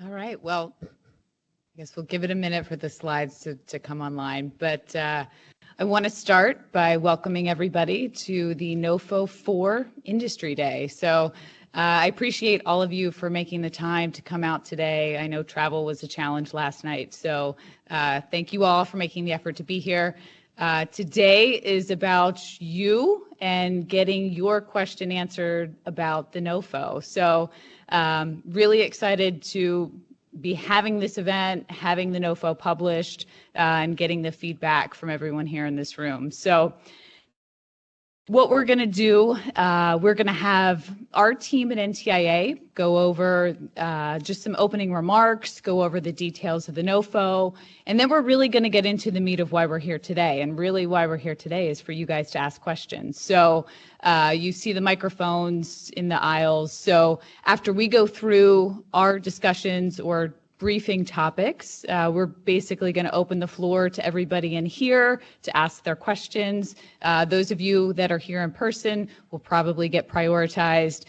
All right. Well, I guess we'll give it a minute for the slides to come online. But I want to start by welcoming everybody to the NOFO 4 Industry Day. So I appreciate all of you for making the time to come out today. I know travel was a challenge last night. So thank you all for making the effort to be here. Today is about you and getting your question answered about the NOFO. So really excited to be having this event, having the NOFO published, and getting the feedback from everyone here in this room. So what we're going to do, we're going to have our team at NTIA go over just some opening remarks, go over the details of the NOFO, and then we're really going to get into the meat of why we're here today. And really why we're here today is for you guys to ask questions. So you see the microphones in the aisles. So after we go through our discussions or briefing topics, we're basically going to open the floor to everybody in here to ask their questions. Those of you that are here in person will probably get prioritized.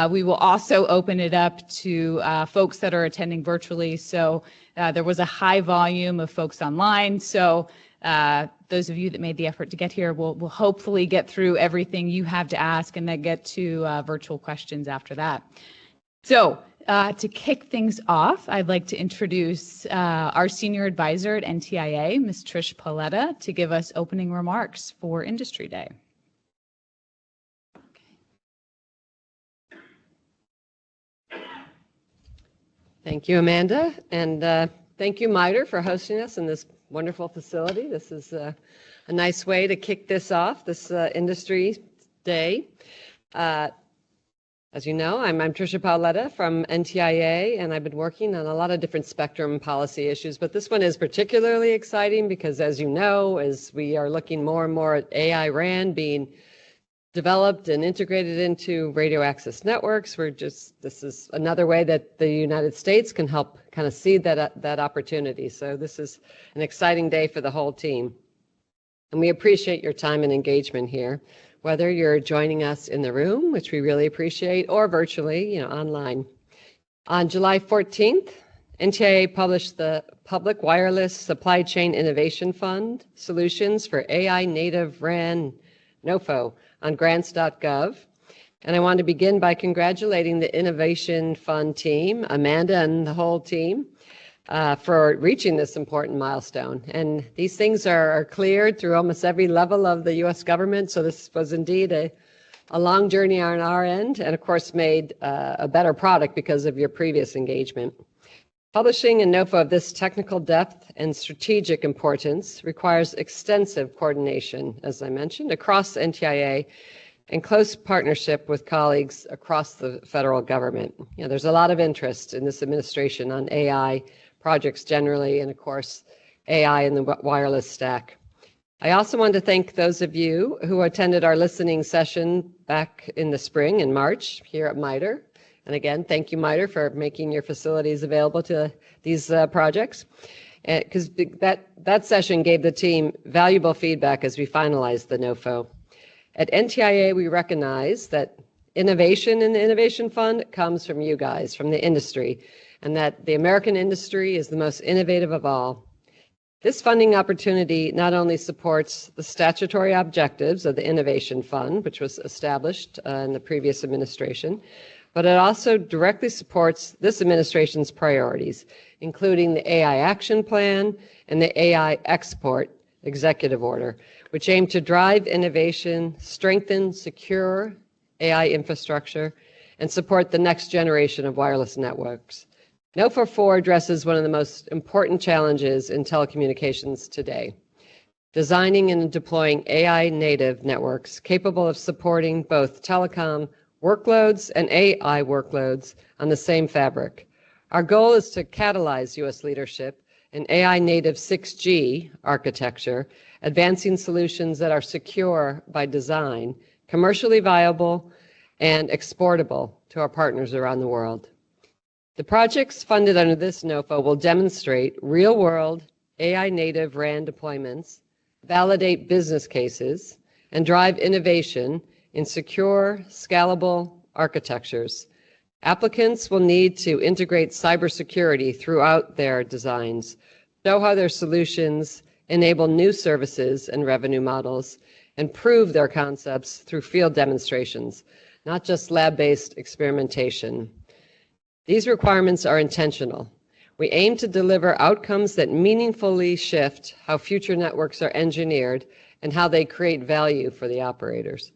We will also open it up to folks that are attending virtually. So there was a high volume of folks online. So those of you that made the effort to get here will hopefully get through everything you have to ask and then get to virtual questions after that. So to kick things off, I'd like to introduce our senior advisor at NTIA, Ms. Trish Paoletta, to give us opening remarks for Industry Day. Thank you, Amanda, and thank you, MITRE, for hosting us in this wonderful facility. This is a nice way to kick this off, this Industry Day. As you know, I'm Tricia Paoletta from NTIA, and I've been working on a lot of different spectrum policy issues, but this one is particularly exciting because, as you know, as we are looking more and more at AI RAN being developed and integrated into radio access networks, this is another way that the United States can help kind of see that opportunity. So this is an exciting day for the whole team. And we appreciate your time and engagement here, whether you're joining us in the room, which we really appreciate, or virtually, online. On July 14th, NTIA published the Public Wireless Supply Chain Innovation Fund Solutions for AI Native RAN NOFO on grants.gov. And I want to begin by congratulating the Innovation Fund team, Amanda and the whole team, for reaching this important milestone. And these things are cleared through almost every level of the U.S. government. So this was indeed a long journey on our end, and of course made a better product because of your previous engagement. Publishing a NOFO of this technical depth and strategic importance requires extensive coordination, as I mentioned, across NTIA and close partnership with colleagues across the federal government. There's a lot of interest in this administration on AI projects generally, and of course, AI in the wireless stack. I also want to thank those of you who attended our listening session back in the spring in March here at MITRE. And again, thank you, MITRE, for making your facilities available to these projects. Because that session gave the team valuable feedback as we finalized the NOFO. At NTIA, we recognize that innovation in the Innovation Fund comes from you guys, from the industry, and that the American industry is the most innovative of all. This funding opportunity not only supports the statutory objectives of the Innovation Fund, which was established in the previous administration, but it also directly supports this administration's priorities, including the AI Action Plan and the AI Export Executive Order, which aim to drive innovation, strengthen secure AI infrastructure, and support the next generation of wireless networks. NOFO 4 addresses one of the most important challenges in telecommunications today: designing and deploying AI native networks capable of supporting both telecom workloads and AI workloads on the same fabric. Our goal is to catalyze U.S. leadership in AI native 6G architecture, advancing solutions that are secure by design, commercially viable, and exportable to our partners around the world. The projects funded under this NOFO will demonstrate real-world AI native RAN deployments, validate business cases, and drive innovation in secure, scalable architectures. Applicants will need to integrate cybersecurity throughout their designs, show how their solutions enable new services and revenue models, and prove their concepts through field demonstrations, not just lab-based experimentation. These requirements are intentional. We aim to deliver outcomes that meaningfully shift how future networks are engineered and how they create value for the operators.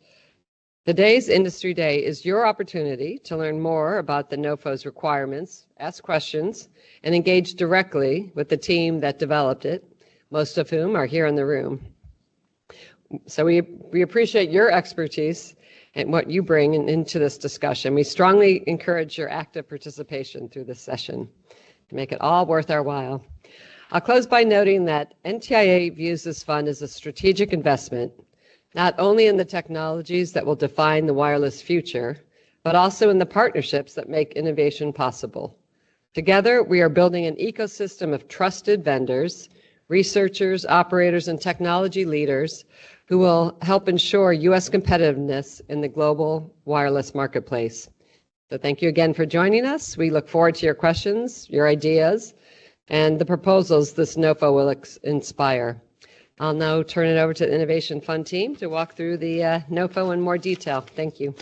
Today's Industry Day is your opportunity to learn more about the NOFO's requirements, ask questions, and engage directly with the team that developed it, most of whom are here in the room. So we appreciate your expertise and what you bring into this discussion. We strongly encourage your active participation through this session to make it all worth our while. I'll close by noting that NTIA views this fund as a strategic investment, not only in the technologies that will define the wireless future, but also in the partnerships that make innovation possible. Together, we are building an ecosystem of trusted vendors, researchers, operators, and technology leaders who will help ensure U.S. competitiveness in the global wireless marketplace. So thank you again for joining us. We look forward to your questions, your ideas, and the proposals this NOFO will inspire. I'll now turn it over to the Innovation Fund team to walk through the NOFO in more detail. Thank you.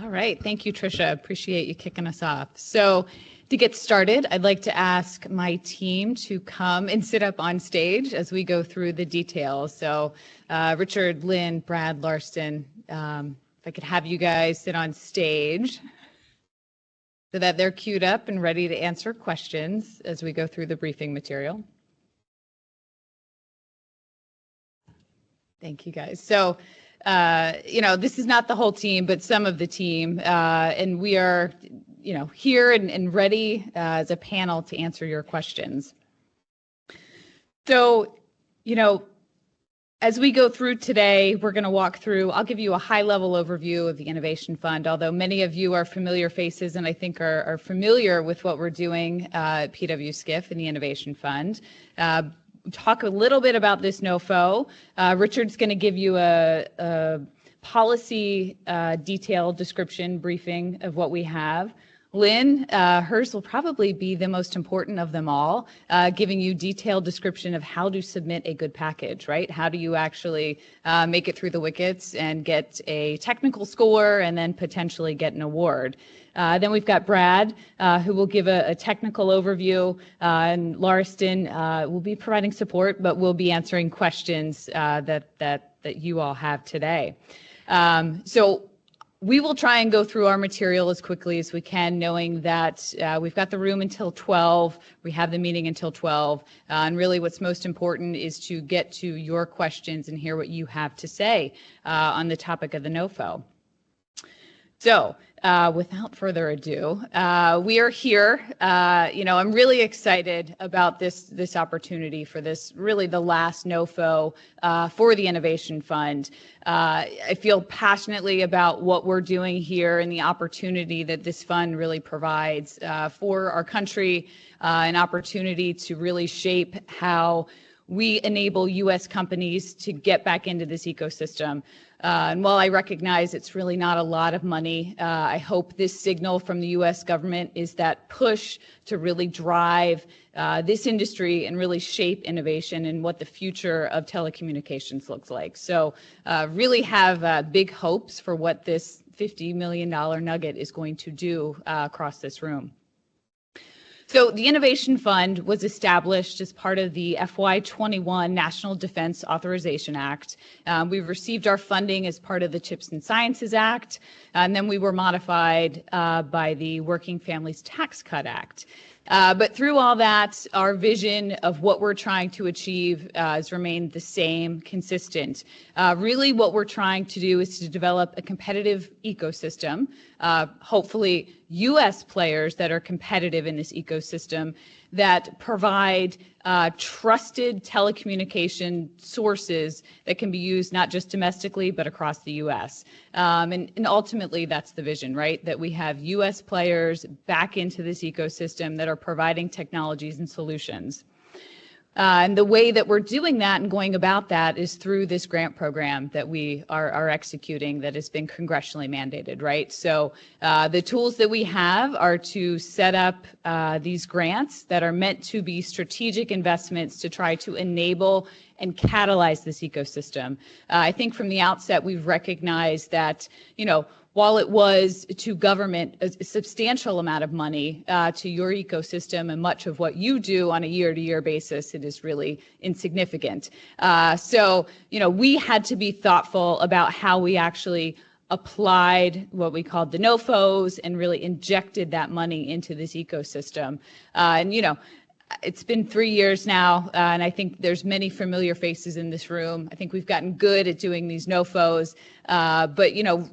All right, thank you, Tricia. Appreciate you kicking us off. So to get started, I'd like to ask my team to come and sit up on stage as we go through the details. So Richard, Lynn, Brad, Larston, if I could have you guys sit on stage so that they're queued up and ready to answer questions as we go through the briefing material. Thank you, guys. So this is not the whole team, but some of the team, and we are, here and ready as a panel to answer your questions. So, as we go through today, we're going to walk through, I'll give you a high-level overview of the Innovation Fund, although many of you are familiar faces and I think are familiar with what we're doing at PWSCIF and the Innovation Fund. Talk a little bit about this NOFO. Richard's going to give you a policy detailed description briefing of what we have. Lynn, hers will probably be the most important of them all, giving you detailed description of how to submit a good package, right? How do you actually make it through the wickets and get a technical score and then potentially get an award. Then we've got Brad, who will give a technical overview, and Larston will be providing support, but will be answering questions that you all have today. So we will try and go through our material as quickly as we can, knowing that we've got the room until 12. We have the meeting until 12. And really what's most important is to get to your questions and hear what you have to say on the topic of the NOFO. So without further ado, we are here. I'm really excited about this opportunity for this, really the last NOFO for the Innovation Fund. I feel passionately about what we're doing here and the opportunity that this fund really provides for our country, an opportunity to really shape how we enable U.S. companies to get back into this ecosystem. And while I recognize it's really not a lot of money, I hope this signal from the U.S. government is that push to really drive this industry and really shape innovation and what the future of telecommunications looks like. So really have big hopes for what this $50 million nugget is going to do across this room. So the Innovation Fund was established as part of the FY21 National Defense Authorization Act. We've received our funding as part of the CHIPS and Sciences Act, and then we were modified by the Working Families Tax Cut Act. But through all that, our vision of what we're trying to achieve has remained the same, consistent. Really what we're trying to do is to develop a competitive ecosystem, hopefully U.S. players that are competitive in this ecosystem that provide trusted telecommunication sources that can be used not just domestically, but across the U.S. And ultimately, that's the vision, right? That we have U.S. players back into this ecosystem that are providing technologies and solutions. And the way that we're doing that and going about that is through this grant program that we are executing that has been congressionally mandated, right? So the tools that we have are to set up these grants that are meant to be strategic investments to try to enable and catalyze this ecosystem. I think from the outset, we've recognized that, while it was to government a substantial amount of money to your ecosystem and much of what you do on a year-to-year basis, it is really insignificant. So, we had to be thoughtful about how we actually applied what we called the NOFOs and really injected that money into this ecosystem. It's been 3 years now, and I think there's many familiar faces in this room. I think we've gotten good at doing these NOFOs, but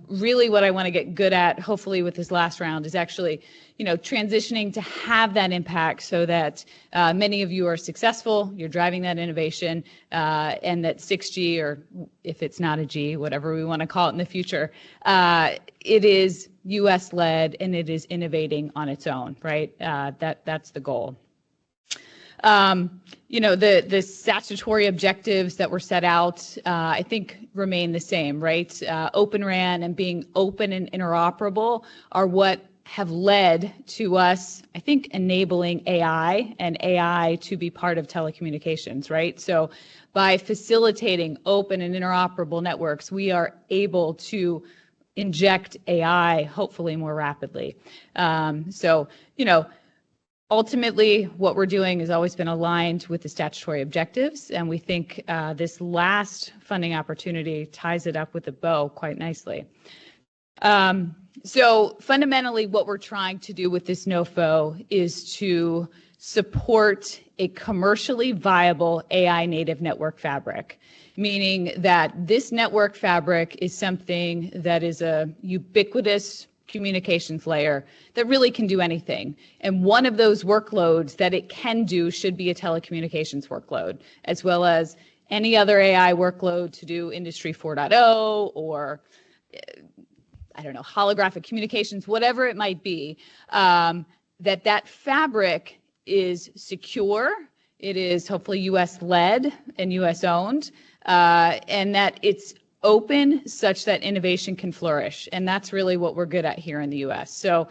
really what I want to get good at, hopefully with this last round, is actually, transitioning to have that impact so that many of you are successful, you're driving that innovation, and that 6G, or if it's not a G, whatever we want to call it in the future, it is U.S.-led and it is innovating on its own, right? That's the goal. The statutory objectives that were set out, I think remain the same, right? Open RAN and being open and interoperable are what have led to us, I think, enabling AI and AI to be part of telecommunications, right? So by facilitating open and interoperable networks, we are able to inject AI hopefully more rapidly. Ultimately, what we're doing has always been aligned with the statutory objectives, and we think this last funding opportunity ties it up with a bow quite nicely. So fundamentally, what we're trying to do with this NOFO is to support a commercially viable AI native network fabric, meaning that this network fabric is something that is a ubiquitous communications layer that really can do anything. And one of those workloads that it can do should be a telecommunications workload, as well as any other AI workload to do Industry 4.0 or, holographic communications, whatever it might be, that fabric is secure, it is hopefully US-led and US-owned, and that it's open such that innovation can flourish. And that's really what we're good at here in the US. So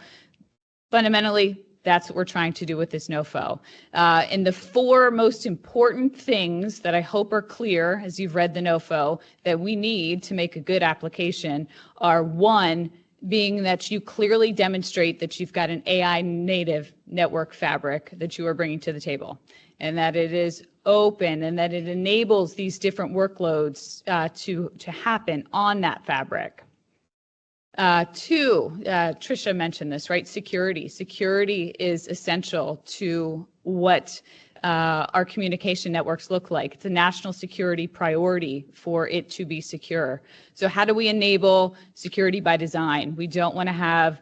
fundamentally, that's what we're trying to do with this NOFO. And the four most important things that I hope are clear as you've read the NOFO that we need to make a good application are, one, being that you clearly demonstrate that you've got an AI native network fabric that you are bringing to the table, and that it is open and that it enables these different workloads to happen on that fabric. Two, Tricia mentioned this, right? Security. Security is essential to what our communication networks look like. It's a national security priority for it to be secure. So how do we enable security by design? We don't want to have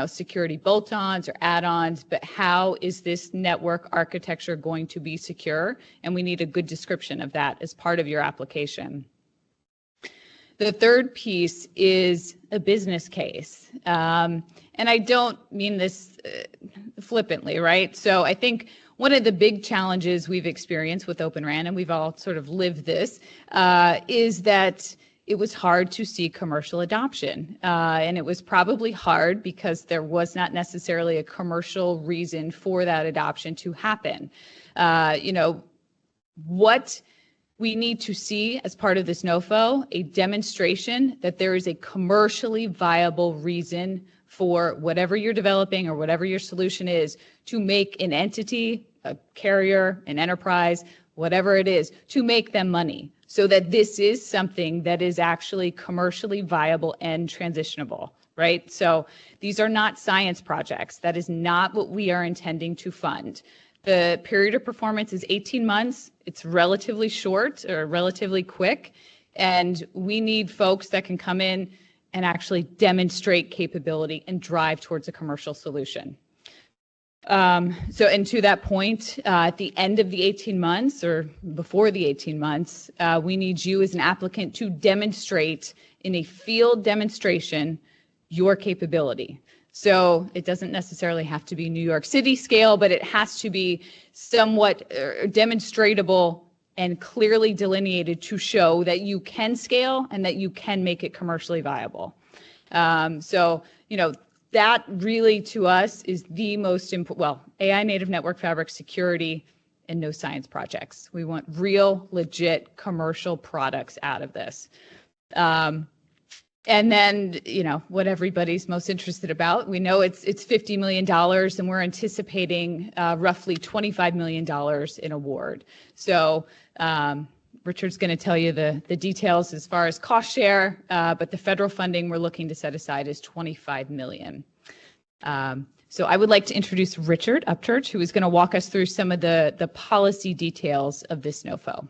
security bolt-ons or add-ons, but how is this network architecture going to be secure? And we need a good description of that as part of your application. The third piece is a business case. And I don't mean this flippantly, right? So I think one of the big challenges we've experienced with Open RAN, and we've all sort of lived this, is that it was hard to see commercial adoption. And it was probably hard because there was not necessarily a commercial reason for that adoption to happen. What we need to see as part of this NOFO, a demonstration that there is a commercially viable reason for whatever you're developing or whatever your solution is to make an entity, a carrier, an enterprise, whatever it is, to make them money, so that this is something that is actually commercially viable and transitionable, right? So these are not science projects. That is not what we are intending to fund. The period of performance is 18 months. It's relatively short or relatively quick, and we need folks that can come in and actually demonstrate capability and drive towards a commercial solution. And to that point, at the end of the 18 months or before the 18 months, we need you as an applicant to demonstrate in a field demonstration your capability. So it doesn't necessarily have to be New York City scale, but it has to be somewhat demonstratable and clearly delineated to show that you can scale and that you can make it commercially viable. That really to us is the most important, well, AI native network fabric security and no science projects. We want real, legit commercial products out of this. And then, what everybody's most interested about, we know it's $50 million and we're anticipating roughly $25 million in award. So Richard's going to tell you the details as far as cost share, but the federal funding we're looking to set aside is $25 million. So I would like to introduce Richard Upchurch, who is going to walk us through some of the policy details of this NOFO.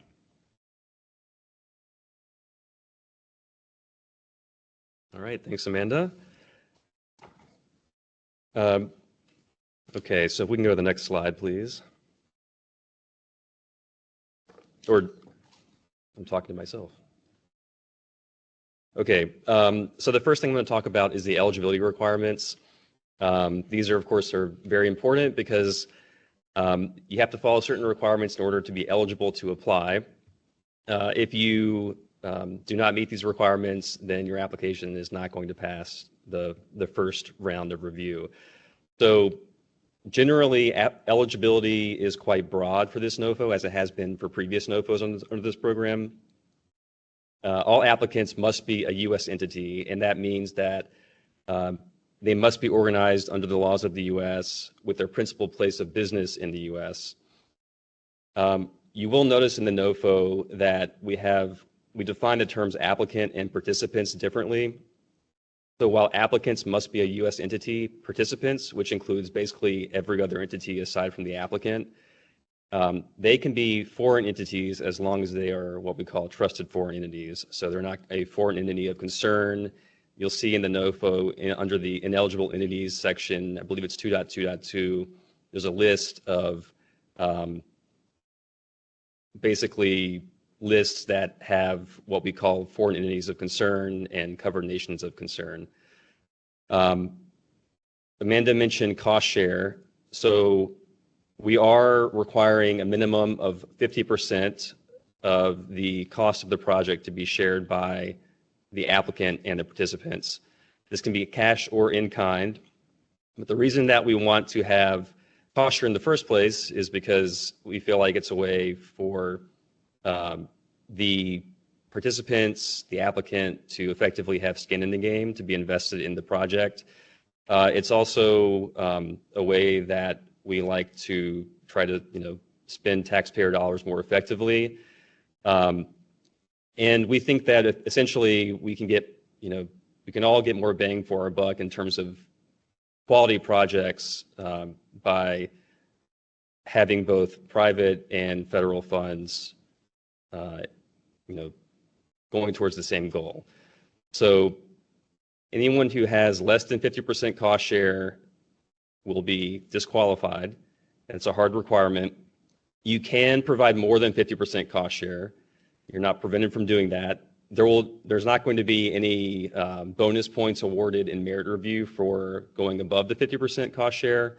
All right, thanks, Amanda. Okay, so if we can go to the next slide, please. Or I'm talking to myself. Okay, so the first thing I'm going to talk about is the eligibility requirements. These are, of course, very important because you have to follow certain requirements in order to be eligible to apply. If you do not meet these requirements, then your application is not going to pass the first round of review. So generally, eligibility is quite broad for this NOFO, as it has been for previous NOFOs under this program. All applicants must be a U.S. entity, and that means that they must be organized under the laws of the U.S. with their principal place of business in the U.S. You will notice in the NOFO that we define the terms applicant and participants differently. So while applicants must be a U.S. entity, participants, which includes basically every other entity aside from the applicant, they can be foreign entities as long as they are what we call trusted foreign entities. So they're not a foreign entity of concern. You'll see in the NOFO under the ineligible entities section, I believe it's 2.2.2, there's a list of basically lists that have what we call foreign entities of concern and covered nations of concern. Amanda mentioned cost share. So we are requiring a minimum of 50% of the cost of the project to be shared by the applicant and the participants. This can be cash or in kind. But the reason that we want to have cost share in the first place is because we feel like it's a way for the participants, the applicant, to effectively have skin in the game, to be invested in the project. It's also a way that we like to try to, spend taxpayer dollars more effectively. And we think that essentially we can get, we can all get more bang for our buck in terms of quality projects by having both private and federal funds, going towards the same goal. So anyone who has less than 50% cost share will be disqualified. And it's a hard requirement. You can provide more than 50% cost share. You're not prevented from doing that. There's not going to be any bonus points awarded in merit review for going above the 50% cost share.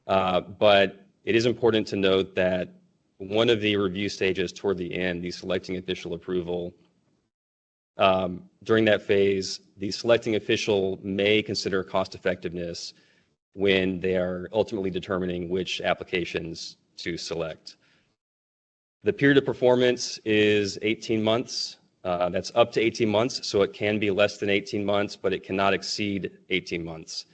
But it is important to note that one of the review stages toward the end, the selecting official approval, during that phase, the selecting official may consider cost effectiveness when they are ultimately determining which applications to select. The period of performance is 18 months. That's up to 18 months, so it can be less than 18 months, but it cannot exceed 18 months.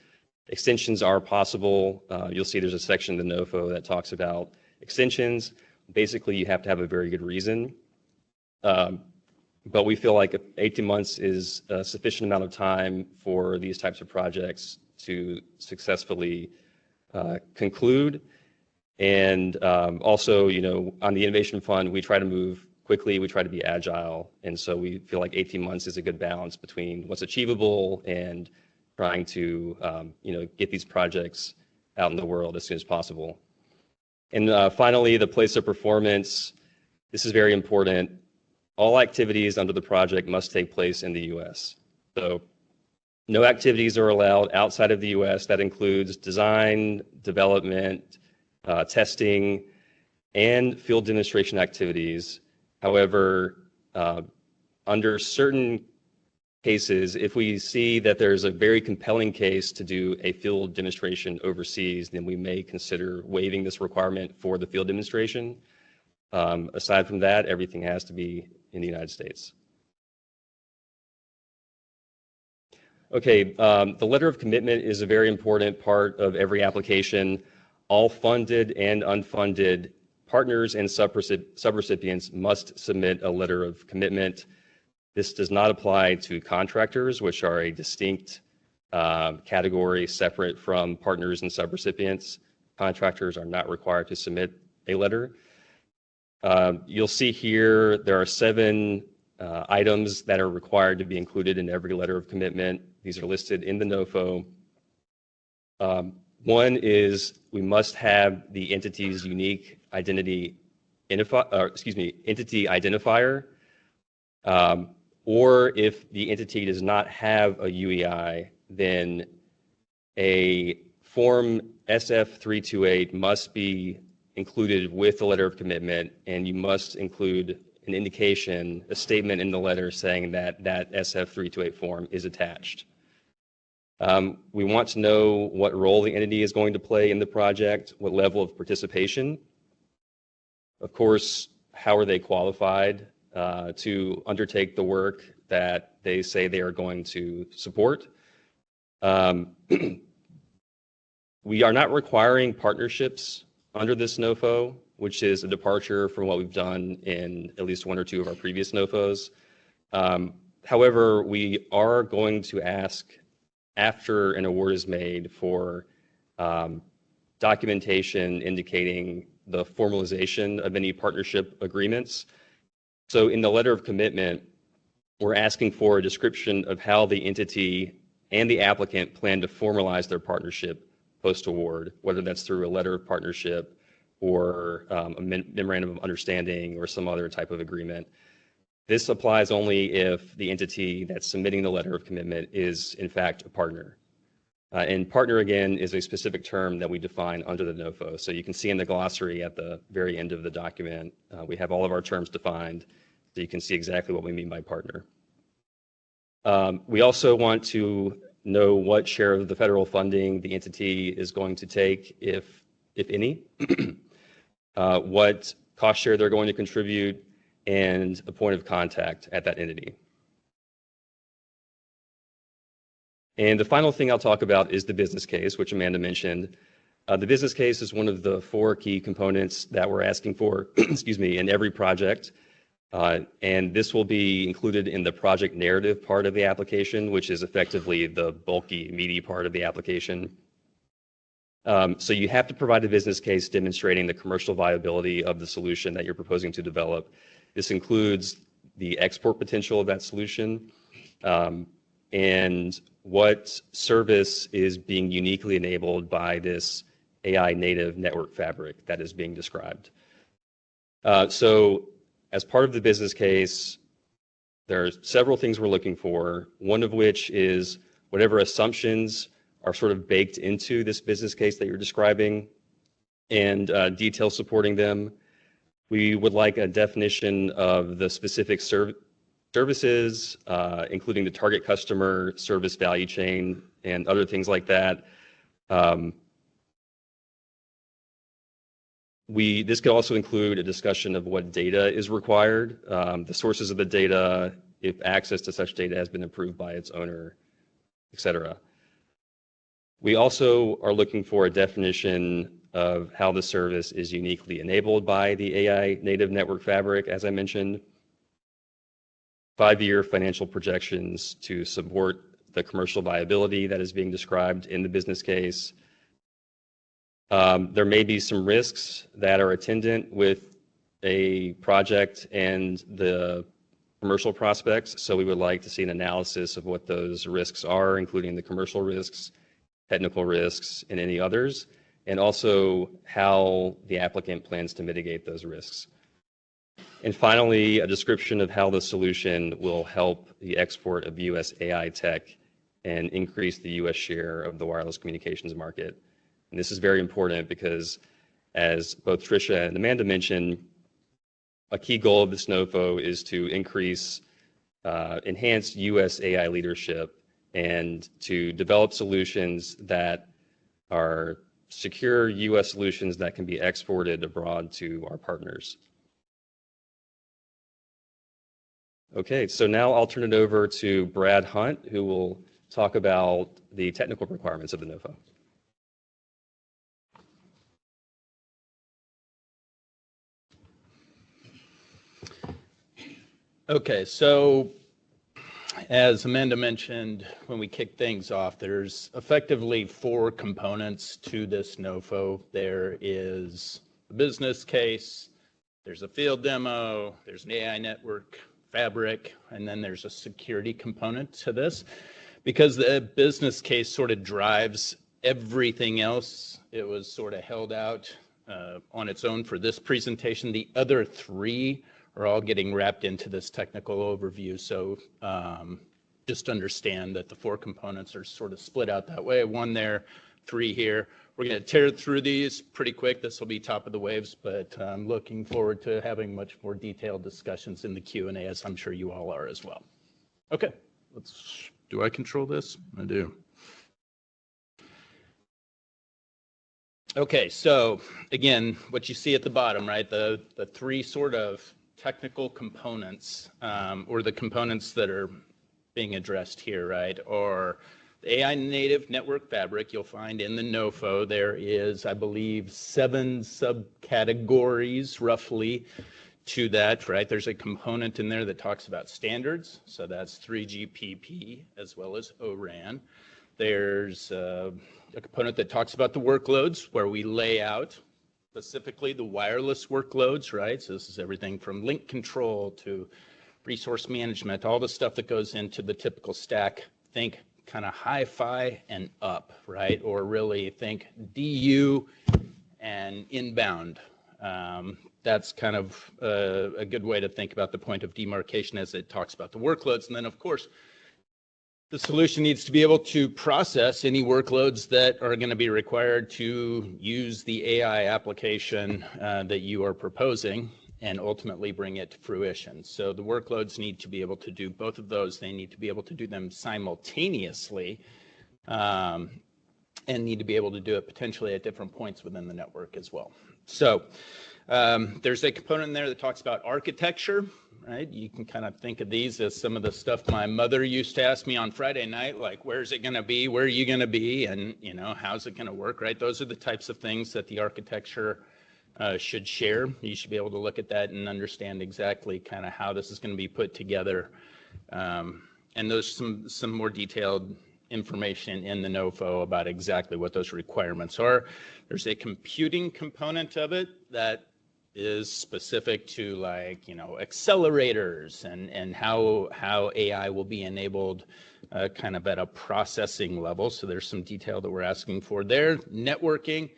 Extensions are possible. You'll see there's a section in the NOFO that talks about extensions. Basically, you have to have a very good reason. But we feel like 18 months is a sufficient amount of time for these types of projects to successfully conclude. And also, on the Innovation Fund, we try to move quickly, we try to be agile. And so we feel like 18 months is a good balance between what's achievable and trying to, get these projects out in the world as soon as possible. And finally, the place of performance. This is very important. All activities under the project must take place in the U.S. So no activities are allowed outside of the U.S. That includes design, development, testing, and field demonstration activities. However, under certain cases, if we see that there's a very compelling case to do a field demonstration overseas, then we may consider waiving this requirement for the field demonstration. Aside from that, everything has to be in the United States. Okay, the letter of commitment is a very important part of every application. All funded and unfunded partners and subrecipients must submit a letter of commitment. This does not apply to contractors, which are a distinct category separate from partners and subrecipients. Contractors are not required to submit a letter. You'll see here there are 7 items that are required to be included in every letter of commitment. These are listed in the NOFO. One is we must have the entity's unique entity identifier. Or if the entity does not have a UEI, then a form SF328 must be included with the letter of commitment, and you must include an indication, a statement in the letter saying that that SF328 form is attached. We want to know what role the entity is going to play in the project, what level of participation. Of course, how are they qualified to undertake the work that they say they are going to support. We are not requiring partnerships under this NOFO, which is a departure from what we've done in at least 1 or 2 of our previous NOFOs. However, we are going to ask after an award is made for documentation indicating the formalization of any partnership agreements. So in the letter of commitment, we're asking for a description of how the entity and the applicant plan to formalize their partnership post-award, whether that's through a letter of partnership or a memorandum of understanding or some other type of agreement. This applies only if the entity that's submitting the letter of commitment is in fact a partner. And partner, again, is a specific term that we define under the NOFO. So you can see in the glossary at the very end of the document, we have all of our terms defined, so you can see exactly what we mean by partner. We also want to know what share of the federal funding the entity is going to take, if any, what cost share they're going to contribute, and a point of contact at that entity. And the final thing I'll talk about is the business case, which Amanda mentioned. The business case is one of the 4 key components that we're asking for, excuse me, in every project. And this will be included in the project narrative part of the application, which is effectively the bulky, meaty part of the application. So you have to provide a business case demonstrating the commercial viability of the solution that you're proposing to develop. This includes the export potential of that solution, and what service is being uniquely enabled by this AI native network fabric that is being described. So as part of the business case, there are several things we're looking for, one of which is whatever assumptions are sort of baked into this business case that you're describing and details supporting them. We would like a definition of the specific services, including the target customer, service value chain, and other things like that. This could also include a discussion of what data is required, the sources of the data, if access to such data has been approved by its owner, etc. We also are looking for a definition of how the service is uniquely enabled by the AI native network fabric, as I mentioned. 5-year financial projections to support the commercial viability that is being described in the business case. There may be some risks that are attendant with a project and the commercial prospects, so we would like to see an analysis of what those risks are, including the commercial risks, technical risks, and any others. and also how the applicant plans to mitigate those risks. And finally, a description of how the solution will help the export of U.S. AI tech and increase the U.S. share of the wireless communications market. And this is very important because, as both Tricia and Amanda mentioned, a key goal of this NOFO is to enhance U.S. AI leadership and to develop solutions that are secure U.S. solutions that can be exported abroad to our partners. Okay, so now I'll turn it over to Brad Hunt, who will talk about the technical requirements of the NOFO. Okay, so as Amanda mentioned when we kicked things off, there's effectively 4 components to this NOFO. There is a business case, there's a field demo, there's an AI network fabric, and then there's a security component to this. Because the business case sort of drives everything else, it was sort of held out on its own for this presentation. The other 3 are all getting wrapped into this technical overview. So just understand that the 4 components are sort of split out that way. 1 there, 3 here. We're going to tear through these pretty quick. This will be top of the waves, but I'm looking forward to having much more detailed discussions in the Q&A, as I'm sure you all are as well. Okay, do I control this? I do. Okay, so again, what you see at the bottom, right, the 3 sort of technical components, or the components that are being addressed here, right, are the AI native network fabric. You'll find in the NOFO there is, I believe, 7 subcategories roughly to that, right? There's a component in there that talks about standards, so that's 3GPP as well as ORAN. There's a component that talks about the workloads, where we lay out specifically the wireless workloads, right? So this is everything from link control to resource management, all the stuff that goes into the typical stack. Think kind of hi-fi and up, right? Or really think DU and inbound. That's kind of a good way to think about the point of demarcation as it talks about the workloads. And then, of course, the solution needs to be able to process any workloads that are going to be required to use the AI application that you are proposing and ultimately bring it to fruition. So the workloads need to be able to do both of those. They need to be able to do them simultaneously and need to be able to do it potentially at different points within the network as well. So there's a component in there that talks about architecture, right? You can kind of think of these as some of the stuff my mother used to ask me on Friday night, like, where's it going to be? Where are you going to be? And, you know, how's it going to work, right? Those are the types of things that the architecture should share. You should be able to look at that and understand exactly kind of how this is going to be put together. And there's some more detailed information in the NOFO about exactly what those requirements are. There's a computing component of it that is specific to, like, you know, accelerators and how AI will be enabled kind of at a processing level. So there's some detail that we're asking for there. Networking.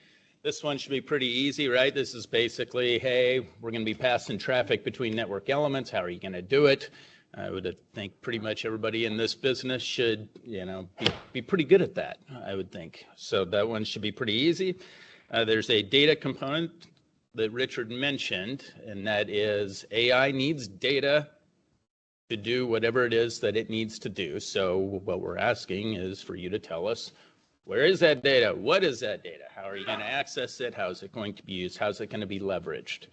This one should be pretty easy, right? This is basically, hey, we're going to be passing traffic between network elements. How are you going to do it? I would think pretty much everybody in this business should, you know, be pretty good at that, I would think. So that one should be pretty easy. There's a data component that Richard mentioned, and that is AI needs data to do whatever it is that it needs to do. So what we're asking is for you to tell us, where is that data? What is that data? How are you going to access it? How is it going to be used? How is it going to be leveraged?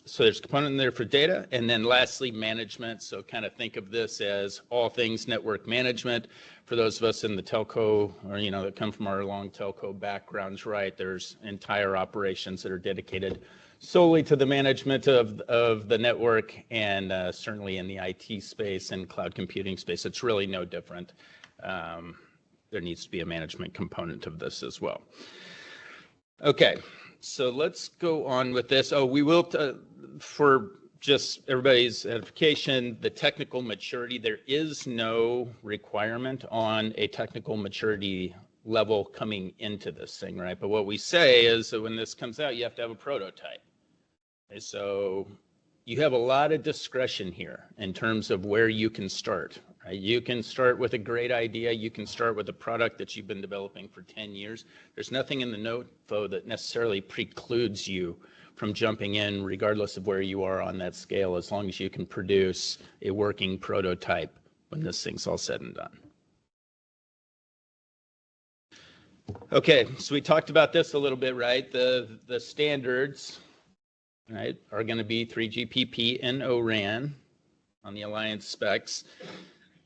So there's a component in there for data. And then lastly, management. So kind of think of this as all things network management. For those of us in the telco, or, you know, that come from our long telco backgrounds, right, there's entire operations that are dedicated solely to the management of the network, and certainly in the IT space and cloud computing space, it's really no different. There needs to be a management component of this as well. Okay, so let's go on with this. Oh, we will, for just everybody's edification, the technical maturity, there is no requirement on a technical maturity level coming into this thing, right? But what we say is that when this comes out, you have to have a prototype. Okay, so you have a lot of discretion here in terms of where you can start. Right? You can start with a great idea. You can start with a product that you've been developing for 10 years. There's nothing in the NOFO that necessarily precludes you from jumping in regardless of where you are on that scale, as long as you can produce a working prototype when this thing's all said and done. Okay, so we talked about this a little bit, right? The standards, right, are going to be 3GPP and ORAN on the Alliance specs.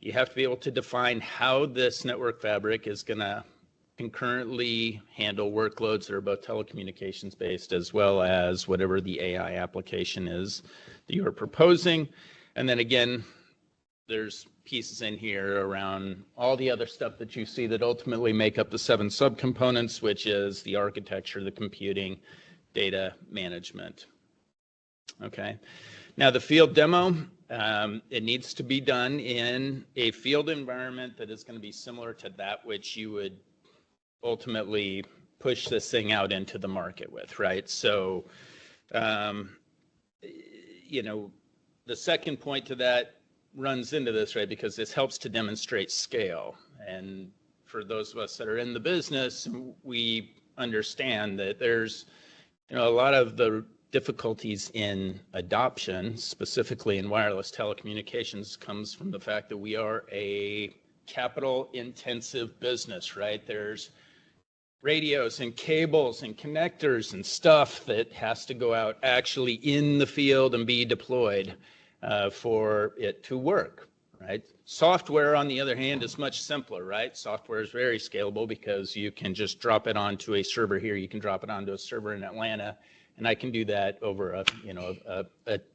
You have to be able to define how this network fabric is going to concurrently handle workloads that are both telecommunications based as well as whatever the AI application is that you are proposing. And then again, there's pieces in here around all the other stuff that you see that ultimately make up the 7 subcomponents, which is the architecture, the computing, data management. Okay. Now the field demo, it needs to be done in a field environment that is going to be similar to that which you would ultimately push this thing out into the market with, right? So, you know, the second point to that runs into this, right? Because this helps to demonstrate scale. And for those of us that are in the business, we understand that there's, you know, a lot of the difficulties in adoption, specifically in wireless telecommunications, comes from the fact that we are a capital intensive business, right? There's radios and cables and connectors and stuff that has to go out actually in the field and be deployed for it to work, right? Software, on the other hand, is much simpler, right? Software is very scalable because you can just drop it onto a server here. You can drop it onto a server in Atlanta, and I can do that over a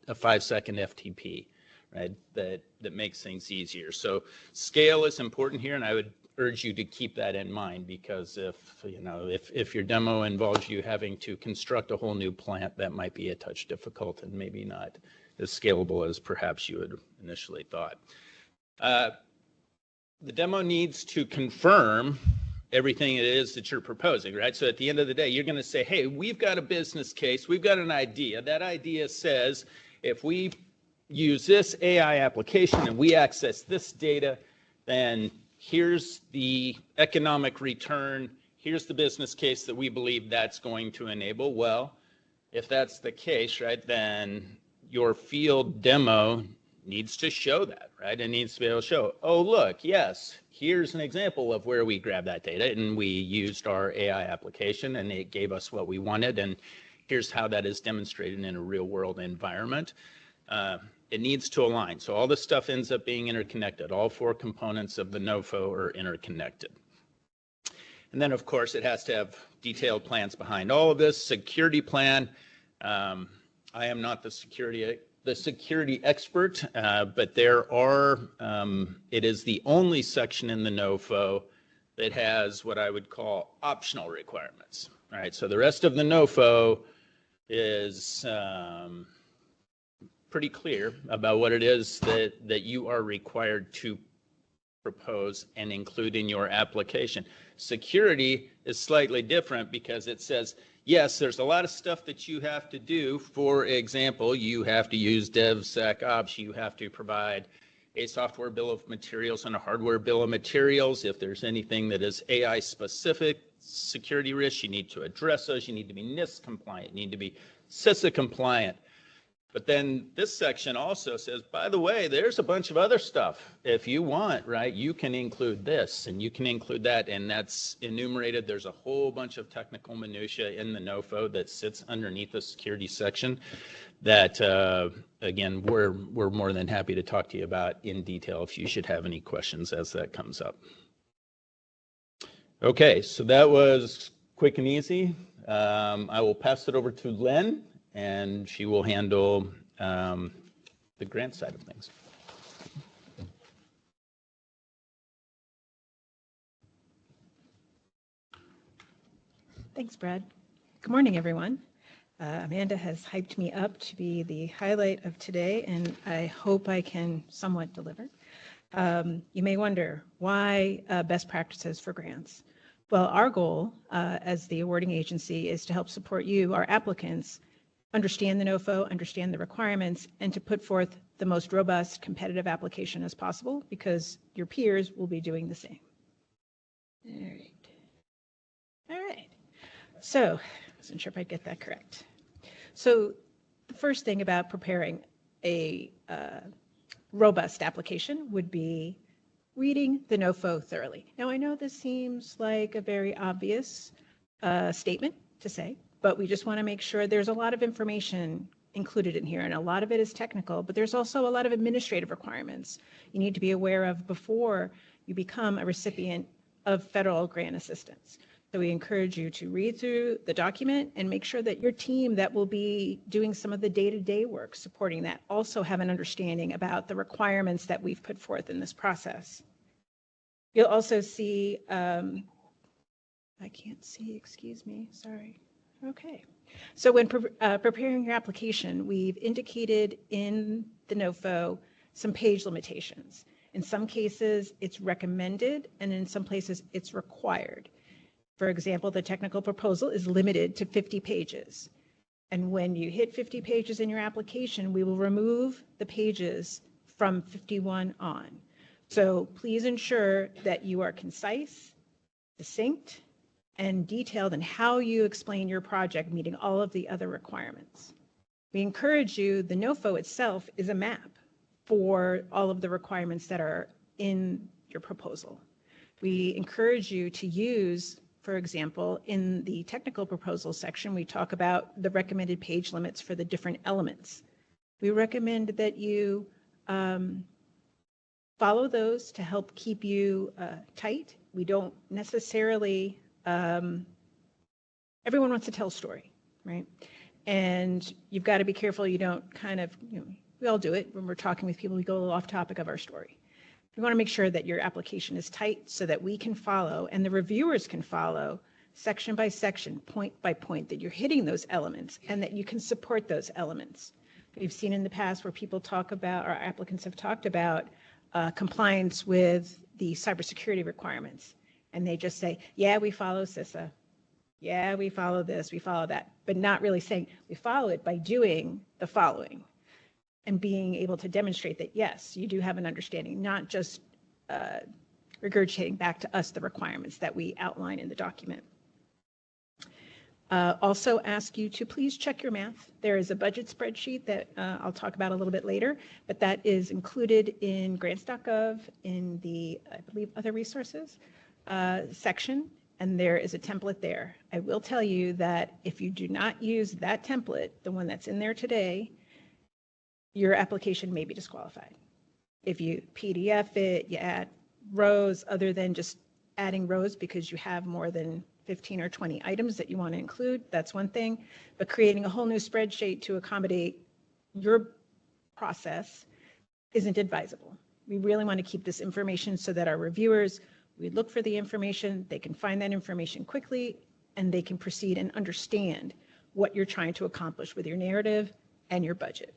5-second FTP, right? That makes things easier. So scale is important here, and I would urge you to keep that in mind, because if your demo involves you having to construct a whole new plant, that might be a touch difficult and maybe not as scalable as perhaps you had initially thought. The demo needs to confirm everything it is that you're proposing, right? So at the end of the day, you're going to say, hey, we've got a business case, we've got an idea. That idea says if we use this AI application and we access this data, then here's the economic return, here's the business case that we believe that's going to enable. Well, if that's the case, right, then your field demo needs to show that, right? It needs to be able to show, oh, look, yes, here's an example of where we grabbed that data and we used our AI application and it gave us what we wanted, and here's how that is demonstrated in a real world environment. It needs to align. So all this stuff ends up being interconnected. All 4 components of the NOFO are interconnected. And then, of course, it has to have detailed plans behind all of this. Security plan. I am not the security expert, but there are, it is the only section in the NOFO that has what I would call optional requirements. All right, so the rest of the NOFO is pretty clear about what it is that you are required to propose and include in your application. Security is slightly different because it says, yes, there's a lot of stuff that you have to do. For example, you have to use DevSecOps. You have to provide a software bill of materials and a hardware bill of materials. If there's anything that is AI-specific security risks, you need to address those. You need to be NIST compliant. You need to be CISA compliant. But then this section also says, by the way, there's a bunch of other stuff. If you want, right, you can include this and you can include that, and that's enumerated. There's a whole bunch of technical minutia in the NOFO that sits underneath the security section that, again, we're more than happy to talk to you about in detail if you should have any questions as that comes up. Okay, so that was quick and easy. I will pass it over to Len, and she will handle the grant side of things. Thanks, Brad. Good morning, everyone. Amanda has hyped me up to be the highlight of today, and I hope I can somewhat deliver. You may wonder, why best practices for grants? Well, our goal as the awarding agency is to help support you, our applicants, understand the NOFO, understand the requirements, and to put forth the most robust competitive application as possible, because your peers will be doing the same. All right. All right. So I wasn't sure if I'd get that correct. So the first thing about preparing a robust application would be reading the NOFO thoroughly. Now, I know this seems like a very obvious statement to say, but we just want to make sure there's a lot of information included in here, and a lot of it is technical, but there's also a lot of administrative requirements you need to be aware of before you become a recipient of federal grant assistance. So we encourage you to read through the document and make sure that your team that will be doing some of the day-to-day work supporting that also have an understanding about the requirements that we've put forth in this process. You'll also see, I can't see, excuse me, sorry. Okay. So when preparing your application, we've indicated in the NOFO some page limitations. In some cases, it's recommended, and in some places, it's required. For example, the technical proposal is limited to 50 pages. And when you hit 50 pages in your application, we will remove the pages from 51 on. So please ensure that you are concise, succinct, and detailed in how you explain your project, meeting all of the other requirements. We encourage you, the NOFO itself is a map for all of the requirements that are in your proposal. We encourage you to use, for example, in the technical proposal section, we talk about the recommended page limits for the different elements. We recommend that you follow those to help keep you tight. We don't necessarily, everyone wants to tell a story, right? And you've got to be careful you don't kind of, we all do it when we're talking with people, we go a little off topic of our story. We want to make sure that your application is tight so that we can follow and the reviewers can follow section by section, point by point, that you're hitting those elements and that you can support those elements. We've seen in the past where people talk about, our applicants have talked about compliance with the cybersecurity requirements. And they just say, yeah, we follow CISA. Yeah, we follow this, we follow that, but not really saying we follow it by doing the following and being able to demonstrate that, yes, you do have an understanding, not just regurgitating back to us the requirements that we outline in the document. Also ask you to please check your math. There is a budget spreadsheet that I'll talk about a little bit later, but that is included in grants.gov in the, I believe, other resources section, and there is a template there. I will tell you that if you do not use that template, the one that's in there today, your application may be disqualified. If you PDF it, you add rows other than just adding rows because you have more than 15 or 20 items that you want to include, that's one thing. But creating a whole new spreadsheet to accommodate your process isn't advisable. We really want to keep this information so that our reviewers, we look for the information, they can find that information quickly, and they can proceed and understand what you're trying to accomplish with your narrative and your budget.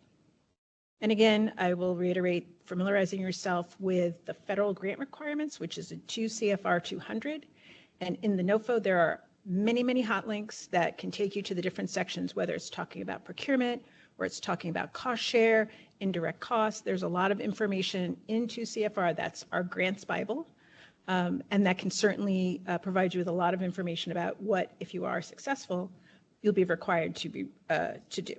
And again, I will reiterate, familiarizing yourself with the federal grant requirements, which is a 2 CFR 200. And in the NOFO, there are many, many hot links that can take you to the different sections, whether it's talking about procurement or it's talking about cost share, indirect costs. There's a lot of information in 2 CFR. That's our grants Bible. And that can certainly provide you with a lot of information about what, if you are successful, you'll be required to do.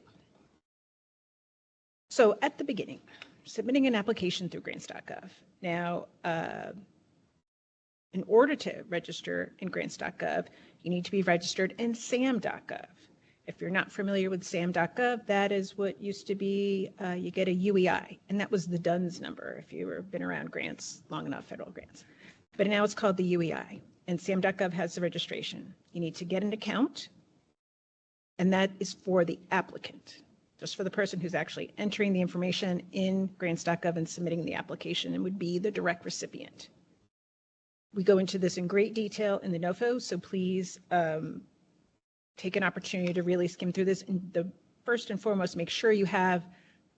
So at the beginning, submitting an application through grants.gov. Now, in order to register in grants.gov, you need to be registered in sam.gov. If you're not familiar with sam.gov, that is what used to be, you get a UEI, and that was the DUNS number if you've been around grants long enough, federal grants. But now it's called the UEI, and sam.gov has the registration. You need to get an account, and that is for the applicant, just for the person who's actually entering the information in grants.gov and submitting the application and would be the direct recipient. We go into this in great detail in the NOFO, so please take an opportunity to really skim through this. And first and foremost, make sure you have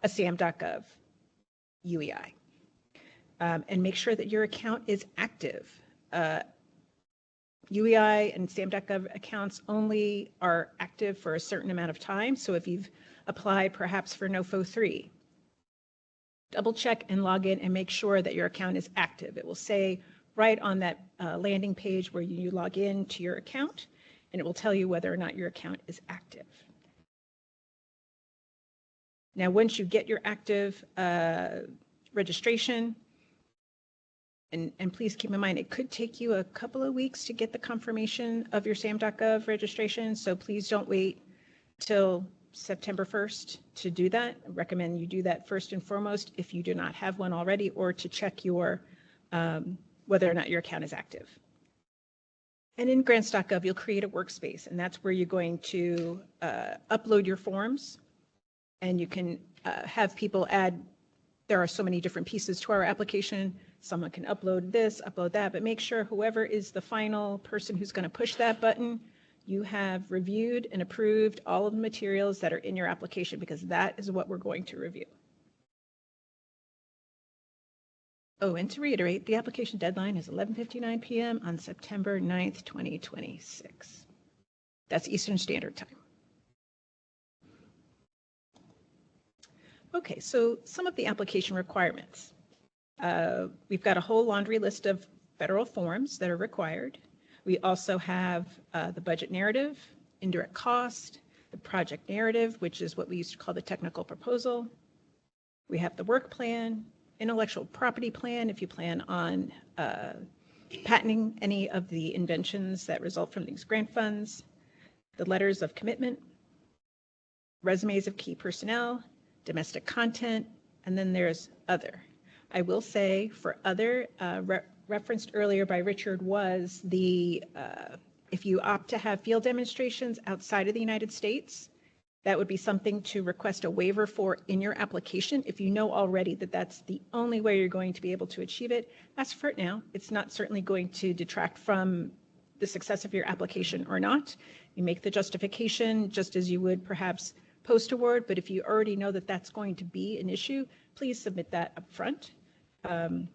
a sam.gov UEI. And make sure that your account is active. UEI and SAM.gov accounts only are active for a certain amount of time. So if you've applied perhaps for NOFO 3, double check and log in and make sure that your account is active. It will say right on that landing page where you log in to your account, and it will tell you whether or not your account is active. Now, once you get your active registration, and please keep in mind, it could take you a couple of weeks to get the confirmation of your SAM.gov registration, so please don't wait till September 1st to do that. I recommend you do that first and foremost if you do not have one already, or to check your whether or not your account is active. And in grants.gov, you'll create a workspace, and that's where you're going to upload your forms, and you can have people add. There are so many different pieces to our application. Someone can upload this, upload that, but make sure whoever is the final person who's going to push that button, you have reviewed and approved all of the materials that are in your application, because that is what we're going to review. Oh, and to reiterate, the application deadline is 11:59 p.m. on September 9th, 2026. That's Eastern Standard Time. Okay, so some of the application requirements. We've got a whole laundry list of federal forms that are required. We also have the budget narrative, indirect cost, the project narrative, which is what we used to call the technical proposal. We have the work plan, intellectual property plan if you plan on patenting any of the inventions that result from these grant funds, the letters of commitment, resumes of key personnel, domestic content, and then there's other. I will say for other, referenced earlier by Richard, was the, if you opt to have field demonstrations outside of the United States, that would be something to request a waiver for in your application. If you know already that that's the only way you're going to be able to achieve it, ask for it now. It's not certainly going to detract from the success of your application or not. You make the justification just as you would perhaps post-award, but if you already know that that's going to be an issue, please submit that up front. And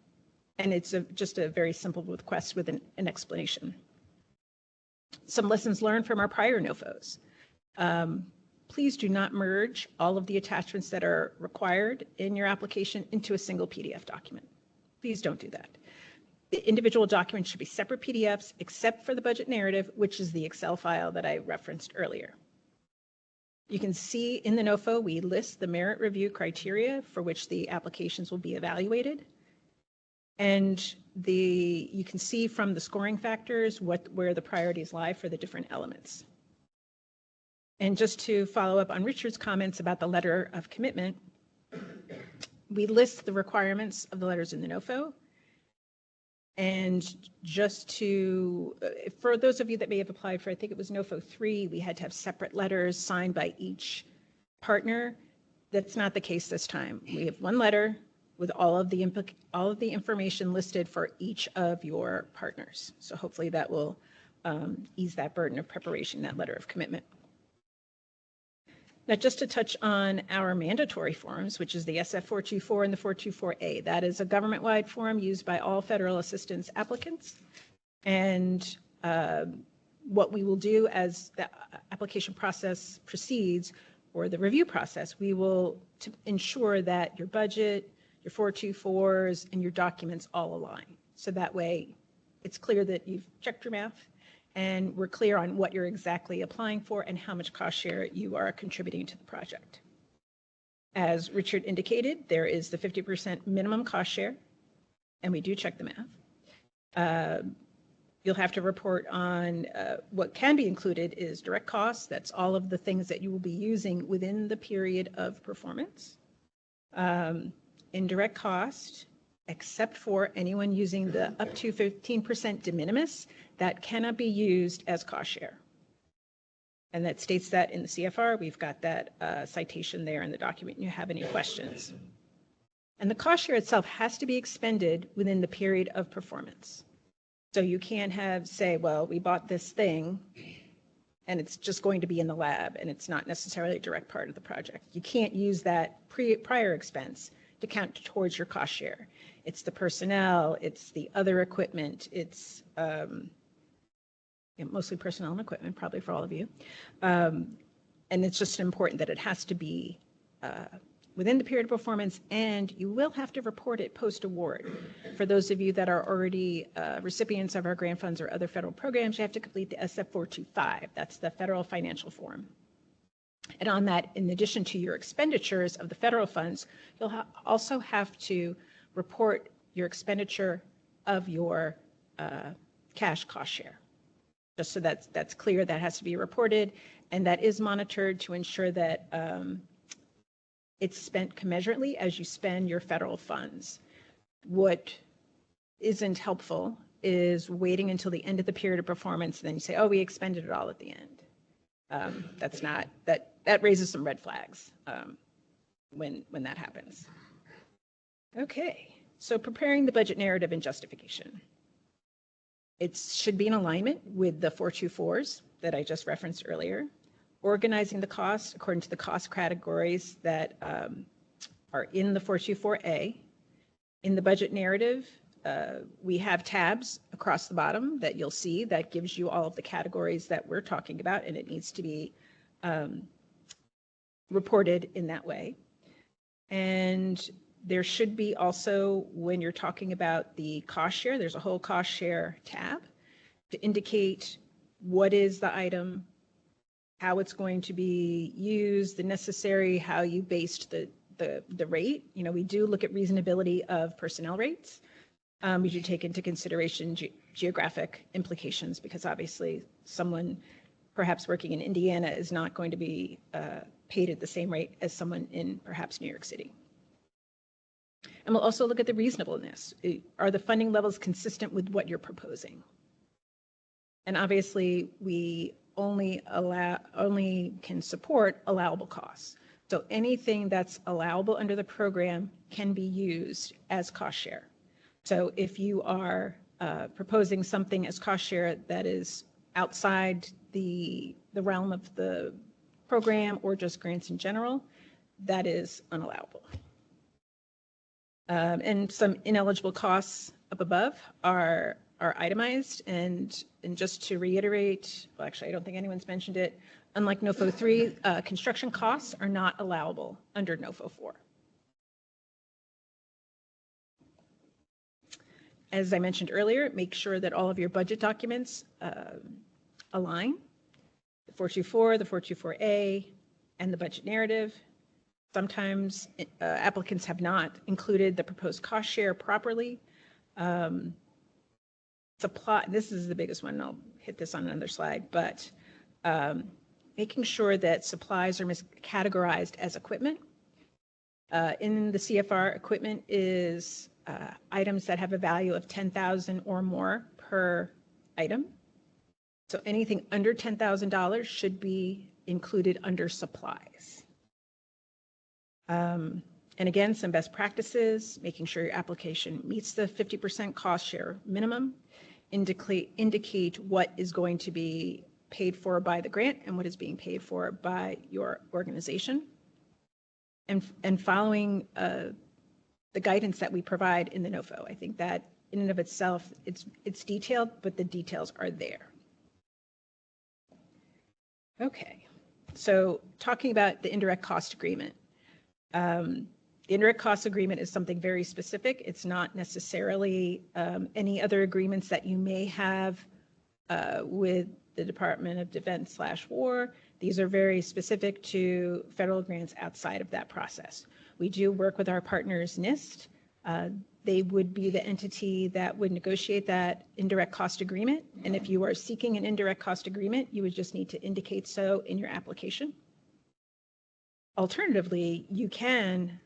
it's just a very simple request with an explanation. Some lessons learned from our prior NOFOs. Please do not merge all of the attachments that are required in your application into a single PDF document. Please don't do that. The individual documents should be separate PDFs except for the budget narrative, which is the Excel file that I referenced earlier. You can see in the NOFO, we list the merit review criteria for which the applications will be evaluated. And you can see from the scoring factors where the priorities lie for the different elements. And just to follow up on Richard's comments about the letter of commitment, we list the requirements of the letters in the NOFO. And just to, for those of you that may have applied for, I think it was NOFO 3, we had to have separate letters signed by each partner. That's not the case this time. We have one letter with all of the information listed for each of your partners. So hopefully that will ease that burden of preparation, that letter of commitment. Now, just to touch on our mandatory forms, which is the SF424 and the 424A, that is a government-wide form used by all federal assistance applicants. And what we will do as the application process proceeds, or the review process, we will ensure that your budget, your 424s, and your documents all align. So that way it's clear that you've checked your math, and we're clear on what you're exactly applying for and how much cost share you are contributing to the project. As Richard indicated, there is the 50% minimum cost share, and we do check the math. You'll have to report on what can be included is direct costs. That's all of the things that you will be using within the period of performance. Indirect cost, except for anyone using the up to 15% de minimis, that cannot be used as cost share. And that states that in the CFR. We've got that citation there in the document. You have any questions? And the cost share itself has to be expended within the period of performance. So you can't say, well, we bought this thing and it's just going to be in the lab and it's not necessarily a direct part of the project. You can't use that prior expense to count towards your cost share. It's the personnel, it's the other equipment, it's mostly personnel and equipment, probably for all of you. And it's just important that it has to be within the period of performance, and you will have to report it post-award. For those of you that are already recipients of our grant funds or other federal programs, you have to complete the SF-425. That's the federal financial form. And on that, in addition to your expenditures of the federal funds, you'll also have to report your expenditure of your cash cost share. Just so that's clear, that has to be reported, and that is monitored to ensure that it's spent commensurately as you spend your federal funds. What isn't helpful is waiting until the end of the period of performance, and then you say, oh, we expended it all at the end. That's not, that raises some red flags when that happens. Okay, so preparing the budget narrative and justification. It should be in alignment with the 424s that I just referenced earlier. Organizing the costs according to the cost categories that are in the 424A. In the budget narrative, we have tabs across the bottom that you'll see that gives you all of the categories that we're talking about, and it needs to be reported in that way. And there should be also, when you're talking about the cost share, there's a whole cost share tab to indicate what is the item, how it's going to be used, the necessary, how you based the rate. You know, we do look at reasonability of personnel rates. We do take into consideration geographic implications, because obviously someone perhaps working in Indiana is not going to be paid at the same rate as someone in perhaps New York City. And we'll also look at the reasonableness. Are the funding levels consistent with what you're proposing? And obviously we only can support allowable costs. So anything that's allowable under the program can be used as cost share. So if you are proposing something as cost share that is outside the realm of the program or just grants in general, that is unallowable. And some ineligible costs up above are itemized, and just to reiterate, well, actually, I don't think anyone's mentioned it, unlike NOFO 3, construction costs are not allowable under NOFO 4. As I mentioned earlier, make sure that all of your budget documents align, the 424, the 424A, and the budget narrative. Sometimes applicants have not included the proposed cost share properly. Supply, this is the biggest one, and I'll hit this on another slide, but making sure that supplies are categorized as equipment. In the CFR, equipment is items that have a value of $10,000 or more per item. So anything under $10,000 should be included under supplies. And again, some best practices, making sure your application meets the 50% cost share minimum, indicate what is going to be paid for by the grant and what is being paid for by your organization, and following the guidance that we provide in the NOFO. I think that in and of itself, it's detailed, but the details are there. Okay, so talking about the indirect cost agreement. The indirect cost agreement is something very specific. It's not necessarily any other agreements that you may have with the Department of Defense/War. These are very specific to federal grants outside of that process. We do work with our partners, NIST. They would be the entity that would negotiate that indirect cost agreement. And if you are seeking an indirect cost agreement, you would just need to indicate so in your application. Alternatively, you can,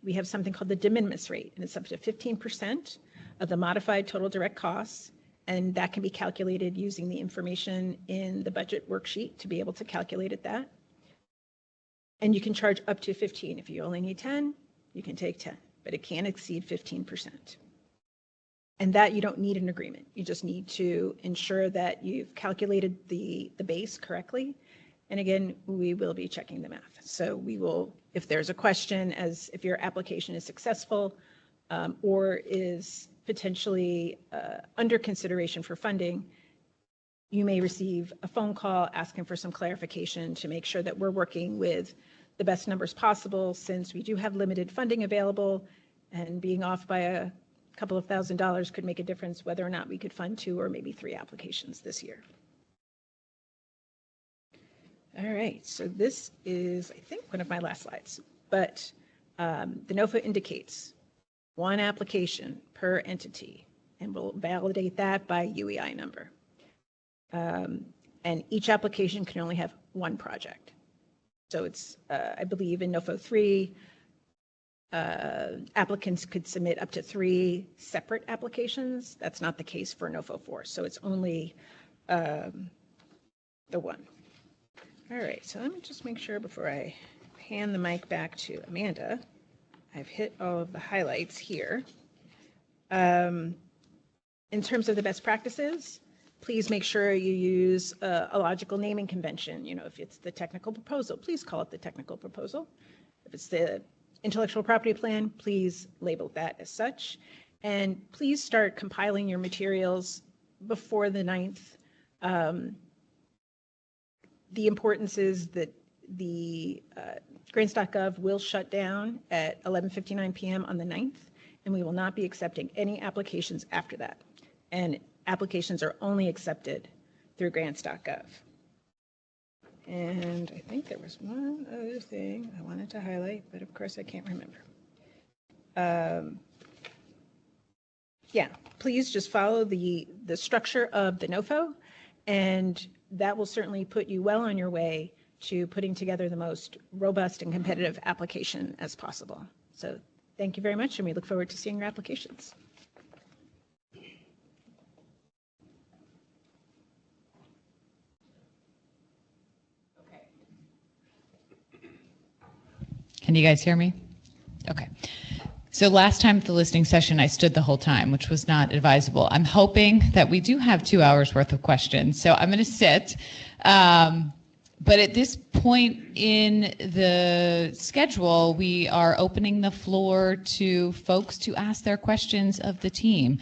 we have something called the de minimis rate, and it's up to 15% of the modified total direct costs, and that can be calculated using the information in the budget worksheet to be able to calculate it that. And you can charge up to 15. If you only need 10, you can take 10, but it can't exceed 15%. And that you don't need an agreement. You just need to ensure that you've calculated the base correctly. And again, we will be checking the math. So we will, if there's a question as if your application is successful or is potentially under consideration for funding, you may receive a phone call asking for some clarification to make sure that we're working with the best numbers possible, since we do have limited funding available, and being off by a couple of $1,000s could make a difference whether or not we could fund 2 or maybe 3 applications this year. All right, so this is, I think, one of my last slides, but the NOFO indicates 1 application per entity, and we'll validate that by UEI number. And each application can only have 1 project. So it's, I believe in NOFO 3, applicants could submit up to 3 separate applications. That's not the case for NOFO 4. So it's only the 1. All right, so let me just make sure before I hand the mic back to Amanda, I've hit all of the highlights here. In terms of the best practices, please make sure you use a logical naming convention. You know, if it's the technical proposal, please call it the technical proposal. If it's the intellectual property plan, please label that as such. And please start compiling your materials before the 9th. The importance is that the grants.gov will shut down at 11:59 p.m. on the 9th, and we will not be accepting any applications after that. And applications are only accepted through grants.gov. And I think there was one other thing I wanted to highlight, but of course I can't remember. Yeah, please just follow the structure of the NOFO, and that will certainly put you well on your way to putting together the most robust and competitive application as possible. So thank you very much, and we look forward to seeing your applications. Can you guys hear me? Okay. So last time at the listening session, I stood the whole time, which was not advisable. I'm hoping that we do have 2 hours worth of questions. So I'm going to sit. But at this point in the schedule, we are opening the floor to folks to ask their questions of the team.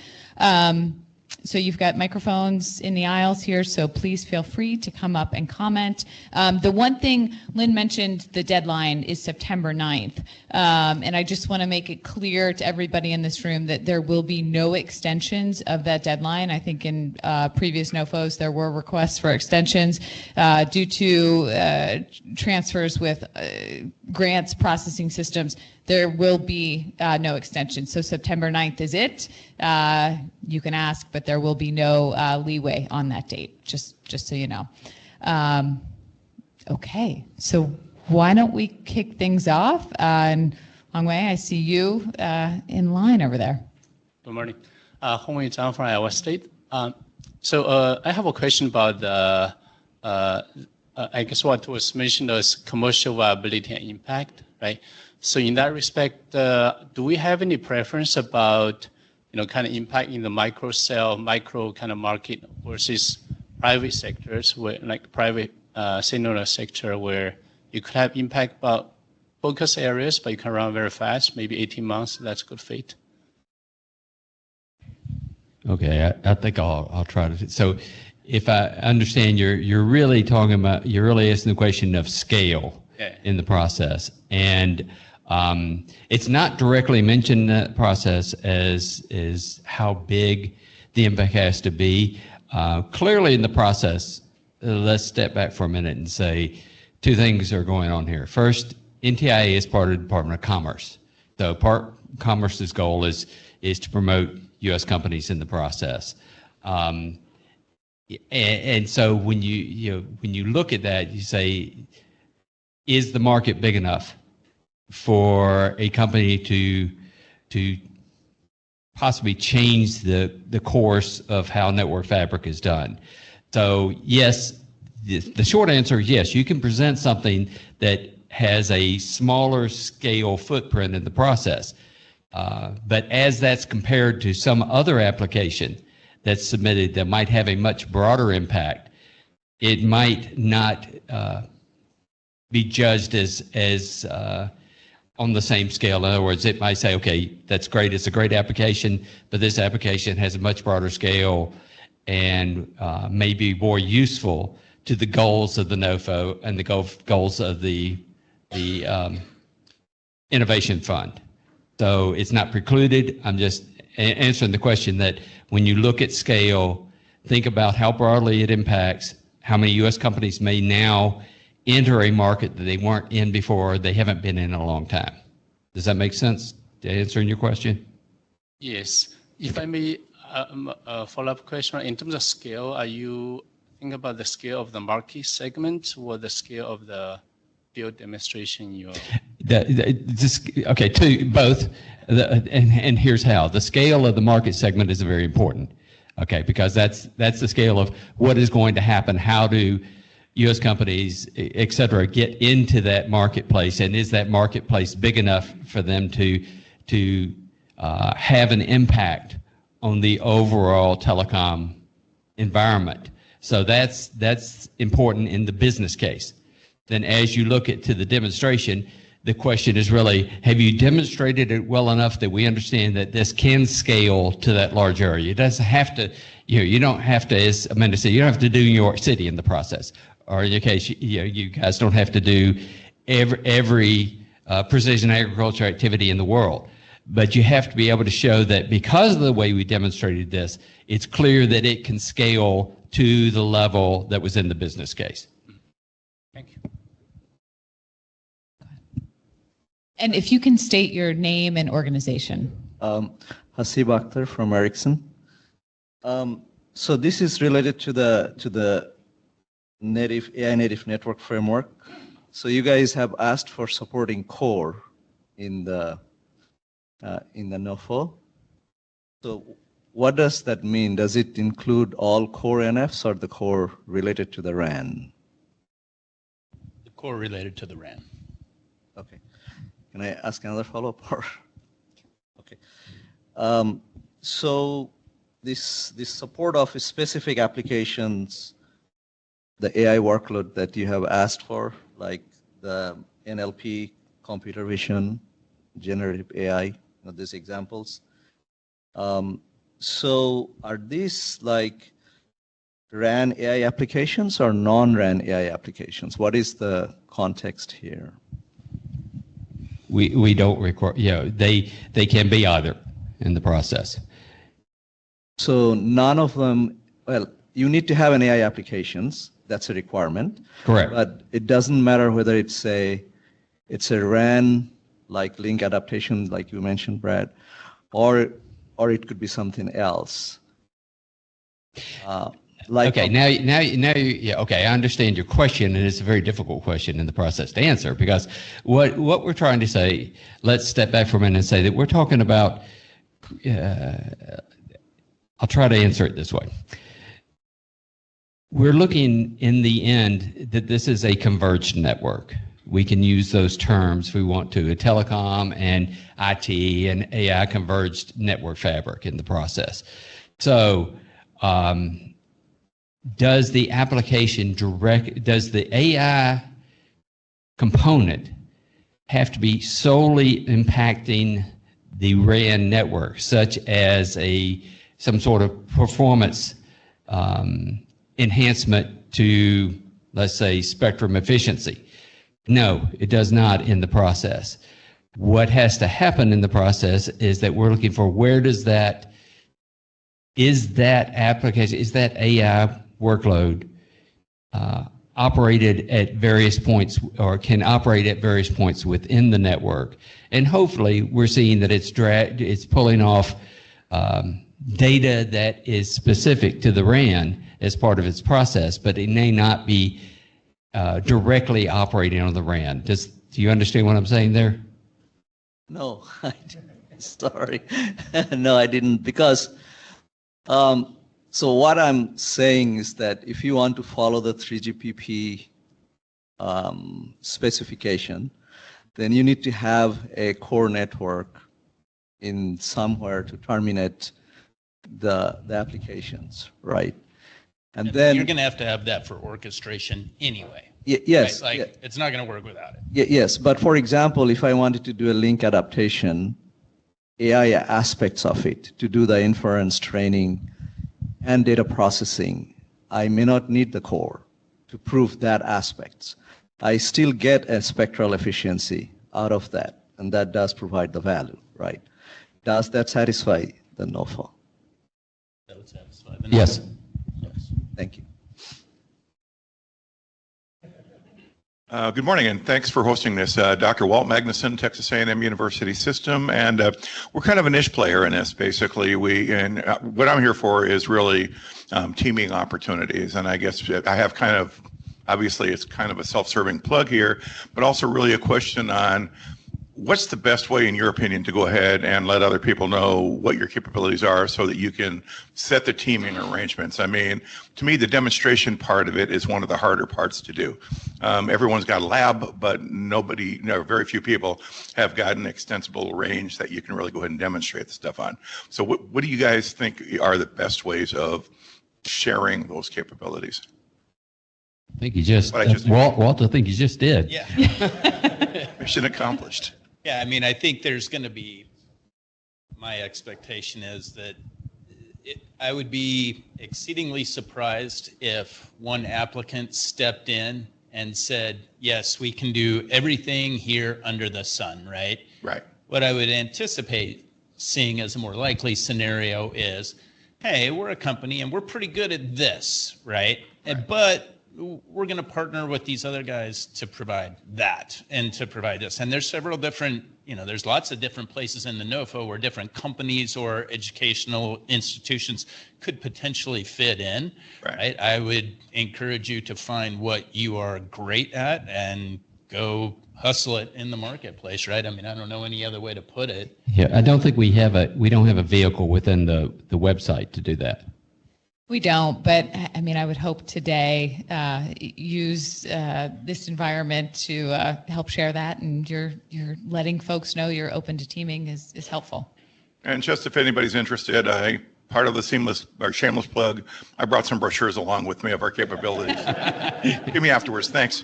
So you've got microphones in the aisles here, so please feel free to come up and comment. The one thing Lynn mentioned, the deadline is September 9th. And I just want to make it clear to everybody in this room that there will be no extensions of that deadline. I think in previous NOFOs there were requests for extensions due to transfers with grants processing systems. There will be no extension. So September 9th is it. You can ask, but there will be no leeway on that date, just so you know. Okay, so why don't we kick things off? And Hong Wei, I see you in line over there. Good morning. Hong Wei Zhang from Iowa State. So I have a question about the, I guess what was mentioned as commercial viability and impact, right? So in that respect, do we have any preference about, you know, kind of impact in the micro kind of market versus private sectors, where like private cellular sector, where you could have impact about focus areas, but you can run very fast, maybe 18 months, that's good fit. Okay, I think I'll try to. So if I understand, you're really talking about, you're really asking the question of scale in the process. And it's not directly mentioned in that process as how big the impact has to be. Clearly in the process, let's step back for a minute and say 2 things are going on here. First, NTIA is part of the Department of Commerce. So Commerce's goal is to promote U.S. companies in the process. And so when you look at that, you say, is the market big enough for a company to possibly change the course of how network fabric is done? So yes, the short answer is yes, you can present something that has a smaller scale footprint in the process. But as that's compared to some other application that's submitted that might have a much broader impact, it might not be judged as on the same scale. In other words, it might say, okay, that's great, it's a great application, but this application has a much broader scale, and may be more useful to the goals of the NOFO and the goals of the Innovation Fund. So it's not precluded. I'm just answering the question that when you look at scale, think about how broadly it impacts, how many U.S. companies may now enter a market that they weren't in before, they haven't been in a long time. Does that make sense to answering your question? Yes. If I may, a follow-up question. In terms of scale, are you thinking about the scale of the market segment or the scale of the field demonstration you are? Okay, both. And here's how. The scale of the market segment is very important. Okay, because that's the scale of what is going to happen. How do U.S. companies, et cetera, get into that marketplace, and is that marketplace big enough for them to have an impact on the overall telecom environment? So that's important in the business case. Then as you look to the demonstration, the question is really, have you demonstrated it well enough that we understand that this can scale to that large area? It doesn't have to, you don't have to, as Amanda said, you don't have to do New York City in the process. Or in your case, you guys don't have to do every precision agriculture activity in the world. But you have to be able to show that because of the way we demonstrated this, it's clear that it can scale to the level that was in the business case. Thank you. And if you can state your name and organization. Hasib Akhtar from Ericsson. So this is related to the AI native network framework. So you guys have asked for supporting core in the NOFO. So what does that mean? Does it include all core NFs or the core related to the RAN? The core related to the RAN. Okay. Can I ask another follow-up? Okay. So this support of specific applications, the AI workload that you have asked for, like the NLP, computer vision, generative AI, these examples. So are these like RAN AI applications or non-RAN AI applications? What is the context here? We don't require, they can be either in the process. So none of them, well, you need to have an AI applications. That's a requirement. Correct. But it doesn't matter whether it's a RAN like link adaptation, like you mentioned, Brad, or it could be something else. Okay, okay, I understand your question, and it's a very difficult question in the process to answer, because what we're trying to say, let's step back for a minute and say that we're talking about, I'll try to answer it this way. We're looking in the end that this is a converged network. We can use those terms if we want to, a telecom and IT and AI converged network fabric in the process. So does the AI component have to be solely impacting the RAN network, such as some sort of performance enhancement to, let's say, spectrum efficiency? No, it does not in the process. What has to happen in the process is that we're looking for is that application, is that AI workload operated at various points, or can operate at various points within the network. And hopefully we're seeing that it's pulling off data that is specific to the RAN as part of its process, but it may not be directly operating on the RAN. Do you understand what I'm saying there? No, I didn't. Sorry. No, I didn't, because so what I'm saying is that if you want to follow the 3GPP specification, then you need to have a core network in somewhere to terminate the applications, right? And then you're going to have that for orchestration anyway. Yes. Right? Like, it's not going to work without it. Yes, but for example, if I wanted to do a link adaptation, AI aspects of it, to do the inference training and data processing, I may not need the core to prove that aspects. I still get a spectral efficiency out of that, and that does provide the value, right? Does that satisfy the NOFO? That would satisfy the Yes. Yes. Thank you. Good morning, and thanks for hosting this. Dr. Walt Magnuson, Texas A&M University System, and we're kind of a niche player in this. Basically, what I'm here for is really teaming opportunities, and I guess I have kind of, obviously, it's kind of a self-serving plug here, but also really a question on what's the best way, in your opinion, to go ahead and let other people know what your capabilities are so that you can set the teaming arrangements? I mean, to me, the demonstration part of it is one of the harder parts to do. Everyone's got a lab, but very few people have got an extensible range that you can really go ahead and demonstrate the stuff on. So what do you guys think are the best ways of sharing those capabilities? I think you just, What I just- Walt, I think you just did. Yeah. Mission accomplished. Yeah, I mean, I think there's going to be, my expectation is that I would be exceedingly surprised if one applicant stepped in and said, yes, we can do everything here under the sun, right? Right. What I would anticipate seeing as a more likely scenario is, hey, we're a company and we're pretty good at this, right? But we're going to partner with these other guys to provide that and to provide this. And there's several different, there's lots of different places in the NOFO where different companies or educational institutions could potentially fit in, right? I would encourage you to find what you are great at and go hustle it in the marketplace, right? I mean, I don't know any other way to put it. Yeah, I don't think we don't have a vehicle within the website to do that. We don't, but I mean, I would hope today use this environment to help share that, and you're letting folks know you're open to teaming is helpful. And just if anybody's interested, part of the shameless plug, I brought some brochures along with me of our capabilities. Give me afterwards. Thanks.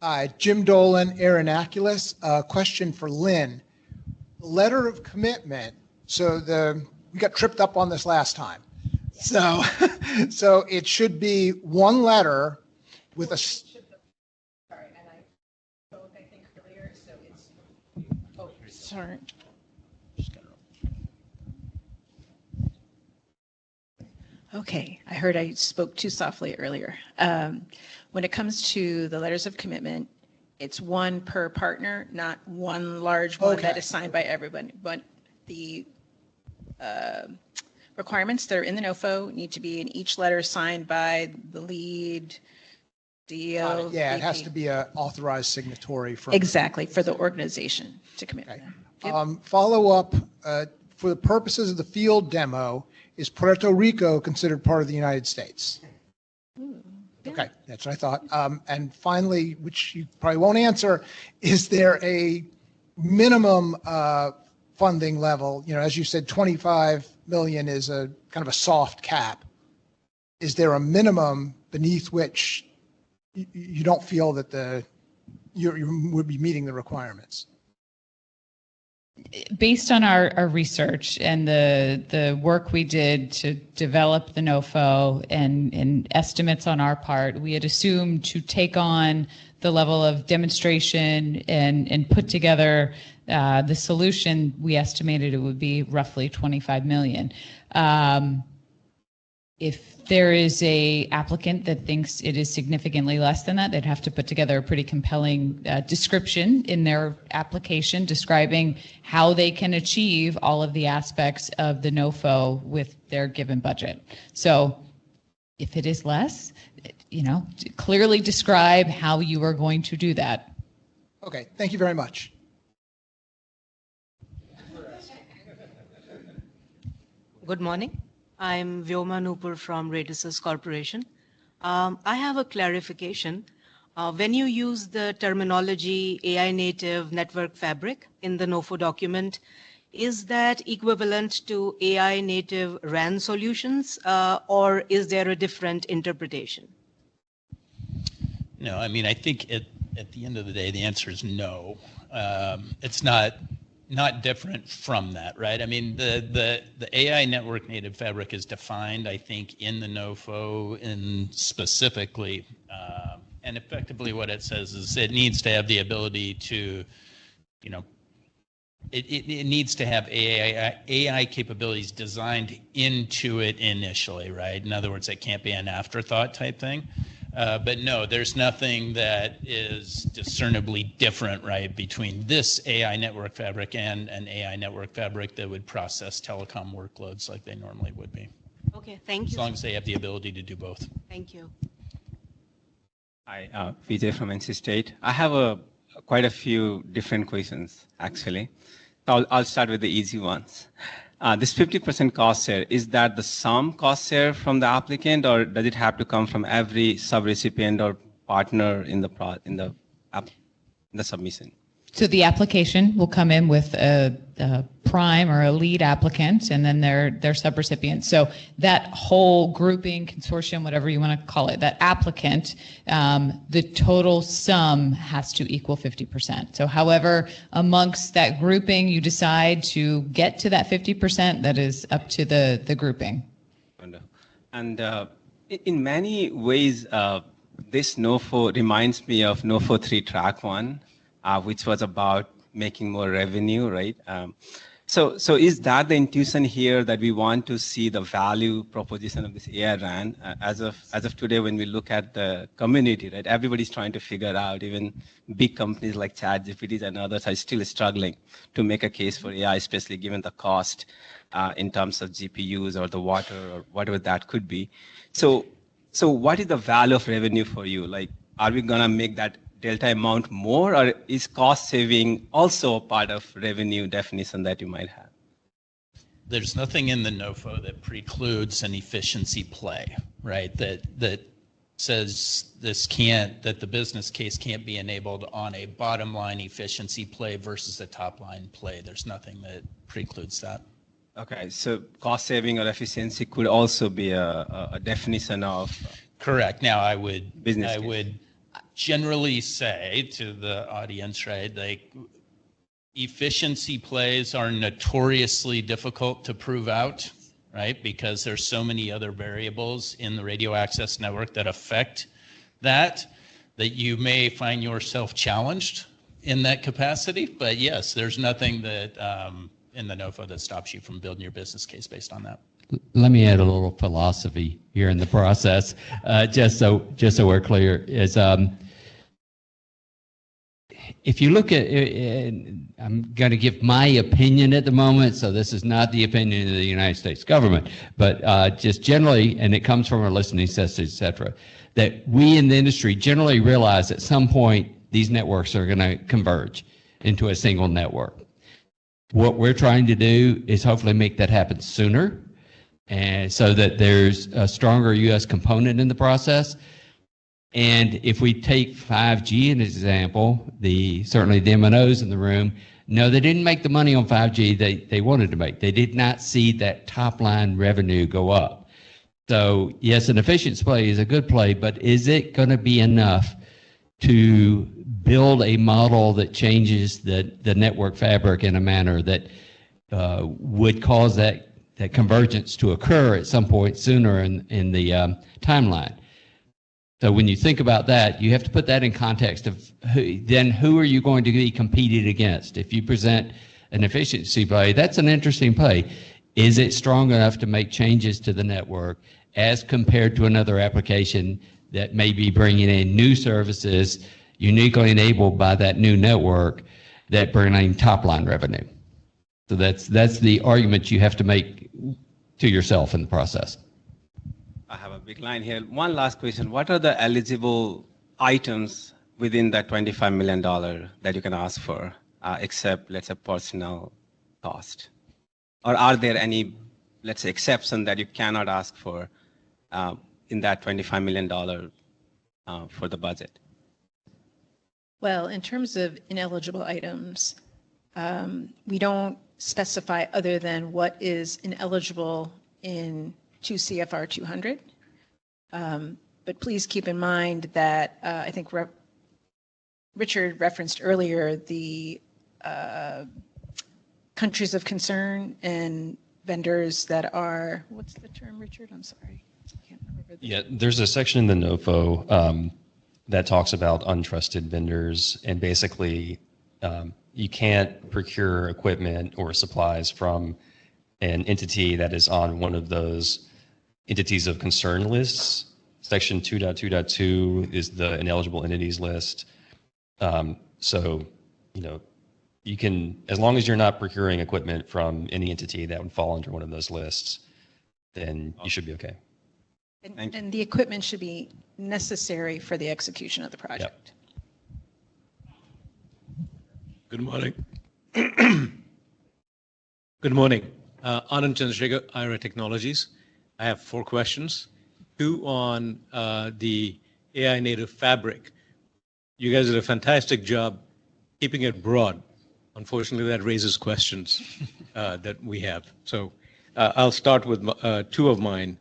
Hi, Jim Dolan, Aeronaculus. Question for Lynn. The letter of commitment. So we got tripped up on this last time. So it should be one letter with a. Sorry, and I spoke, I think, earlier, so it's. Oh, sorry. Okay, I heard I spoke too softly earlier. When it comes to the letters of commitment, it's one per partner, not one large one that is signed by everyone. But the requirements that are in the NOFO need to be in each letter signed by the lead, DO. Yeah, it has VP. to be an authorized signatory from. Exactly, for the organization to commit. Okay. Yep. Follow up, for the purposes of the field demo, is Puerto Rico considered part of the United States? Okay, that's what I thought. And finally, which you probably won't answer, is there a minimum funding level? As you said, 25 million is a kind of a soft cap. Is there a minimum beneath which you don't feel that you would be meeting the requirements? Based on our research and the work we did to develop the NOFO and estimates on our part, we had assumed to take on the level of demonstration and put together the solution, we estimated it would be roughly 25 million. If there is a applicant that thinks it is significantly less than that, they'd have to put together a pretty compelling description in their application describing how they can achieve all of the aspects of the NOFO with their given budget. So if it is less, clearly describe how you are going to do that. Okay, thank you very much. Good morning. I'm Vyoma Nupur from Radisys Corporation. I have a clarification. When you use the terminology AI native network fabric in the NOFO document, is that equivalent to AI native RAN solutions, or is there a different interpretation? No, I mean, I think at the end of the day, the answer is no. It's not not different from that, right? I mean, the AI network native fabric is defined, I think, in the NOFO and specifically, and effectively what it says is it needs to have the ability to, you know, it needs to have AI capabilities designed into it initially, right? In other words, it can't be an afterthought type thing. But no, there's nothing that is discernibly different, right, between this AI network fabric and an AI network fabric that would process telecom workloads like they normally would be. Okay, thank you. As long as they have the ability to do both. Thank you. Hi, Vijay from NC State. I have quite a few different questions, actually. I'll start with the easy ones. This 50% cost share, is that the sum cost share from the applicant, or does it have to come from every subrecipient or partner in the submission? So the application will come in with a prime or a lead applicant, and then their subrecipients. So that whole grouping, consortium, whatever you want to call it, that applicant, the total sum has to equal 50%. So however, amongst that grouping, you decide to get to that 50%, that is up to the grouping. And in many ways, this NOFO reminds me of NOFO 3 track 1. Which was about making more revenue, right? So is that the intuition here, that we want to see the value proposition of this AI RAN? As of today, when we look at the community, right, everybody's trying to figure out, even big companies like ChatGPT and others are still struggling to make a case for AI, especially given the cost in terms of GPUs or the water or whatever that could be. So what is the value of revenue for you? Like, are we gonna make that delta amount more, or is cost saving also a part of revenue definition that you might have? There's nothing in the NOFO that precludes an efficiency play, right? That says that the business case can't be enabled on a bottom line efficiency play versus a top line play. There's nothing that precludes that. Okay, so cost saving or efficiency could also be a definition of correct. Now I would generally say to the audience, right, like efficiency plays are notoriously difficult to prove out, right? Because there's so many other variables in the radio access network that affect that you may find yourself challenged in that capacity. But yes, there's nothing that in the NOFO that stops you from building your business case based on that. Let me add a little philosophy here in the process, just so we're clear. Is if you look at, I'm going to give my opinion at the moment, so this is not the opinion of the United States government, but just generally, and it comes from our listening sets, et cetera, that we in the industry generally realize at some point these networks are going to converge into a single network. What we're trying to do is hopefully make that happen sooner, and so that there's a stronger U.S. component in the process. And if we take 5G as an example, certainly the MNOs in the room, no, they didn't make the money on 5G they wanted to make. They did not see that top line revenue go up. So yes, an efficiency play is a good play, but is it going to be enough to build a model that changes the network fabric in a manner that would cause that convergence to occur at some point sooner in the timeline? So when you think about that, you have to put that in context of who are you going to be competed against? If you present an efficiency play, that's an interesting play. Is it strong enough to make changes to the network as compared to another application that may be bringing in new services uniquely enabled by that new network that bring in top line revenue? So that's the argument you have to make to yourself in the process. I have a big line here. One last question. What are the eligible items within that $25 million that you can ask for, except, let's say, personnel cost? Or are there any, let's say, exception that you cannot ask for in that $25 million for the budget? Well, in terms of ineligible items, we don't specify other than what is ineligible in 2 CFR 200. But please keep in mind that I think Richard referenced earlier the countries of concern and vendors that are, what's the term, Richard? I'm sorry. I can't remember. Yeah, there's a section in the NOFO that talks about untrusted vendors, and basically you can't procure equipment or supplies from an entity that is on one of those entities of concern lists. Section 2.2.2 is the ineligible entities list. So, you can, as long as you're not procuring equipment from any entity that would fall under one of those lists, then you should be okay. And the equipment should be necessary for the execution of the project. Yep. Good morning. Good morning. Anand Chandrasekhar, IRA Technologies. I have 4 questions. 2 on the AI native fabric. You guys did a fantastic job keeping it broad. Unfortunately, that raises questions that we have. So I'll start with 2 of mine.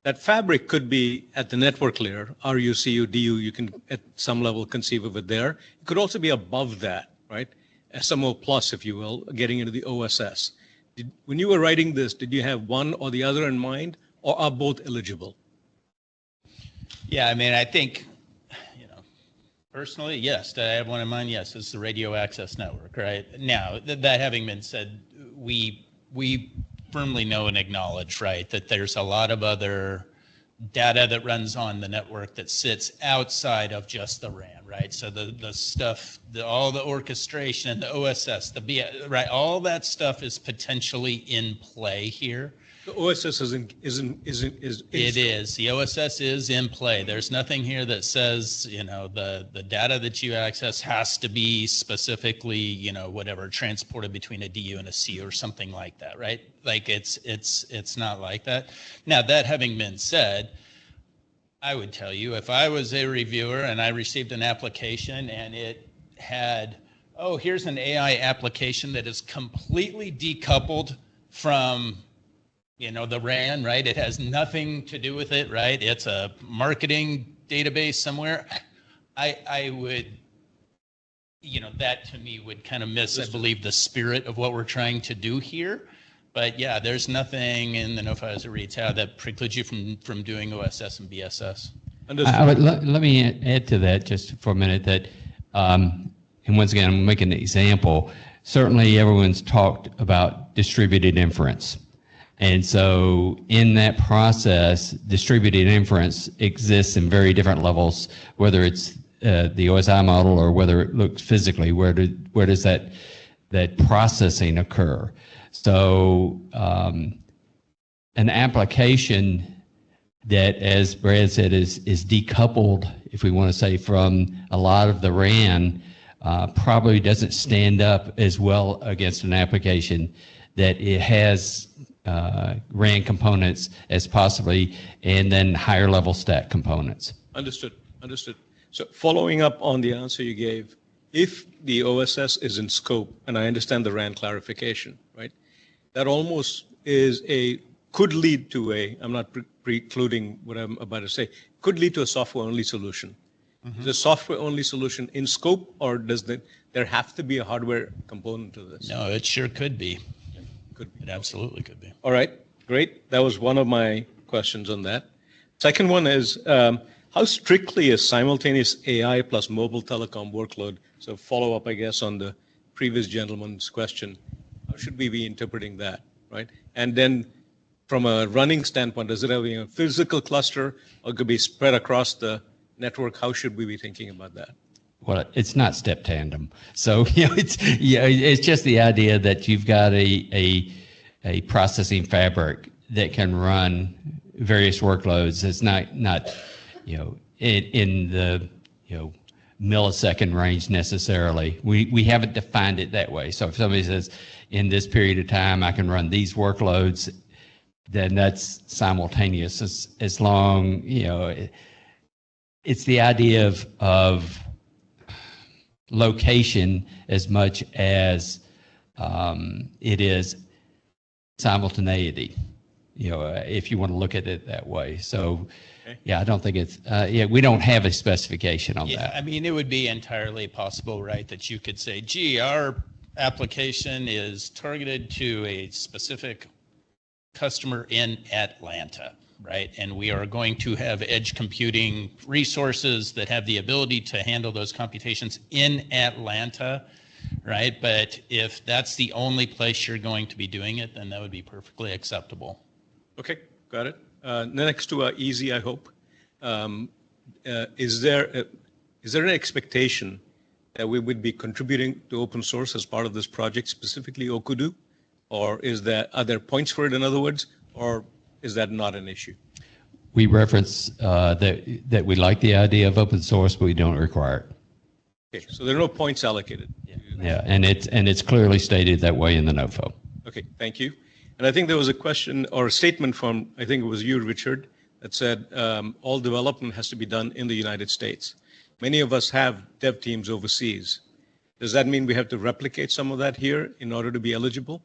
That fabric could be at the network layer, RU, CU, DU, you can at some level conceive of it there. It could also be above that, right? SMO plus, if you will, getting into the OSS. When you were writing this, did you have one or the other in mind, or are both eligible? Yeah, I mean, I think, personally, yes. Do I have one in mind? Yes, it's the radio access network, right? Now, that having been said, we firmly know and acknowledge, right, that there's a lot of other data that runs on the network that sits outside of just the RAN, right? So the stuff, all the orchestration, the OSS, right, all that stuff is potentially in play here. The OSS isn't. It is. The OSS is in play. There's nothing here that says, the data that you access has to be specifically, whatever, transported between a DU and a CU or something like that, right? Like it's not like that. Now, that having been said, I would tell you, if I was a reviewer and I received an application and it had, oh, here's an AI application that is completely decoupled from the RAN, right? It has nothing to do with it, right? It's a marketing database somewhere. I would, that to me would kind of miss, I believe, the spirit of what we're trying to do here. But yeah, there's nothing in the NOFO as it reads out that precludes you from doing OSS and BSS. Let me add to that just for a minute that, and once again, I'm making an example. Certainly everyone's talked about distributed inference. And so in that process, distributed inference exists in very different levels, whether it's the OSI model or whether it looks physically, where does that processing occur? So an application that, as Brad said, is decoupled, if we want to say, from a lot of the RAN, probably doesn't stand up as well against an application that it has RAN components as possibly, and then higher level stack components. Understood. So following up on the answer you gave, if the OSS is in scope, and I understand the RAN clarification, right? That almost could lead to I'm not precluding what I'm about to say, could lead to a software-only solution. Mm-hmm. Is a software-only solution in scope, or does there have to be a hardware component to this? No, it sure could be. It absolutely could be. All right, great. That was one of my questions on that. Second one is, how strictly is simultaneous AI plus mobile telecom workload? So follow up, I guess, on the previous gentleman's question. How should we be interpreting that, right? And then from a running standpoint, does it have a physical cluster or could be spread across the network? How should we be thinking about that? Well, it's not step tandem. So, it's just the idea that you've got a processing fabric that can run various workloads. It's not in the millisecond range necessarily. We haven't defined it that way. So if somebody says in this period of time I can run these workloads, then that's simultaneous. As long it's the idea of location as much as it is simultaneity, if you want to look at it that way. So, yeah, I don't think it's, we don't have a specification on that. I mean, it would be entirely possible, right, that you could say, gee, our application is targeted to a specific customer in Atlanta, right? And we are going to have edge computing resources that have the ability to handle those computations in Atlanta, right? But if that's the only place you're going to be doing it, then that would be perfectly acceptable. Okay, got it. Next to easy, I hope. Is there an expectation that we would be contributing to open source as part of this project, specifically Okudu? Or are there points for it, in other words, or is that not an issue? We reference that we like the idea of open source, but we don't require it. Okay, so there are no points allocated. Yeah, and it's clearly stated that way in the NOFO. Okay, thank you. And I think there was a question or a statement from, I think it was you, Richard, that said all development has to be done in the United States. Many of us have dev teams overseas. Does that mean we have to replicate some of that here in order to be eligible?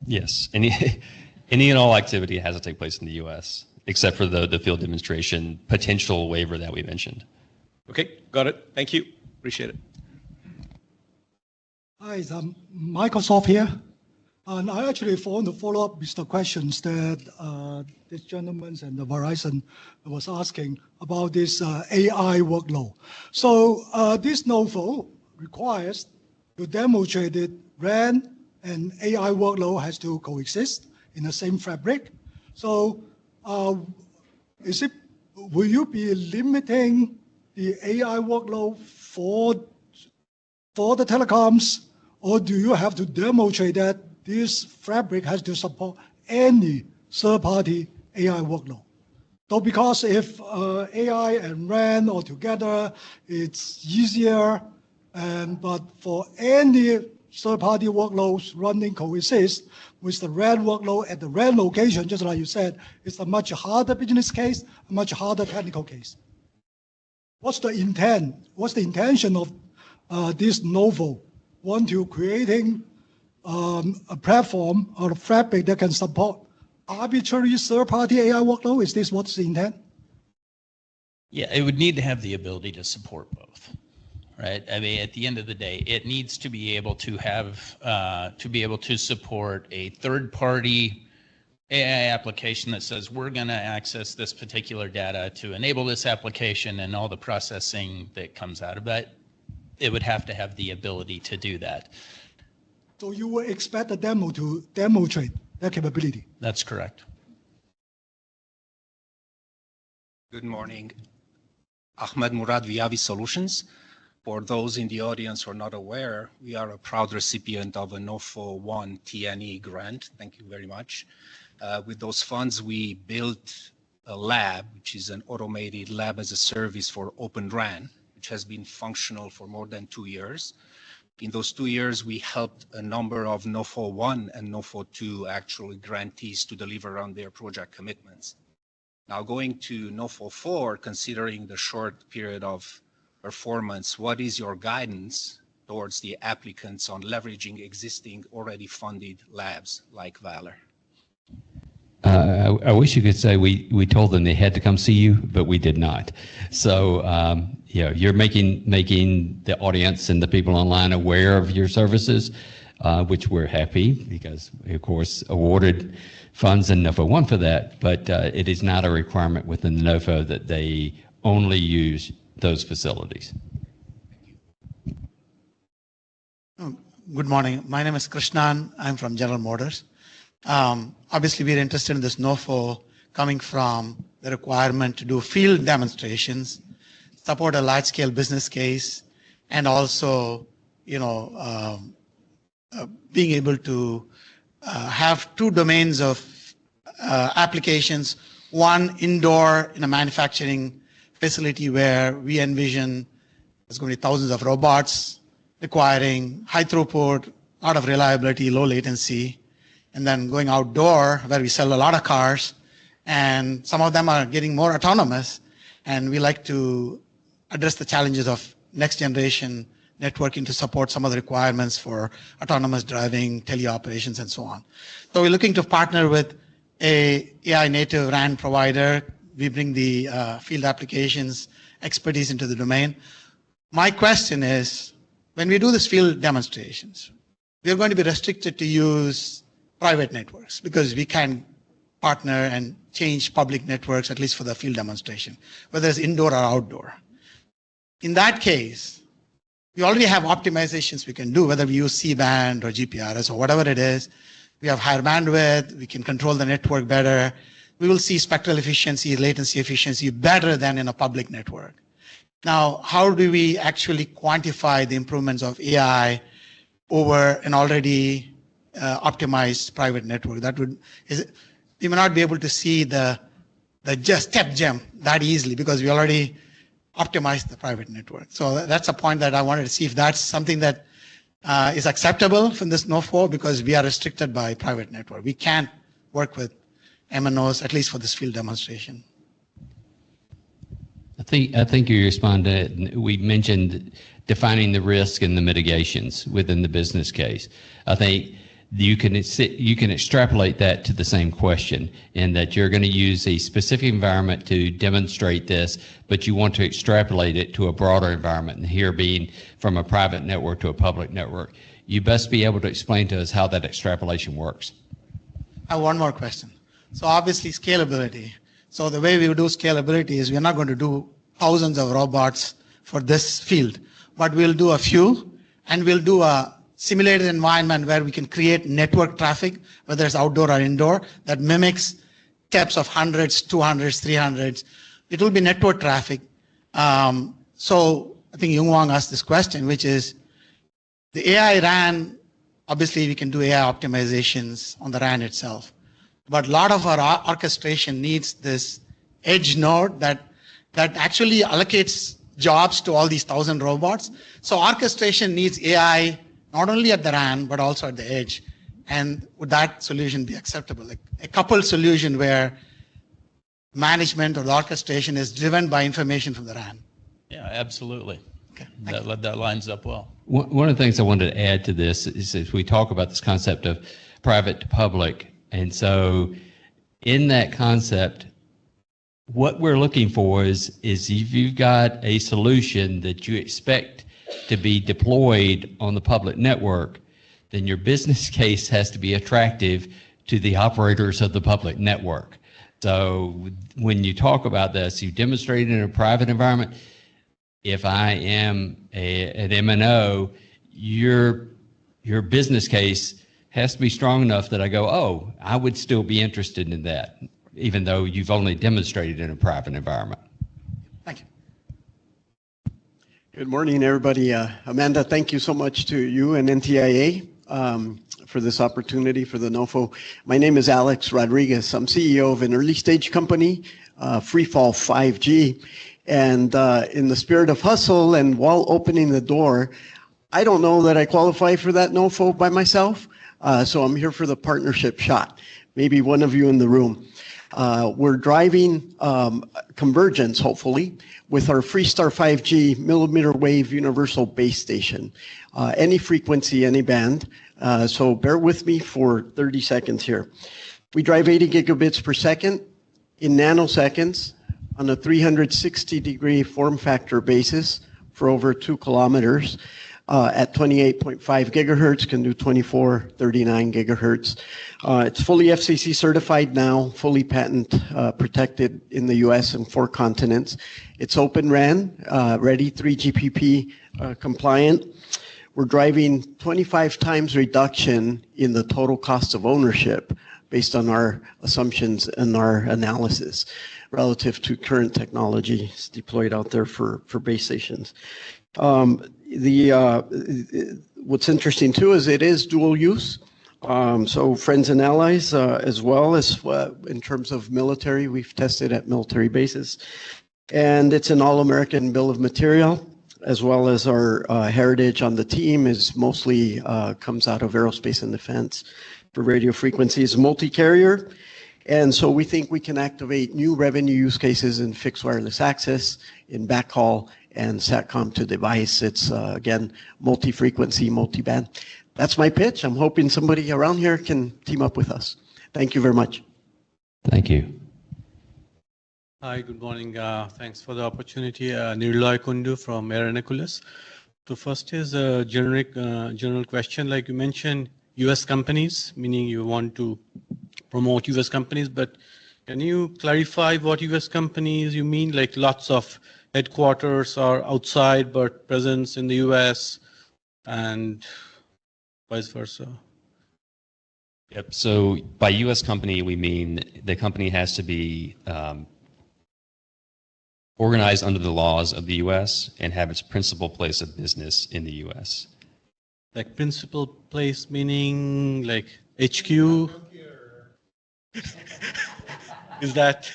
Yes, any and all activity has to take place in the U.S., except for the field demonstration potential waiver that we mentioned. Okay, got it. Thank you. Appreciate it. Hi, it's Microsoft here. And I actually want to follow up with the questions that this gentleman and the Verizon was asking about this AI workload. So this NOFO requires to demonstrate that RAN and AI workload has to coexist in the same fabric. So will you be limiting the AI workload for the telecoms, or do you have to demonstrate that this fabric has to support any third-party AI workload? So because if AI and RAN all together, it's easier, but for any third-party workloads running coexist with the RAN workload at the RAN location, just like you said, it's a much harder business case, a much harder technical case. What's the intent? What's the intention of this NOFO? Want to creating a platform or a fabric that can support arbitrary third-party AI workload? Is this what's the intent? Yeah, it would need to have the ability to support both. Right. I mean, at the end of the day, it needs to be able to have to support a third-party AI application that says we're going to access this particular data to enable this application and all the processing that comes out of it. It would have to have the ability to do that. So you would expect the demo to demonstrate that capability? That's correct. Good morning. Ahmed Murad, Viavi Solutions. For those in the audience who are not aware, we are a proud recipient of a NOFO 1 TNE grant. Thank you very much. With those funds, we built a lab, which is an automated lab as a service for Open RAN, which has been functional for more than 2 years. In those 2 years, we helped a number of NOFO 1 and NOFO 2 actually grantees to deliver on their project commitments. Now going to NOFO 4, considering the short period of performance, what is your guidance towards the applicants on leveraging existing already funded labs like Valor? I wish you could say we told them they had to come see you, but we did not. So you're making the audience and the people online aware of your services, which we're happy because we, of course, awarded funds in NOFO 1 for that, but it is not a requirement within the NOFO that they only use those facilities. Good morning. My name is Krishnan. I'm from General Motors. Obviously, we're interested in this NOFO coming from the requirement to do field demonstrations, support a large-scale business case, and also, being able to have two domains of applications. One, indoor in a manufacturing facility where we envision there's going to be thousands of robots requiring high throughput, a lot of reliability, low latency, and then going outdoor where we sell a lot of cars, and some of them are getting more autonomous, and we like to address the challenges of next generation networking to support some of the requirements for autonomous driving, teleoperations, and so on. So we're looking to partner with a AI native RAN provider. We bring the field applications expertise into the domain. My question is, when we do this field demonstrations, we are going to be restricted to use private networks because we can't partner and change public networks, at least for the field demonstration, whether it's indoor or outdoor. In that case, we already have optimizations we can do, whether we use C-band or GPRS or whatever it is. We have higher bandwidth, we can control the network better. We will see spectral efficiency, latency efficiency better than in a public network. Now, how do we actually quantify the improvements of AI over an already optimized private network? We may not be able to see the just step gem that easily because we already optimized the private network. So that's a point that I wanted to see if that's something that is acceptable from this NOFO, because we are restricted by private network. We can't work with MNOs, at least for this field demonstration. I think you responded. We mentioned defining the risk and the mitigations within the business case. I think you can extrapolate that to the same question, in that you're going to use a specific environment to demonstrate this, but you want to extrapolate it to a broader environment, and here being from a private network to a public network. You best be able to explain to us how that extrapolation works. I have one more question. So obviously scalability. So the way we do scalability is we're not going to do thousands of robots for this field, but we'll do a few, and we'll do a simulated environment where we can create network traffic, whether it's outdoor or indoor, that mimics steps of hundreds, 200s, 300s. It will be network traffic. So I think Yung Wang asked this question, which is the AI RAN, obviously we can do AI optimizations on the RAN itself, but a lot of our orchestration needs this edge node that actually allocates jobs to all these 1,000 robots. So orchestration needs AI not only at the RAN, but also at the edge. And would that solution be acceptable? Like a coupled solution where management or the orchestration is driven by information from the RAN. Yeah, absolutely. Okay, that lines up well. One of the things I wanted to add to this is we talk about this concept of private to public. And so in that concept, what we're looking for is if you've got a solution that you expect to be deployed on the public network, then your business case has to be attractive to the operators of the public network. So when you talk about this, you demonstrate it in a private environment. If I am an MNO, your business case has to be strong enough that I go, oh, I would still be interested in that, even though you've only demonstrated in a private environment. Thank you. Good morning, everybody. Amanda, thank you so much to you and NTIA for this opportunity for the NOFO. My name is Alex Rodriguez. I'm CEO of an early stage company, Freefall 5G. And in the spirit of hustle and while opening the door, I don't know that I qualify for that NOFO by myself. So I'm here for the partnership shot. Maybe one of you in the room. We're driving convergence, hopefully, with our Freestar 5G millimeter wave universal base station. Any frequency, any band. So bear with me for 30 seconds here. We drive 80 gigabits per second in nanoseconds on a 360-degree form factor basis for over 2 kilometers. At 28.5 gigahertz, can do 24, 39 gigahertz. It's fully FCC certified now, fully patent protected in the US and 4 continents. It's Open RAN, ready, 3GPP compliant. We're driving 25 times reduction in the total cost of ownership based on our assumptions and our analysis relative to current technologies deployed out there for base stations. What's interesting too is it is dual use. So friends and allies, as well as in terms of military, we've tested at military bases. And it's an all-American bill of material, as well as our heritage on the team is mostly comes out of aerospace and defense for radio frequencies, multi-carrier. And so we think we can activate new revenue use cases in fixed wireless access, in backhaul, and SATCOM to device. It's, again, multi-frequency, multi-band. That's my pitch. I'm hoping somebody around here can team up with us. Thank you very much. Thank you. Hi, good morning. Thanks for the opportunity. Nirloy Kundu from Aeronaculis. So first is a general question. Like you mentioned, U.S. companies, meaning you want to promote U.S. companies, but can you clarify what U.S. companies you mean? Like lots of headquarters are outside, but presence in the U.S. and vice versa. Yep. So by U.S. company, we mean the company has to be organized under the laws of the U.S. and have its principal place of business in the U.S. Like principal place meaning like HQ? Is that?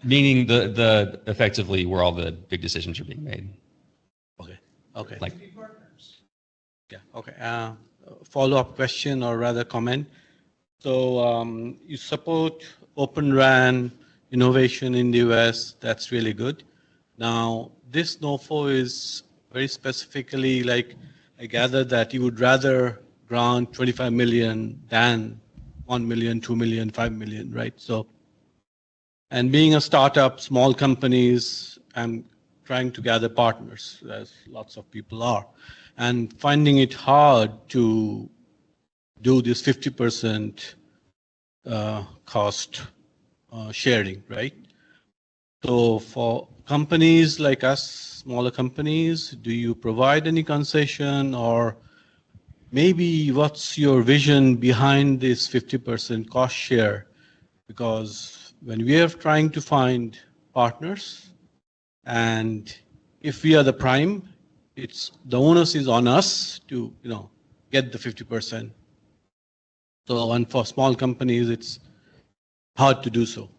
Meaning the effectively where all the big decisions are being made. Okay. Okay. Like. Yeah. Okay. Follow-up question or rather comment. So you support Open RAN innovation in the US. That's really good. Now, this NOFO is very specifically like, I gather that you would rather grant 25 million than 1 million, 2 million, 5 million, right? So, and being a startup, small companies, I'm trying to gather partners, as lots of people are, and finding it hard to do this 50% cost sharing, right? So for companies like us, smaller companies, do you provide any concession, or maybe what's your vision behind this 50% cost share? Because when we are trying to find partners, and if we are the prime, it's the onus is on us to get the 50%. So, and for small companies, it's hard to do so.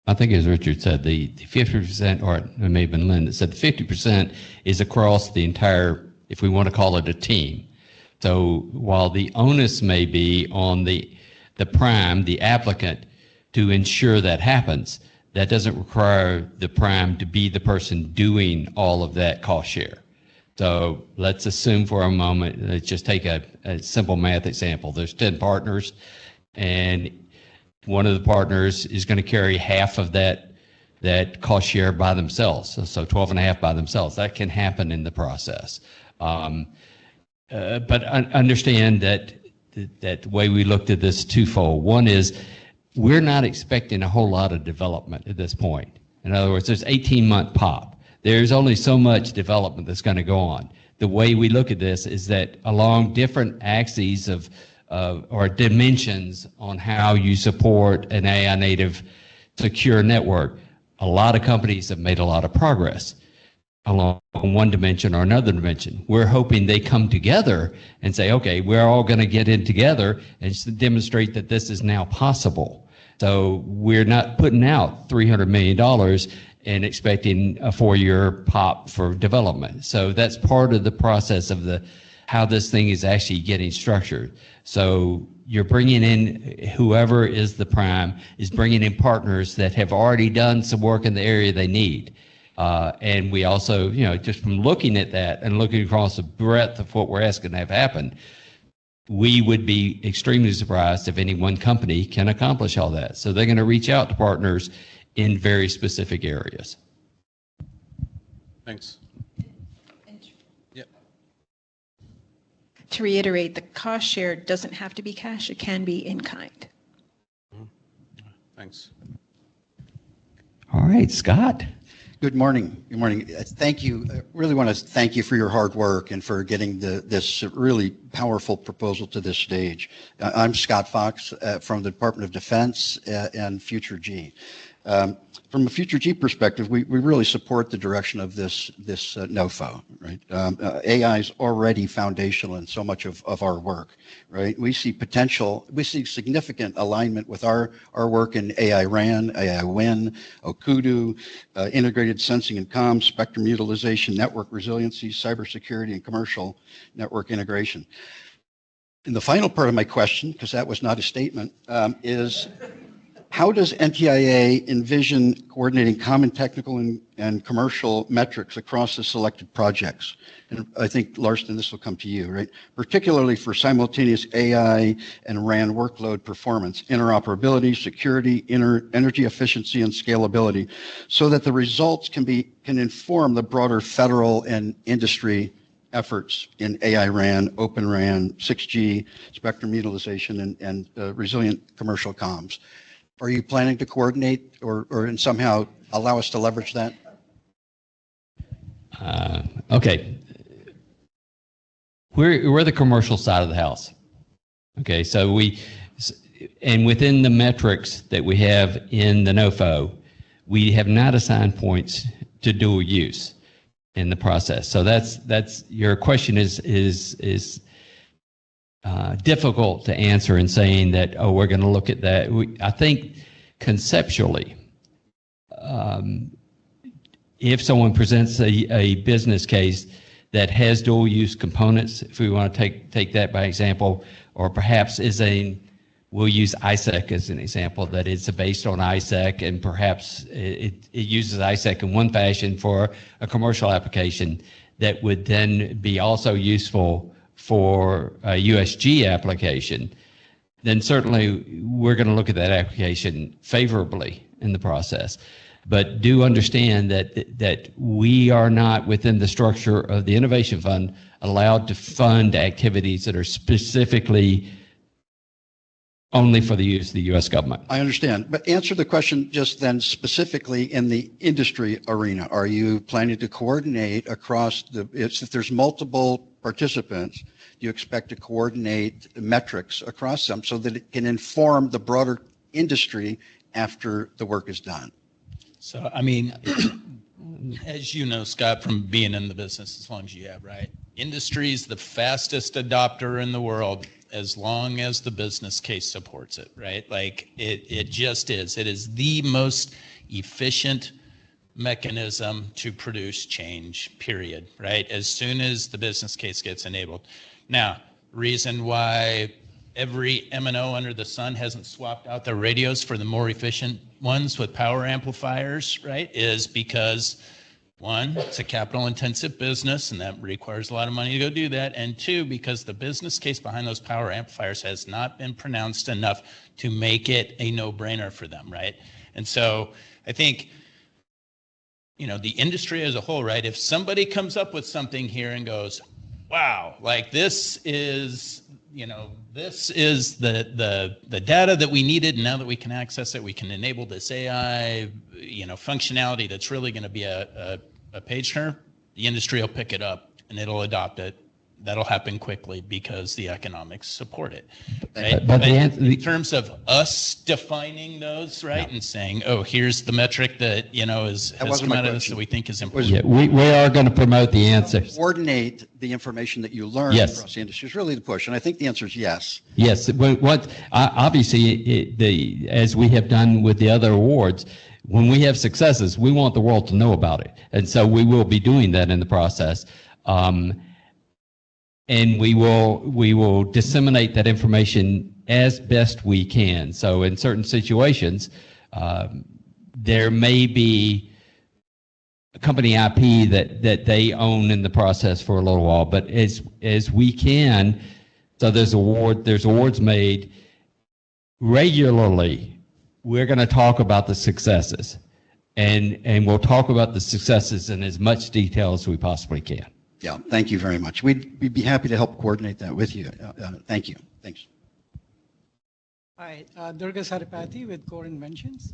I think as Richard said, the 50%, or it may have been Lynn that said the 50% is across the entire, if we want to call it a team. So while the onus may be on the prime, the applicant, to ensure that happens, that doesn't require the prime to be the person doing all of that cost share. So let's assume for a moment, let's just take a simple math example. There's 10 partners, and one of the partners is going to carry half of that cost share by themselves, so 12.5 by themselves. That can happen in the process. But understand that the way we looked at this twofold. One is we're not expecting a whole lot of development at this point. In other words, there's 18-month pop. There's only so much development that's going to go on. The way we look at this is that along different axes of or dimensions on how you support an AI native secure network, a lot of companies have made a lot of progress along one dimension or another dimension. We're hoping they come together and say, okay, we're all going to get in together and demonstrate that this is now possible. So we're not putting out $300 million and expecting a 4-year pop for development. So that's part of the process of how this thing is actually getting structured. So you're bringing in, whoever is the prime is bringing in partners that have already done some work in the area they need. And we also, just from looking at that and looking across the breadth of what we're asking to have happen, we would be extremely surprised if any one company can accomplish all that. So they're going to reach out to partners in very specific areas. Thanks. To reiterate, the cost share doesn't have to be cash, it can be in kind. Thanks. All right, Scott. Good morning. Good morning. Thank you. I really want to thank you for your hard work and for getting this really powerful proposal to this stage. I'm Scott Fox from the Department of Defense and Future G. From a Future G perspective, we really support the direction of this NOFO, right? AI is already foundational in so much of our work, right? We see potential, we see significant alignment with our work in AI RAN, AI WIN, OCUDU, integrated sensing and comms, spectrum utilization, network resiliency, cybersecurity, and commercial network integration. And the final part of my question, because that was not a statement, is How does NTIA envision coordinating common technical and commercial metrics across the selected projects? And I think, Larson, this will come to you, right? Particularly for simultaneous AI and RAN workload performance, interoperability, security, energy efficiency, and scalability, so that the results can inform the broader federal and industry efforts in AI RAN, Open RAN, 6G, spectrum utilization, and resilient commercial comms. Are you planning to coordinate or somehow allow us to leverage that? Okay. We're the commercial side of the house. Okay, so and within the metrics that we have in the NOFO, we have not assigned points to dual use in the process. So that's your question is difficult to answer in saying that, oh, we're going to look at that. I think conceptually, if someone presents a business case that has dual use components, if we want to take that by example, or perhaps we'll use ISEC as an example, that it's based on ISEC and perhaps it uses ISEC in one fashion for a commercial application that would then be also useful for a USG application, then certainly we're going to look at that application favorably in the process. But do understand that we are not, within the structure of the Innovation Fund, allowed to fund activities that are specifically only for the use of the U.S. government. I understand, but answer the question just then specifically in the industry arena. Are you planning to coordinate across if there's multiple participants, do you expect to coordinate metrics across them so that it can inform the broader industry after the work is done? So, I mean, as you know, Scott, from being in the business as long as you have, right? Industry is the fastest adopter in the world as long as the business case supports it, right? Like it just is. It is the most efficient mechanism to produce change, period, right? As soon as the business case gets enabled. Now, reason why every MNO under the sun hasn't swapped out their radios for the more efficient ones with power amplifiers, right, is because one, it's a capital intensive business and that requires a lot of money to go do that. And two, because the business case behind those power amplifiers has not been pronounced enough to make it a no-brainer for them, right? And so I think, you know, the industry as a whole, right, if somebody comes up with something here and goes, wow, like this is, you know, this is the data that we needed, and now that we can access it, we can enable this AI, you know, functionality that's really going to be a page turner. The industry will pick it up and it'll adopt it. That'll happen quickly because the economics support it. Right? But in terms of us defining those, right, and saying, oh, here's the metric that, you know, has come out of this that we think is important. Yeah, we are going to promote the answers. Coordinate the information that you learn across the industry is really the push, and I think the answer is yes. Yes, obviously, as we have done with the other awards, when we have successes, we want the world to know about it, and so we will be doing that in the process. And we will disseminate that information as best we can. So in certain situations, there may be a company IP that they own in the process for a little while, but as we can, so there's awards made regularly. We're going to talk about the successes, and we'll talk about the successes in as much detail as we possibly can. Yeah, thank you very much. We'd be happy to help coordinate that with you. Thank you. Thanks. Hi, Durga Saripathy with Core Inventions.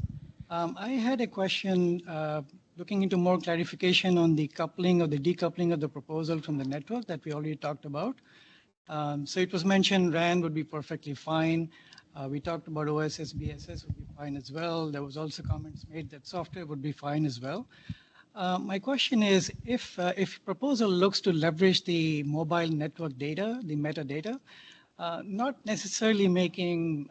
I had a question looking into more clarification on the coupling or the decoupling of the proposal from the network that we already talked about. So it was mentioned RAN would be perfectly fine. We talked about OSS, BSS would be fine as well. There was also comments made that software would be fine as well. My question is, if proposal looks to leverage the mobile network data, the metadata, not necessarily aimed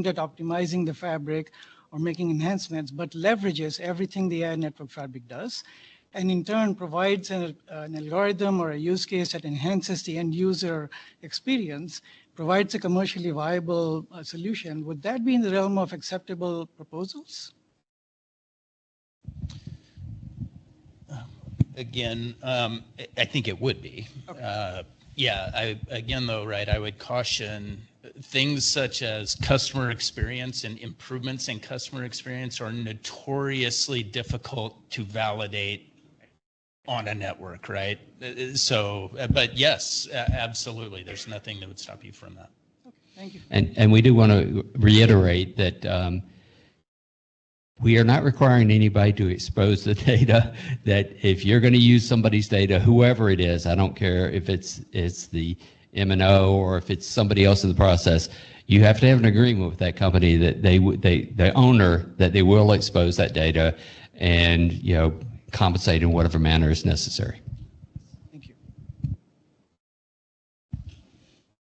at optimizing the fabric or making enhancements, but leverages everything the AI network fabric does, and in turn provides an algorithm or a use case that enhances the end user experience, provides a commercially viable solution, would that be in the realm of acceptable proposals? Again, I think it would be. Yeah, again though, right, I would caution things such as customer experience and improvements in customer experience are notoriously difficult to validate on a network, right? So, but yes, absolutely, there's nothing that would stop you from that. Thank you. And we do want to reiterate that we are not requiring anybody to expose the data, that if you're going to use somebody's data, whoever it is, I don't care if it's the M&O or if it's somebody else in the process, you have to have an agreement with that company that the owner, that they will expose that data and, you know, compensate in whatever manner is necessary. Thank you.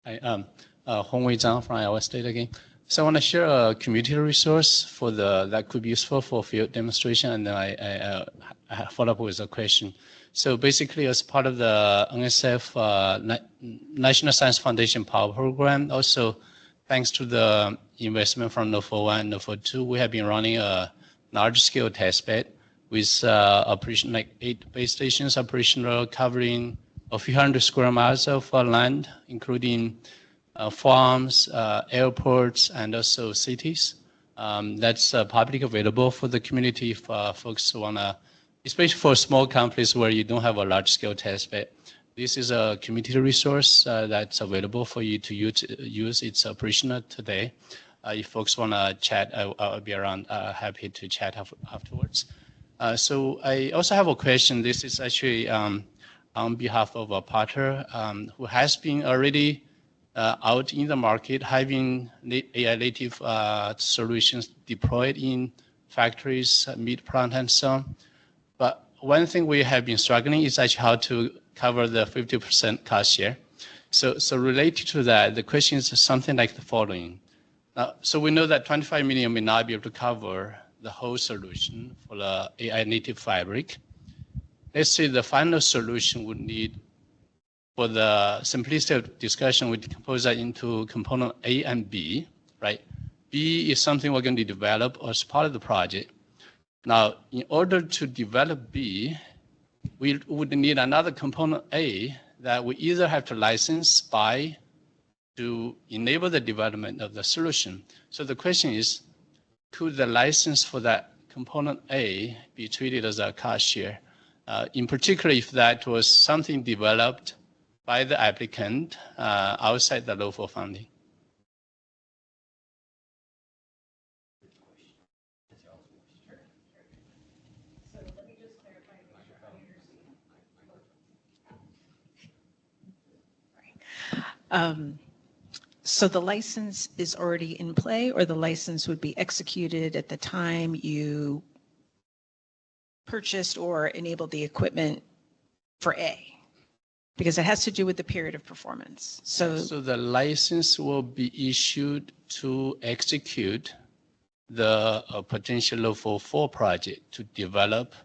Hi, Hong Wei Zhang from Iowa State again. So I want to share a community resource for that could be useful for field demonstration, and then I follow up with a question. So basically, as part of the NSF National Science Foundation Power Program, also thanks to the investment from NOFO 1 and NOFO 2, we have been running a large-scale test bed with operation like 8 base stations operational, covering a few hundred square miles of land, including farms, airports, and also cities. That's publicly available for the community if folks want to, especially for small companies where you don't have a large-scale test bed. This is a community resource that's available for you to use. It's operational today. If folks want to chat, I'll be around, happy to chat afterwards. So I also have a question. This is actually on behalf of a partner who has been already out in the market, having AI native solutions deployed in factories, meat plant, and so on. But one thing we have been struggling is actually how to cover the 50% cost share. So related to that, the question is something like the following. So we know that 25 million may not be able to cover the whole solution for the AI native fabric. Let's say the final solution would need, for the simplicity of discussion, we decompose that into component A and B, right? B is something we're going to develop as part of the project. Now, in order to develop B, we would need another component A that we either have to license, buy, to enable the development of the solution. So the question is, could the license for that component A be treated as a cost share? In particular, if that was something developed by the applicant outside the NOFO funding. So the license is already in play, or the license would be executed at the time you purchased or enabled the equipment for A? Because it has to do with the period of performance. So the license will be issued to execute the potential NOFO 4 project to develop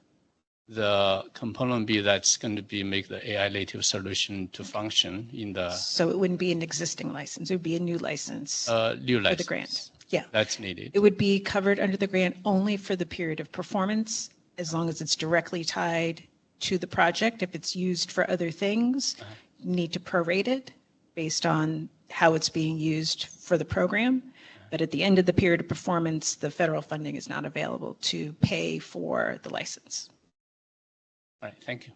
the component B that's going to be make the AI native solution to function in the. So it wouldn't be an existing license. It would be a new license. New license. For the grant. Yeah. That's needed. It would be covered under the grant only for the period of performance, as long as it's directly tied to the project. If it's used for other things, you need to prorate it based on how it's being used for the program. But at the end of the period of performance, the federal funding is not available to pay for the license. All right, thank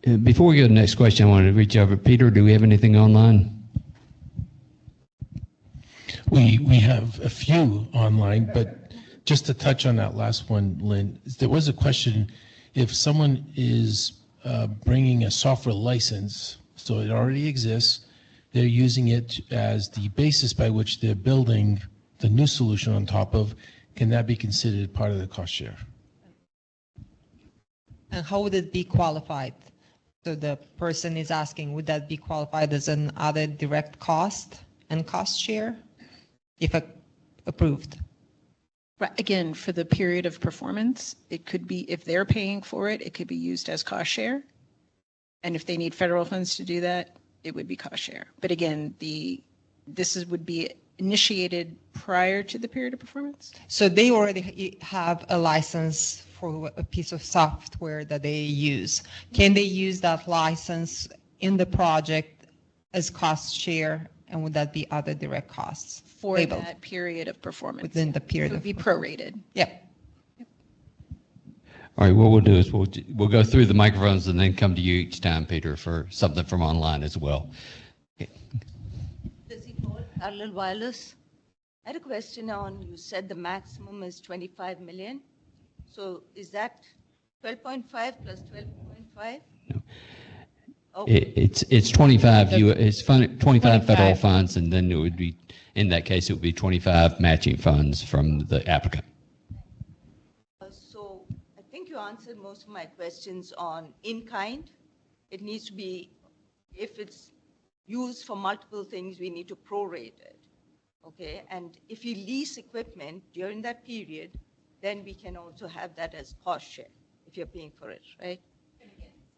you. Before we go to the next question, I wanted to reach over. Peter, do we have anything online? We have a few online, but just to touch on that last one, Lynn, there was a question, if someone is bringing a software license, so it already exists, they're using it as the basis by which they're building the new solution on top of, can that be considered part of the cost share? And how would it be qualified? So the person is asking, would that be qualified as an other direct cost and cost share if approved? Right. Again, for the period of performance, it could be, if they're paying for it, it could be used as cost share. And if they need federal funds to do that, it would be cost share. But again, the would be initiated prior to the period of performance? So they already have a license for a piece of software that they use. Can they use that license in the project as cost share, and would that be other direct costs? For labeled that period of performance. within the period It would of be prorated. Yeah. All right, what we'll do is we'll go through the microphones and then come to you each time, Peter, for something from online as well. Parallel wireless. I had a question on, you said the maximum is 25 million. So is that 12.5 plus 12.5? No. Oh. It's 25 25 federal funds, and then it would be, in that case, it would be 25 matching funds from the applicant. So I think you answered most of my questions on in-kind. It needs to be, if it's used for multiple things, we need to prorate it, okay? And if you lease equipment during that period, then we can also have that as cost share, if you're paying for it, right?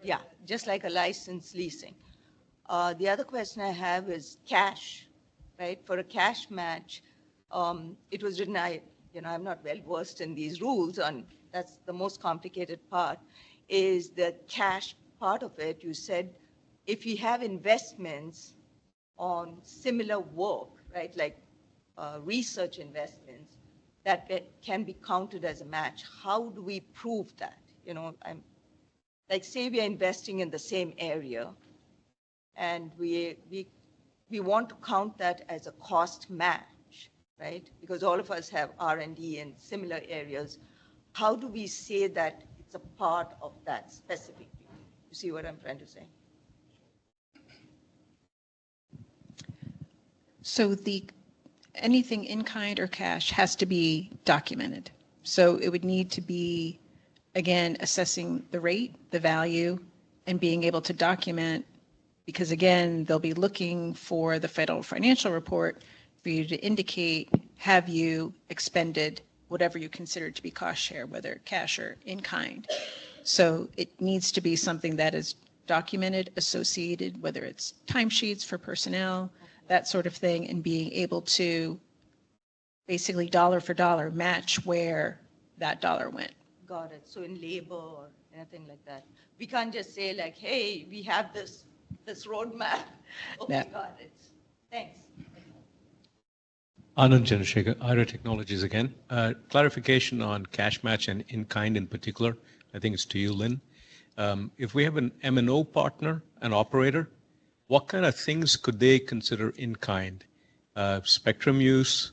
Yeah, just like a license leasing. The other question I have is cash, right? For a cash match, it was written, I'm not well versed in these rules, and that's the most complicated part, is the cash part of it. You said if you have investments on similar work, right, like research investments, that can be counted as a match. How do we prove that? Like, say we are investing in the same area, and we want to count that as a cost match, right? Because all of us have R&D in similar areas. How do we say that it's a part of that specifically? You see what I'm trying to say? So anything in kind or cash has to be documented. So it would need to be, again, assessing the rate, the value, and being able to document, because again, they'll be looking for the federal financial report for you to indicate, have you expended whatever you consider to be cost share, whether cash or in kind. So it needs to be something that is documented, associated, whether it's timesheets for personnel, that sort of thing, and being able to basically dollar for dollar match where that dollar went. Got it. So in labor or anything like that, we can't just say like, hey, we have this roadmap. Okay, Yeah. got it. Thanks. Anand Chandrasekhar, IRA Technologies again. Clarification on cash match and in-kind in particular. I think it's to you, Lynn. If we have an M&O partner, an operator, what kind of things could they consider in-kind? Spectrum use.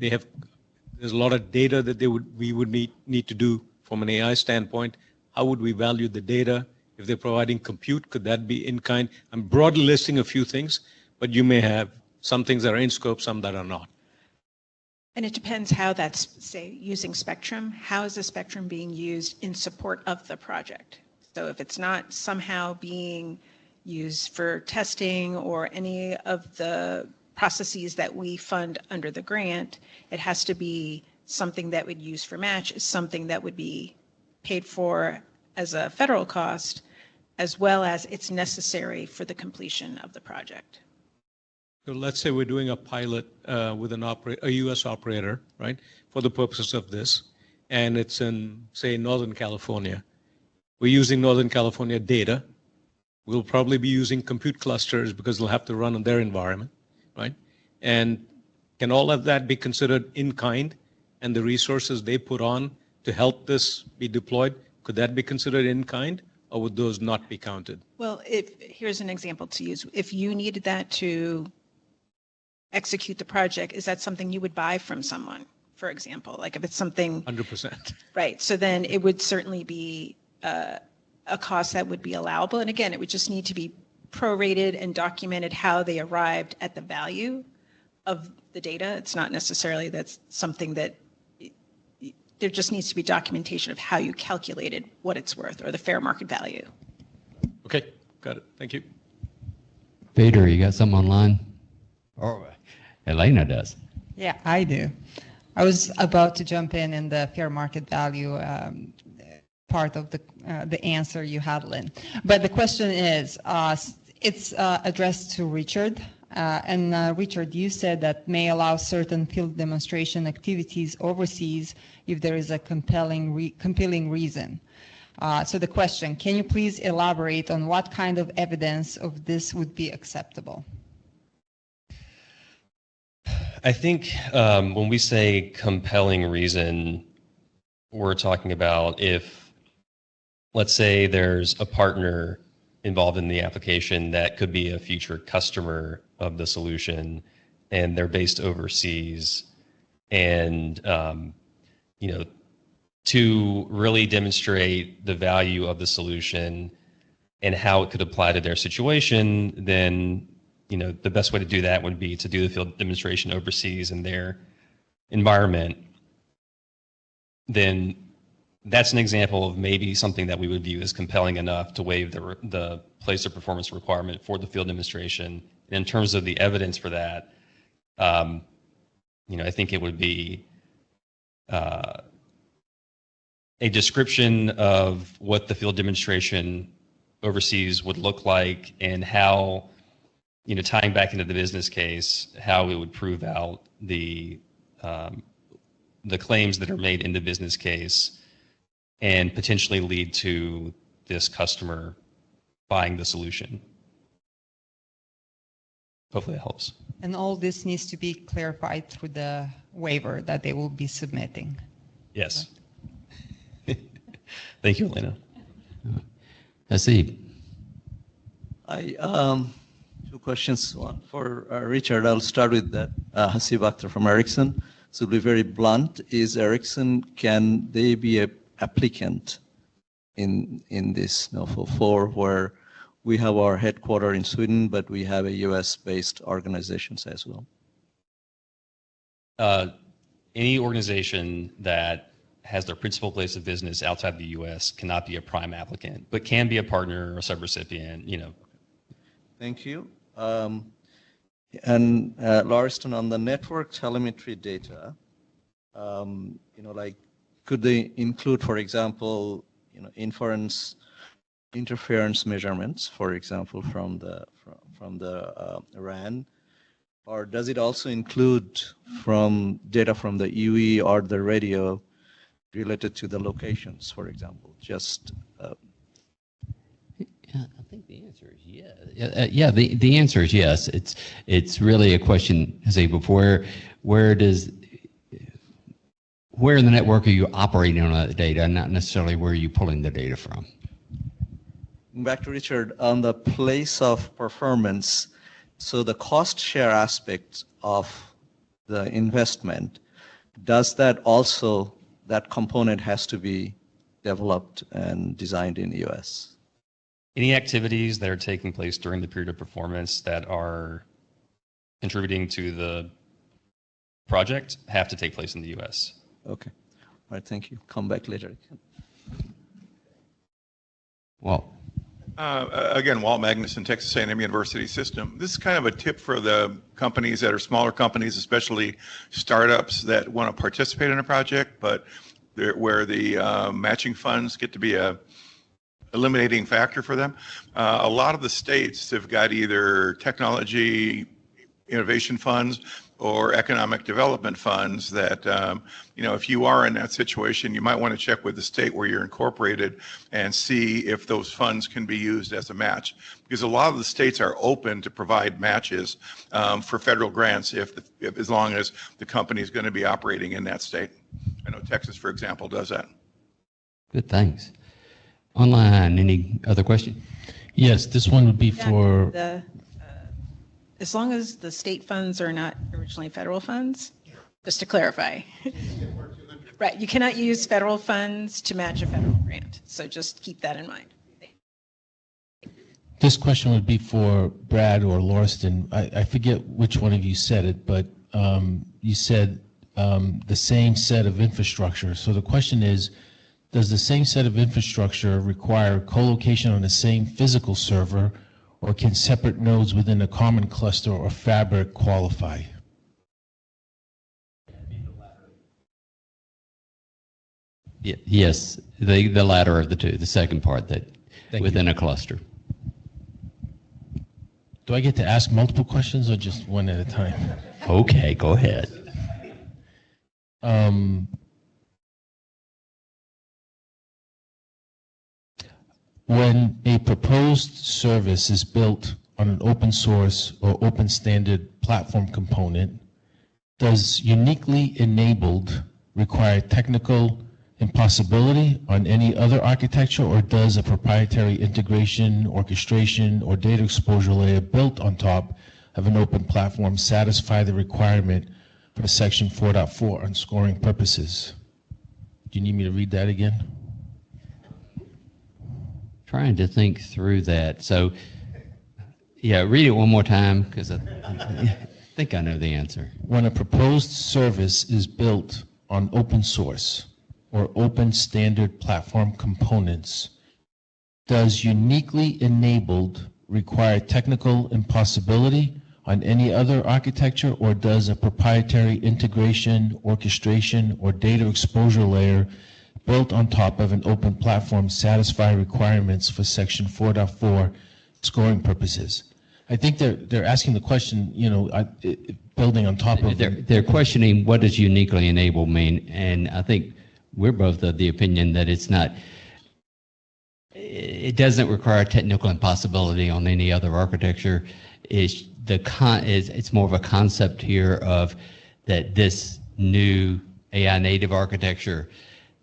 There's a lot of data that we would need to do from an AI standpoint. How would we value the data? If they're providing compute, could that be in-kind? I'm broadly listing a few things, but you may have some things that are in scope, some that are not. And it depends how that's, say, using Spectrum. How is the Spectrum being used in support of the project? So if it's not somehow being used for testing or any of the processes that we fund under the grant, it has to be something that would use for match, something that would be paid for as a federal cost, as well as it's necessary for the completion of the project. So let's say we're doing a pilot with a U.S. operator, right, for the purposes of this, and it's in, say, Northern California. We're using Northern California data. We'll probably be using compute clusters because they'll have to run on their environment, right? And can all of that be considered in kind, and the resources they put on to help this be deployed, could that be considered in kind, or would those not be counted? Well, here's an example to use. If you needed that to execute the project, is that something you would buy from someone, for example? Like if it's something... 100%. Right. So then it would certainly be a cost that would be allowable. And again, it would just need to be prorated and documented how they arrived at the value of the data. It's not necessarily that's something that there just needs to be documentation of how you calculated what it's worth or the fair market value. Okay, got it. Thank you. Peter, you got something online? Or Elena does. Yeah, I do. I was about to jump in the fair market value part of the answer you had, Lynn. But the question is, it's addressed to Richard, Richard, you said that may allow certain field demonstration activities overseas if there is a compelling reason. So the question, can you please elaborate on what kind of evidence of this would be acceptable? I think when we say compelling reason, we're talking about if, let's say there's a partner involved in the application that could be a future customer of the solution, and they're based overseas, and you know, to really demonstrate the value of the solution and how it could apply to their situation, then you know, the best way to do that would be to do the field demonstration overseas in their environment. Then that's an example of maybe something that we would view as compelling enough to waive the place of performance requirement for the field demonstration. And in terms of the evidence for that, you know, I think it would be a description of what the field demonstration overseas would look like and how, you know, tying back into the business case, how it would prove out the claims that are made in the business case and potentially lead to this customer buying the solution. Hopefully that helps. And all this needs to be clarified through the waiver that they will be submitting. Yes. Thank you, Elena. Hasib. Two questions. One for Richard. I'll start with that. Hasib Akhtar from Ericsson. So to be very blunt, is Ericsson, can they be an applicant in this NOFO 4 where we have our headquarters in Sweden, but we have a US-based organizations as well? Any organization that has their principal place of business outside the US cannot be a prime applicant, but can be a partner or a subrecipient, you know. Thank you. Lauriston, on the network telemetry data, you know, like, could they include, for example, you know, interference measurements, for example, from the RAN, or does it also include from data from the UE or the radio related to the locations, for example? Just I think the answer is yes. Yeah, the answer is yes. It's really a question, Hasib, of where in the network are you operating on that data, not necessarily where are you pulling the data from. Back to Richard, on the place of performance, so the cost share aspect of the investment, does that also, that component has to be developed and designed in the US? Any activities that are taking place during the period of performance that are contributing to the project have to take place in the US. Okay. All right, thank you. Come back later. Well. Again, Walt Magnuson, Texas A&M University System. This is kind of a tip for the companies that are smaller companies, especially startups that want to participate in a project, but where the matching funds get to be a eliminating factor for them. A lot of the states have got either technology innovation funds or economic development funds that, you know, if you are in that situation, you might want to check with the state where you're incorporated and see if those funds can be used as a match. Because a lot of the states are open to provide matches for federal grants if as long as the company is going to be operating in that state. I know Texas, for example, does that. Good, thanks. Online, any other question? Yes, this one would be for... As long as the state funds are not originally federal funds, just to clarify. Right, you cannot use federal funds to match a federal grant, so just keep that in mind. This question would be for Brad or Lauriston. I forget which one of you said it, but you said the same set of infrastructure. So the question is, does the same set of infrastructure require co-location on the same physical server, or can separate nodes within a common cluster or fabric qualify? Yes, the latter of the two, the second part, that within a cluster. Do I get to ask multiple questions or just one at a time? Okay, go ahead. When a proposed service is built on an open source or open standard platform component, does uniquely enabled require technical impossibility on any other architecture, or does a proprietary integration, orchestration, or data exposure layer built on top of an open platform satisfy the requirement for Section 4.4 on scoring purposes? Do you need me to read that again? Trying to think through that. So, yeah, read it one more time because I think I know the answer. When a proposed service is built on open source or open standard platform components, does uniquely enabled require technical impossibility on any other architecture, or does a proprietary integration, orchestration, or data exposure layer built on top of an open platform satisfy requirements for Section 4.4 scoring purposes? I think they're asking the question, building on top of... They're questioning what does uniquely enable mean, and I think we're both of the opinion that it doesn't require technical impossibility on any other architecture. It's more of a concept here of that this new AI native architecture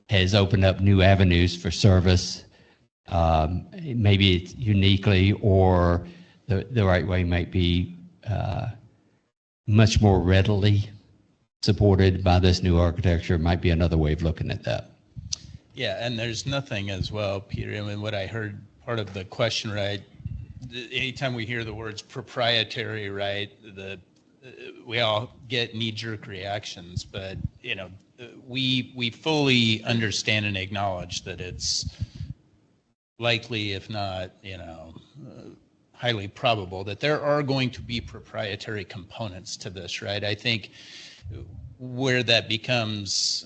has opened up new avenues for service. Maybe it's uniquely, or the right way might be much more readily supported by this new architecture. Might be another way of looking at that. Yeah, and there's nothing as well, Peter. I mean, what I heard part of the question, right? Anytime we hear the words proprietary, right, we all get knee-jerk reactions, but we fully understand and acknowledge that it's likely, if not, highly probable that there are going to be proprietary components to this, right? I think where that becomes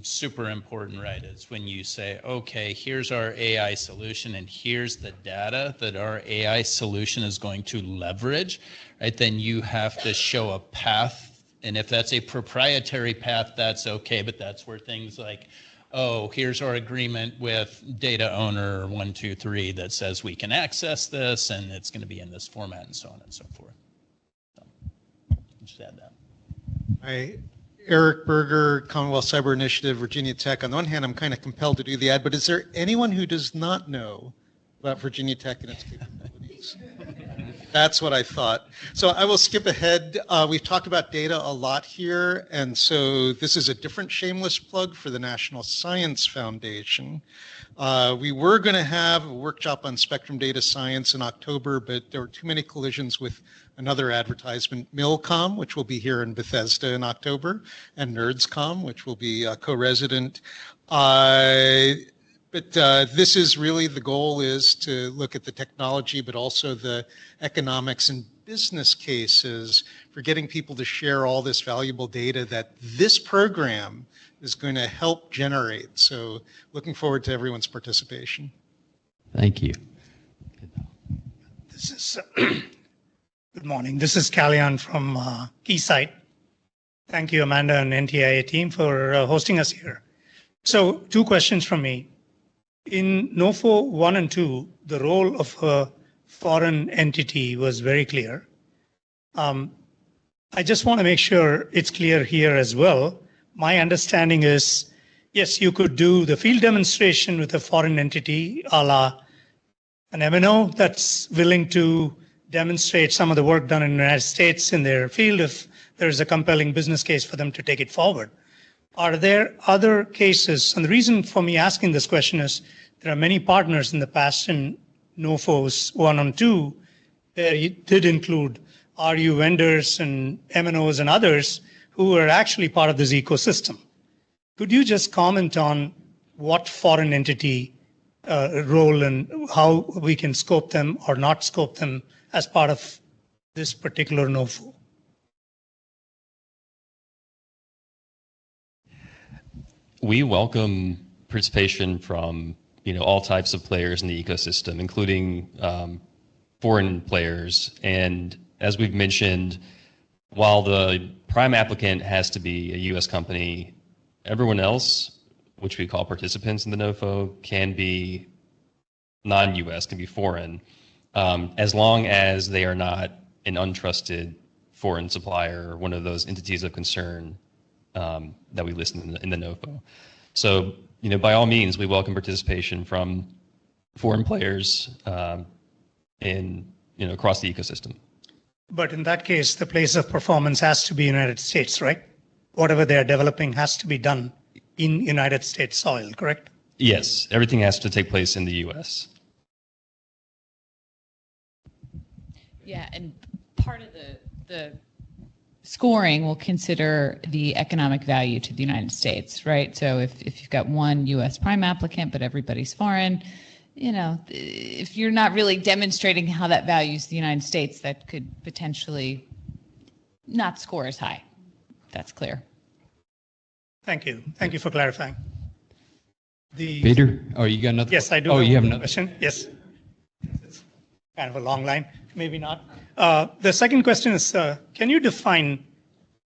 super important, right, is when you say, okay, here's our AI solution and here's the data that our AI solution is going to leverage, right? Then you have to show a path. And if that's a proprietary path, that's okay, but that's where things like, oh, here's our agreement with data owner 123 that says we can access this and it's going to be in this format and so on and so forth. So, just add that. Hi, Eric Berger, Commonwealth Cyber Initiative, Virginia Tech. On the one hand, I'm kind of compelled to do the ad, but is there anyone who does not know about Virginia Tech and its capabilities? That's what I thought. So I will skip ahead. We've talked about data a lot here, and so this is a different shameless plug for the National Science Foundation. We were going to have a workshop on spectrum data science in October, but there were too many collisions with another advertisement, Milcom, which will be here in Bethesda in October, and NerdsCom, which will be co-resident. But this is really, the goal is to look at the technology, but also the economics and business cases for getting people to share all this valuable data that this program is going to help generate. So looking forward to everyone's participation. Thank you. This is, good morning. This is Kalyan from Keysight. Thank you, Amanda and NTIA team for hosting us here. So 2 questions from me. In NOFO 1 and 2, the role of a foreign entity was very clear. I just want to make sure it's clear here as well. My understanding is, yes, you could do the field demonstration with a foreign entity, a la an MNO that's willing to demonstrate some of the work done in the United States in their field if there's a compelling business case for them to take it forward. Are there other cases? And the reason for me asking this question is there are many partners in the past in NOFOs 1 and 2 where you did include RU vendors and MNOs and others who are actually part of this ecosystem. Could you just comment on what foreign entity role and how we can scope them or not scope them as part of this particular NOFO? We welcome participation from all types of players in the ecosystem, including foreign players. And as we've mentioned, while the prime applicant has to be a U.S. company, everyone else, which we call participants in the NOFO, can be non-U.S., can be foreign, as long as they are not an untrusted foreign supplier or one of those entities of concern that we list in the NOFO. So, by all means, we welcome participation from foreign players across the ecosystem. But in that case, the place of performance has to be United States, right? Whatever they're developing has to be done in United States soil, correct? Yes, everything has to take place in the U.S. Yeah, and part of the scoring will consider the economic value to the United States, right? So if you've got one U.S. prime applicant, but everybody's foreign, if you're not really demonstrating how that values the United States, that could potentially not score as high. That's clear. Thank you. Thank you for clarifying. Peter, you got another? Yes, I do. Oh, you have another question? Yes. It's kind of a long line, maybe not. The second question is, can you define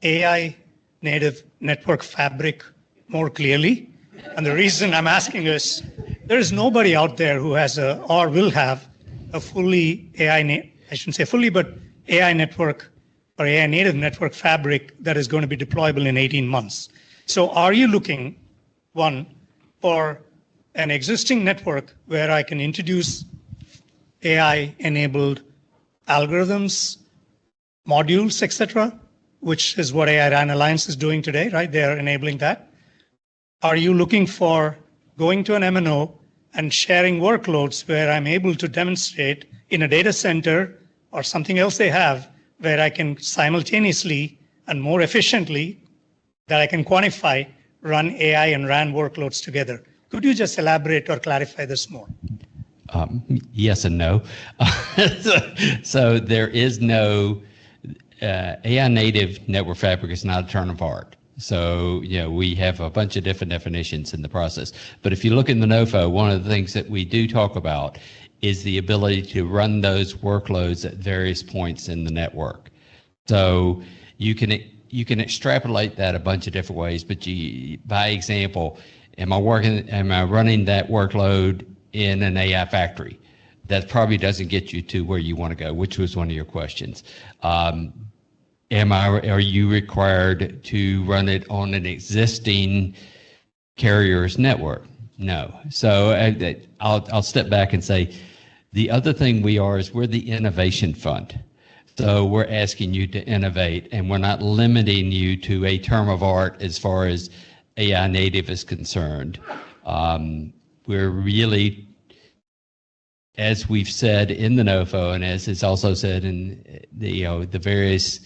AI native network fabric more clearly? And the reason I'm asking is, there is nobody out there who has or will have a fully I shouldn't say fully, but AI network or AI native network fabric that is going to be deployable in 18 months. So are you looking, one, for an existing network where I can introduce AI-enabled algorithms, modules, etc., which is what AI RAN Alliance is doing today, right? They are enabling that. Are you looking for going to an MNO and sharing workloads where I'm able to demonstrate in a data center or something else they have where I can simultaneously and more efficiently that I can quantify run AI and RAN workloads together? Could you just elaborate or clarify this more? Yes and no. So there is no AI native network fabric is not a term of art. So, we have a bunch of different definitions in the process. But if you look in the NOFO, one of the things that we do talk about is the ability to run those workloads at various points in the network. So you can extrapolate that a bunch of different ways, but by example, am I running that workload in an AI factory? That probably doesn't get you to where you want to go, which was one of your questions. Are you required to run it on an existing carrier's network? No. So I'll step back and say, the other thing we're the innovation fund. So we're asking you to innovate, and we're not limiting you to a term of art as far as AI native is concerned. We're really, as we've said in the NOFO, and as it's also said in the various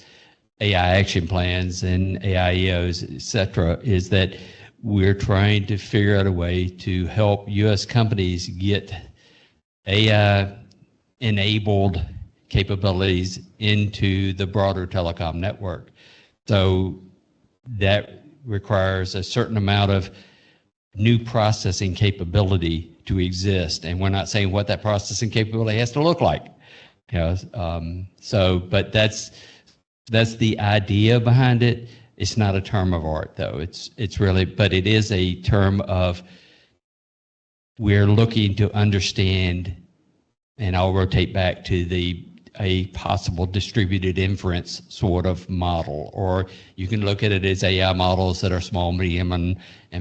AI action plans and AIEOs, et cetera, is that we're trying to figure out a way to help U.S. companies get AI-enabled capabilities into the broader telecom network. So that requires a certain amount of new processing capability to exist, and we're not saying what that processing capability has to look like. But that's the idea behind it. It's not a term of art, though. It's really, but it is a term of we're looking to understand, and I'll rotate back to a possible distributed inference sort of model, or you can look at it as AI models that are small, medium, and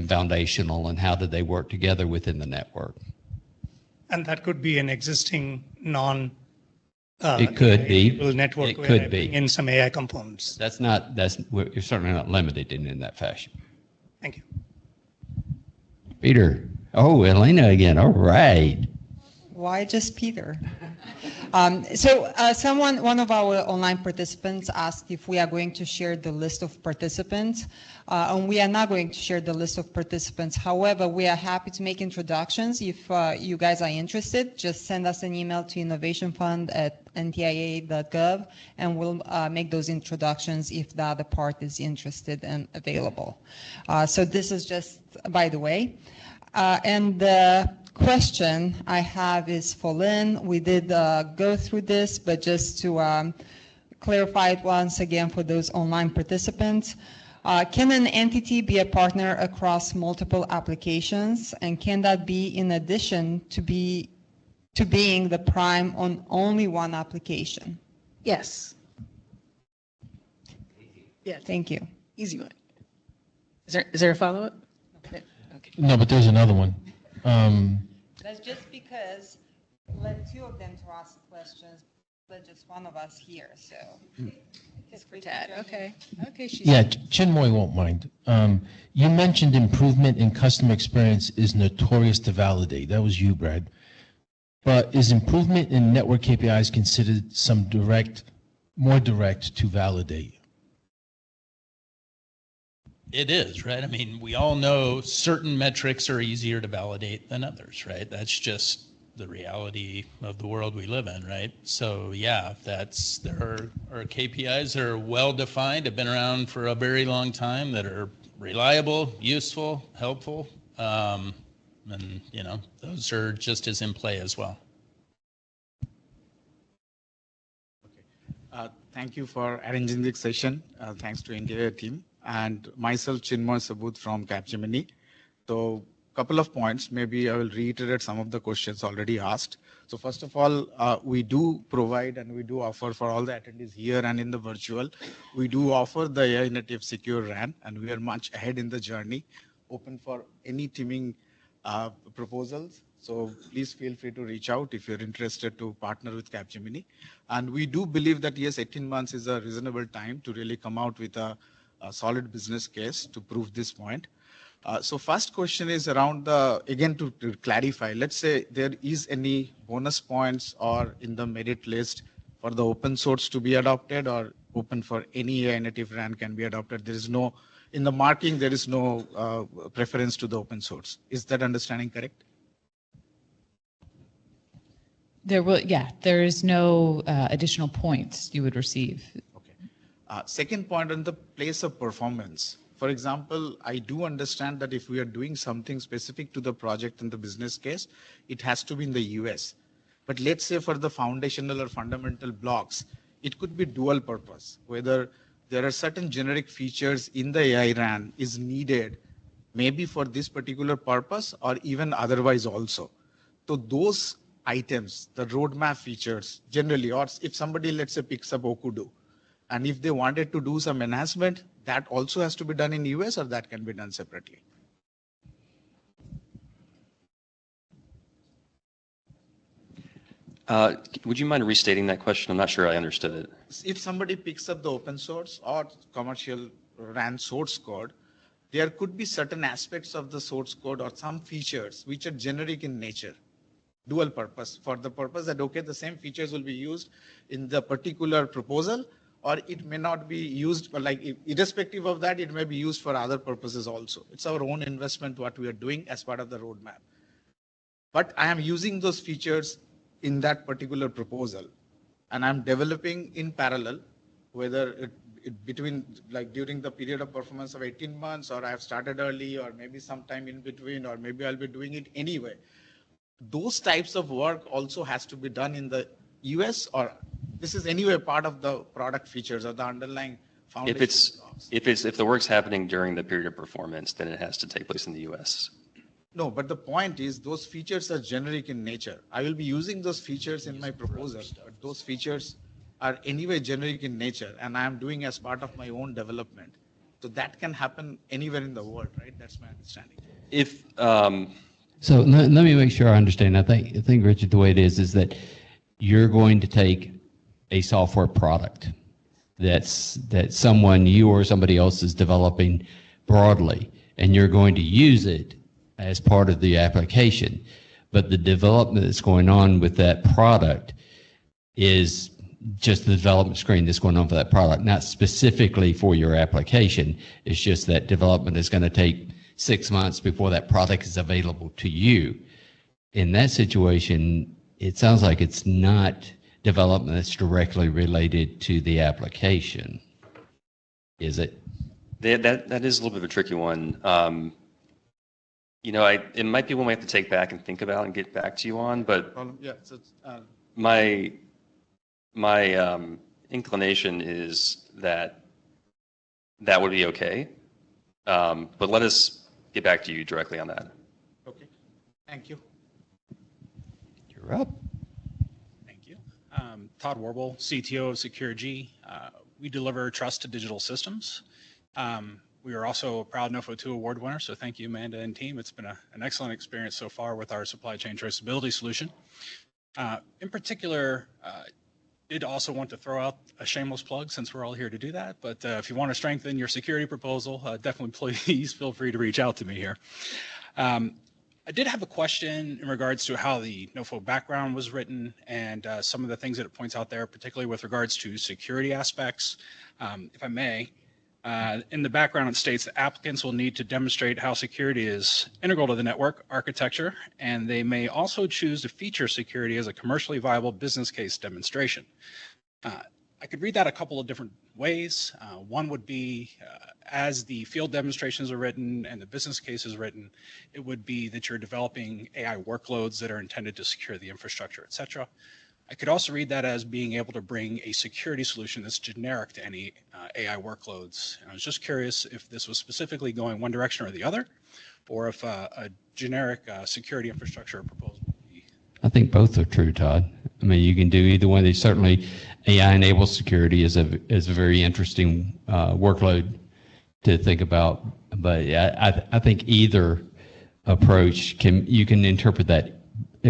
foundational, and how do they work together within the network. And that could be an existing it could be network. It could be in some AI components. You're certainly not limited in that fashion. Thank you. Peter. Oh, Elena again. All right. Why just Peter? One of our online participants asked if we are going to share the list of participants, and we are not going to share the list of participants. However, we are happy to make introductions. If you guys are interested, just send us an email to innovationfund@ntia.gov, and we'll make those introductions if the other part is interested and available. So this is just by the way. And question I have is for Lynn. We did go through this, but just to clarify it once again for those online participants. Can an entity be a partner across multiple applications? And can that be in addition to being the prime on only one application? Yes. Yeah. Thank you. Easy one. Is there a follow-up? Okay. No, but there's another one. That's just because let two of them to ask the questions, but just one of us here, so. Just for Tad, okay. Okay, she's. Yeah, Chinmoy won't mind. You mentioned improvement in customer experience is notorious to validate. That was you, Brad. But is improvement in network KPIs considered more direct to validate? It is, right? I mean, we all know certain metrics are easier to validate than others, right? That's just the reality of the world we live in, right? So yeah, there are KPIs that are well defined, have been around for a very long time, that are reliable, useful, helpful, and those are just as in play as well. Thank you for arranging this session. Thanks to NTIA team and myself, Chinmoy Sabut from Capgemini. So couple of points, maybe I will reiterate some of the questions already asked. So first of all, we do provide and we do offer for all the attendees here and in the virtual, we do offer the AI native secure RAN, and we are much ahead in the journey, open for any teaming proposals. So please feel free to reach out if you're interested to partner with Capgemini. And we do believe that yes, 18 months is a reasonable time to really come out with a solid business case to prove this point. So first question is around again to clarify, let's say there is any bonus points or in the merit list for the open source to be adopted or open for any AI native RAN can be adopted. There is no, in the marking, there is no preference to the open source. Is that understanding correct? There is no additional points you would receive. Okay. Second point on the place of performance. For example, I do understand that if we are doing something specific to the project and the business case, it has to be in the US. But let's say for the foundational or fundamental blocks, it could be dual purpose, whether there are certain generic features in the AI RAN is needed, maybe for this particular purpose or even otherwise also. So those items, the roadmap features generally, or if somebody, let's say, picks up Okudu, and if they wanted to do some enhancement, that also has to be done in US or that can be done separately? Would you mind restating that question? I'm not sure I understood it. If somebody picks up the open source or commercial RAN source code, there could be certain aspects of the source code or some features which are generic in nature, dual purpose, for the purpose that, okay, the same features will be used in the particular proposal, or it may not be used, but like irrespective of that, it may be used for other purposes also. It's our own investment, what we are doing as part of the roadmap. But I am using those features in that particular proposal, and I'm developing in parallel, whether between, like during the period of performance of 18 months, or I have started early, or maybe sometime in between, or maybe I'll be doing it anyway. Those types of work also has to be done in the US, or this is anyway part of the product features or the underlying foundation. If the work's happening during the period of performance, then it has to take place in the US. No, but the point is those features are generic in nature. I will be using those features in my proposal, but those features are anyway generic in nature, and I am doing as part of my own development. So that can happen anywhere in the world, right? That's my understanding. So let me make sure I understand. I think Richard, the way it is that you're going to take a software product that someone, you or somebody else, is developing broadly, and you're going to use it as part of the application. But the development that's going on with that product is just the development screen that's going on for that product, not specifically for your application. It's just that development is going to take 6 months before that product is available to you. In that situation, it sounds like it's not development that's directly related to the application. Is it? That is a little bit of a tricky one. It might be one we have to take back and think about and get back to you on, but Yeah, so, my inclination is that that would be okay. But let us get back to you directly on that. okay. Thank you. You're up. Thank you. Todd Warble, CTO of SecureG. We deliver trust to digital systems. We are also a proud NOFO 2 award winner, so thank you, Amanda and team. It's been an excellent experience so far with our supply chain traceability solution. In particular, did also want to throw out a shameless plug since we're all here to do that, but if you want to strengthen your security proposal, definitely please feel free to reach out to me here. I did have a question in regards to how the NOFO background was written and some of the things that it points out there, particularly with regards to security aspects. If I may, in the background, it states that applicants will need to demonstrate how security is integral to the network architecture, and they may also choose to feature security as a commercially viable business case demonstration. I could read that a couple of different ways. One would be as the field demonstrations are written and the business case is written, it would be that you're developing AI workloads that are intended to secure the infrastructure, et cetera. I could also read that as being able to bring a security solution that's generic to any AI workloads. And I was just curious if this was specifically going one direction or the other, or if a generic security infrastructure proposal would be. I think both are true, Todd. I mean, you can do either one. Certainly, AI-enabled security is a very interesting workload to think about. But I think either approach you can interpret that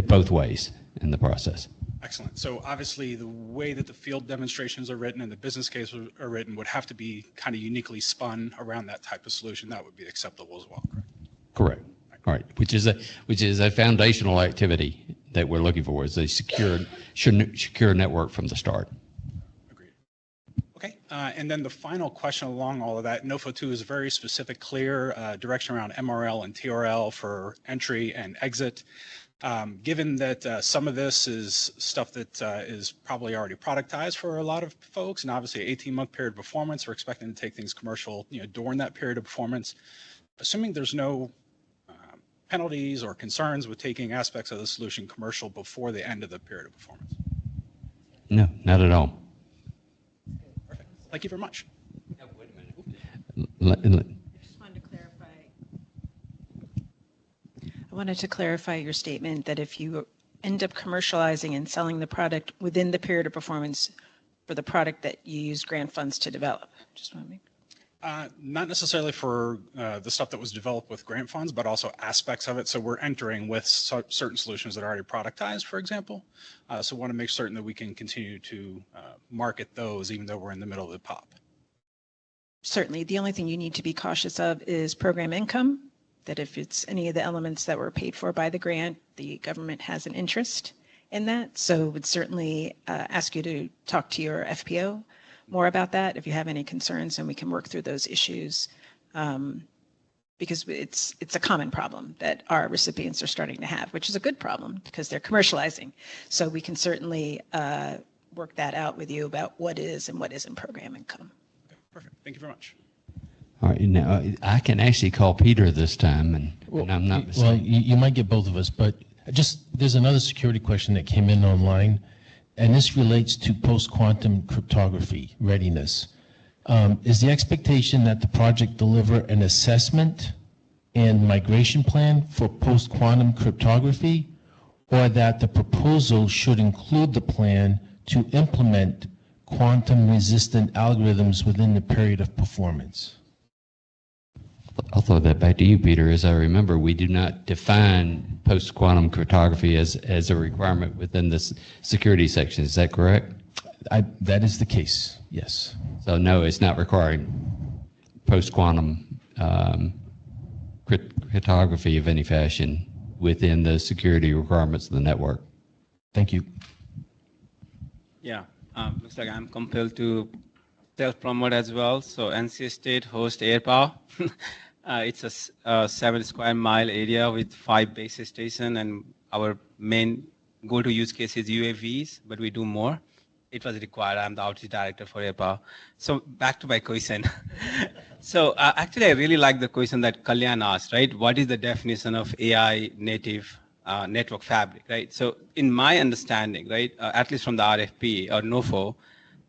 both ways in the process. Excellent. So obviously the way that the field demonstrations are written and the business case are written would have to be kind of uniquely spun around that type of solution. That would be acceptable as well, correct? Correct. All right. Which is a foundational activity that we're looking for, is a secure network from the start. Agreed. Okay. And then the final question along all of that, NOFO 2 is very specific, clear direction around MRL and TRL for entry and exit. Given that some of this is stuff that is probably already productized for a lot of folks, and obviously 18-month period of performance, we're expecting to take things commercial, during that period of performance. Assuming there's no penalties or concerns with taking aspects of the solution commercial before the end of the period of performance. No, not at all. Perfect. Thank you very much. I wanted to clarify your statement that if you end up commercializing and selling the product within the period of performance for the product that you use grant funds to develop. Just want to make. Not necessarily for the stuff that was developed with grant funds, but also aspects of it. So we're entering with certain solutions that are already productized, for example. So we want to make certain that we can continue to market those even though we're in the middle of the POP. Certainly. The only thing you need to be cautious of is program income, that if it's any of the elements that were paid for by the grant, the government has an interest in that. So would certainly ask you to talk to your FPO more about that if you have any concerns, and we can work through those issues because it's a common problem that our recipients are starting to have, which is a good problem because they're commercializing. So we can certainly work that out with you about what is and what isn't program income. Okay, perfect. Thank you very much. All right, now I can actually call Peter this time, and I'm not mistaken. Well, you might get both of us, but there's another security question that came in online, and this relates to post-quantum cryptography readiness. Is the expectation that the project deliver an assessment and migration plan for post-quantum cryptography, or that the proposal should include the plan to implement quantum-resistant algorithms within the period of performance? I'll throw that back to you, Peter. As I remember, we do not define post-quantum cryptography as a requirement within this security section. Is that correct? That is the case, yes. So no, it's not requiring post-quantum cryptography of any fashion within the security requirements of the network. Thank you. Yeah, looks like I'm compelled to self-promote as well. So NC State hosts AirPower. It's a 7 square mile area with 5 base stations, and our main go-to use case is UAVs, but we do more. it was required. I'm the outreach director for AirPower. So back to my question. So actually, I really like the question that Kalyan asked, right? What is the definition of AI native network fabric, right? So in my understanding, right, at least from the RFP or NOFO,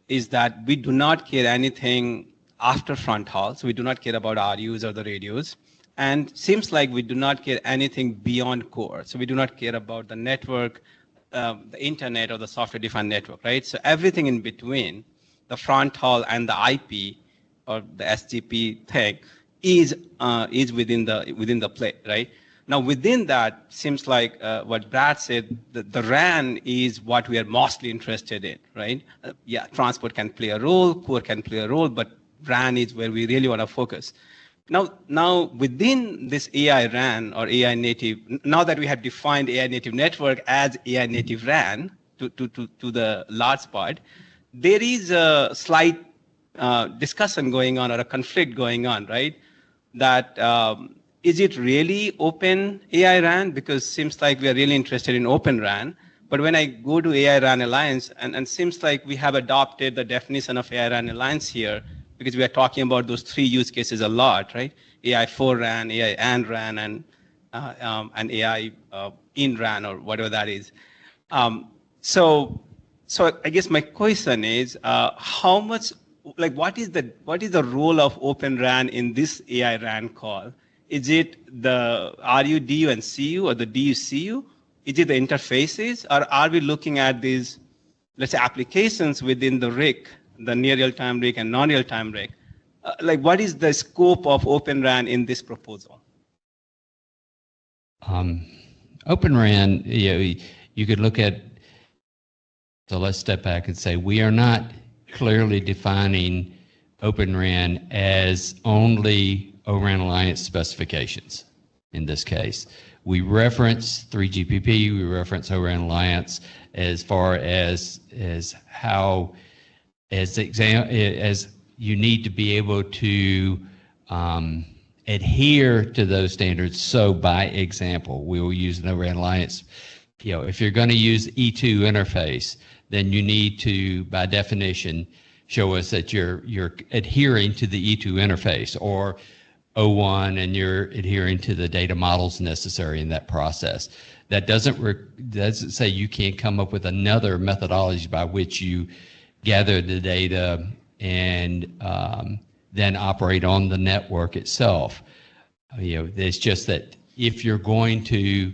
is that we do not care anything after front haul. So we do not care about RUs or the radios. And seems like we do not care anything beyond core. So we do not care about the network, the internet or the software-defined network, right? So everything in between, the front haul and the IP or the SGP thing is within the play, right? Now within that, seems like what Brad said, the RAN is what we are mostly interested in, right? Yeah, transport can play a role, core can play a role, but RAN is where we really want to focus. Now within this AI RAN or AI native, now that we have defined AI native network as AI native RAN to the large part, there is a slight discussion going on or a conflict going on, right? That is it really open AI RAN? Because seems like we are really interested in open RAN. But when I go to AI RAN Alliance, and seems like we have adopted the definition of AI RAN Alliance here, because we are talking about those three use cases a lot, right? AI for RAN, AI and RAN, and AI in RAN or whatever that is. So I guess my question is, how much, like, what is the role of Open RAN in this AI RAN call? Is it the RU, DU, and CU, or the DU, CU? Is it the interfaces, or are we looking at these, let's say, applications within the RIC, the near real-time RIC and non-real-time RIC? Like, what is the scope of Open RAN in this proposal? Open RAN, you could look at, so let's step back and say we are not clearly defining Open RAN as only O-RAN Alliance specifications in this case. We reference 3GPP, we reference O-RAN Alliance as far as how, as you need to be able to adhere to those standards. So by example, we will use an O-RAN Alliance. If you're going to use E2 interface, then you need to, by definition, show us that you're adhering to the E2 interface, or O1 and you're adhering to the data models necessary in that process. That doesn't say you can't come up with another methodology by which you gather the data and then operate on the network itself. It's just that if you're going to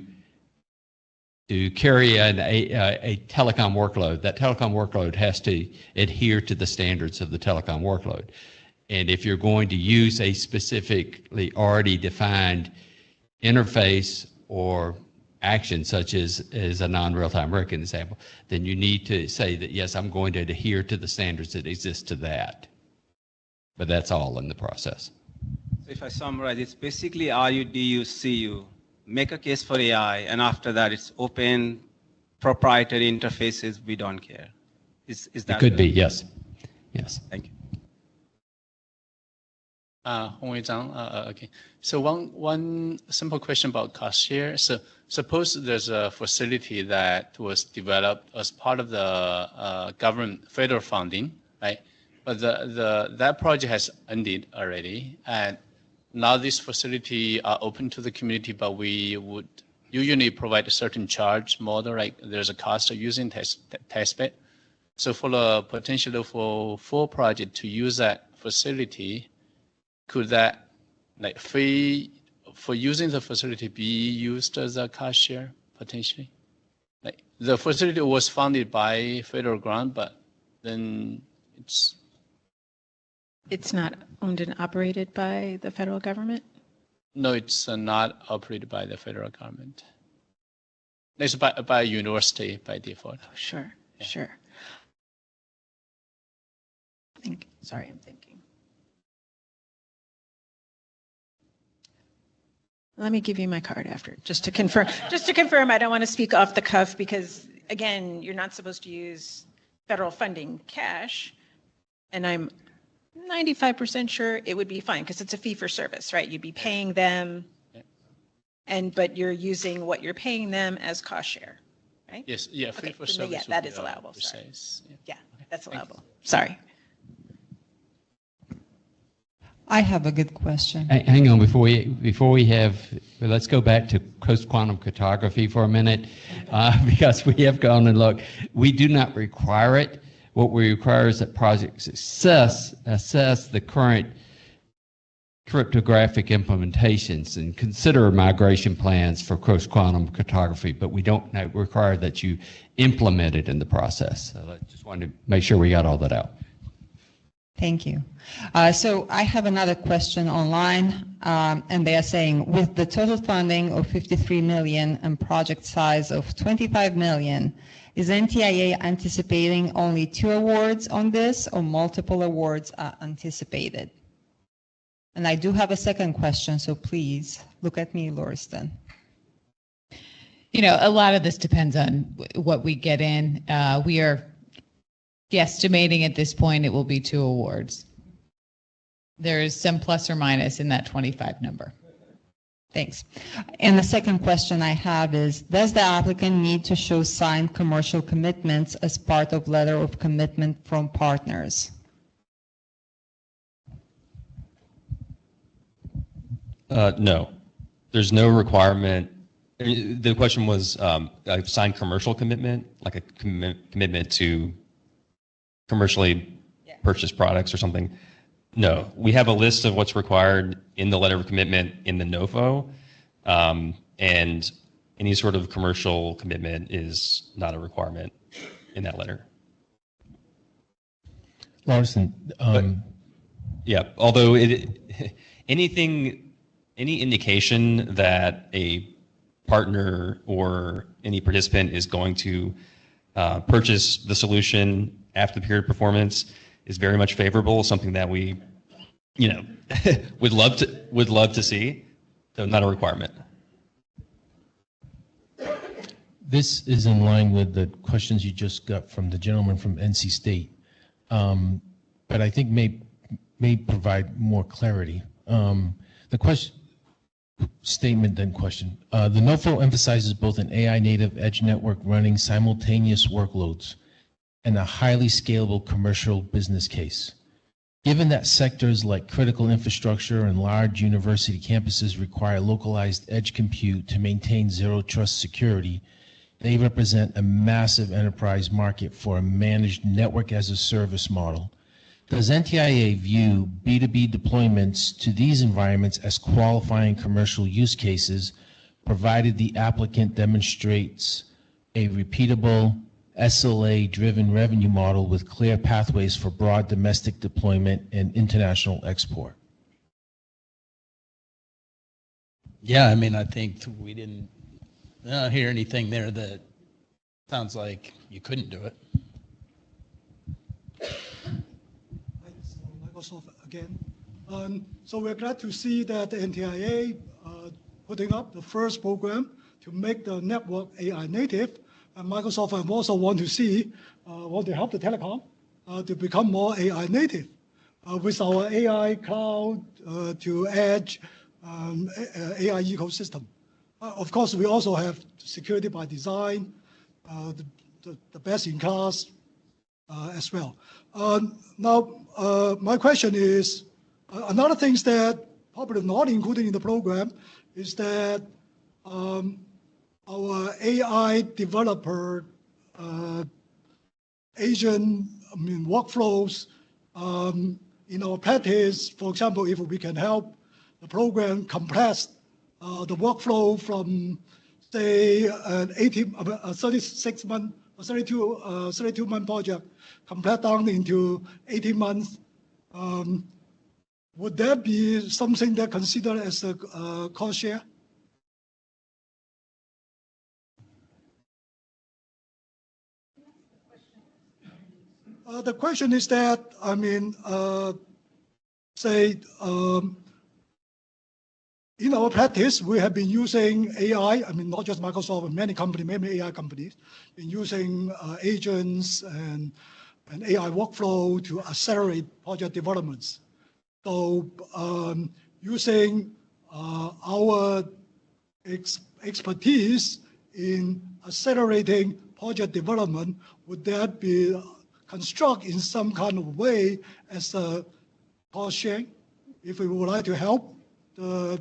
carry a telecom workload, that telecom workload has to adhere to the standards of the telecom workload. And if you're going to use a specifically already defined interface or action, such as a non-real-time RIC example, then you need to say that, yes, I'm going to adhere to the standards that exist to that. But that's all in the process. So if I summarize, it's basically RU, DU, CU, make a case for AI, and after that it's open, proprietary interfaces, we don't care. Is that? It could be, yes. Yes. Thank you. Hong Wei Zhang, okay. So one simple question about cost share. So suppose there's a facility that was developed as part of the government federal funding, right? But that project has ended already, and now this facility are open to the community, but we would usually provide a certain charge model, like there's a cost of using testbed. So for the potential for full project to use that facility, could that, like, fee for using the facility be used as a cost share potentially? Like, the facility was funded by federal grant, but then it's not owned and operated by the federal government? No, it's not operated by the federal government. It's by a university by default. Oh, sure, yeah. Sure. Sorry, I'm thinking. Let me give you my card after, just to confirm. Just to confirm, I don't want to speak off the cuff because, again, you're not supposed to use federal funding cash, and I'm 95% sure it would be fine because it's a fee for service, right? You'd be paying them, but you're using what you're paying them as cost share, right? Yes, yeah, fee for service. Yeah, that is allowable. Precise. Yeah. That's allowable. Sorry. I have a good question. Hang on, before we have, let's go back to post-quantum cryptography for a minute, because we have gone and looked. We do not require it. What we require is that projects assess the current cryptographic implementations and consider migration plans for post-quantum cryptography, but we don't require that you implement it in the process. So I just wanted to make sure we got all that out. Thank you. So I have another question online, and they are saying, with the total funding of 53 million and project size of 25 million, is NTIA anticipating only 2 awards on this, or multiple awards are anticipated? And I do have a second question, so please look at me, Lauriston. You know, a lot of this depends on what we get in. We are guesstimating at this point it will be 2 awards. There is some plus or minus in that 25 number. Thanks. And the second question I have is, does the applicant need to show signed commercial commitments as part of letter of commitment from partners? No, there's no requirement. The question was a signed commercial commitment, like a commitment to commercially purchased products or something. No, we have a list of what's required in the letter of commitment in the NOFO, and any sort of commercial commitment is not a requirement in that letter. Larson, yeah, although any indication that a partner or any participant is going to purchase the solution after the period of performance is very much favorable, something that we, would love to see, so not a requirement. this is in line with the questions you just got from the gentleman from NC State, but I think may provide more clarity. The question, statement then question. The NOFO emphasizes both an AI native edge network running simultaneous workloads and a highly scalable commercial business case. Given that sectors like critical infrastructure and large university campuses require localized edge compute to maintain zero trust security, they represent a massive enterprise market for a managed network as a service model. Does NTIA view B2B deployments to these environments as qualifying commercial use cases, provided the applicant demonstrates a repeatable SLA-driven revenue model with clear pathways for broad domestic deployment and international export? Yeah, I mean, I think we didn't hear anything there that sounds like you couldn't do it. Microsoft again. So we're glad to see that the NTIA putting up the first program to make the network AI native. And Microsoft also want to help the telecom to become more AI native with our AI cloud to edge AI ecosystem. Of course, we also have security by design, the best in class as well. Now, my question is, another thing that probably not included in the program is that our AI developer agent, workflows, in our practice, for example, if we can help the program compress the workflow from, say, an 36-month or 32-month project, compress down into 18 months, would that be something that considered as a cost share? The question is that, in our practice, we have been using AI, not just Microsoft, but many companies, many AI companies, been using agents and AI workflow to accelerate project developments. So using our expertise in accelerating project development, would that be construct in some kind of way as a cost sharing, if we would like to help the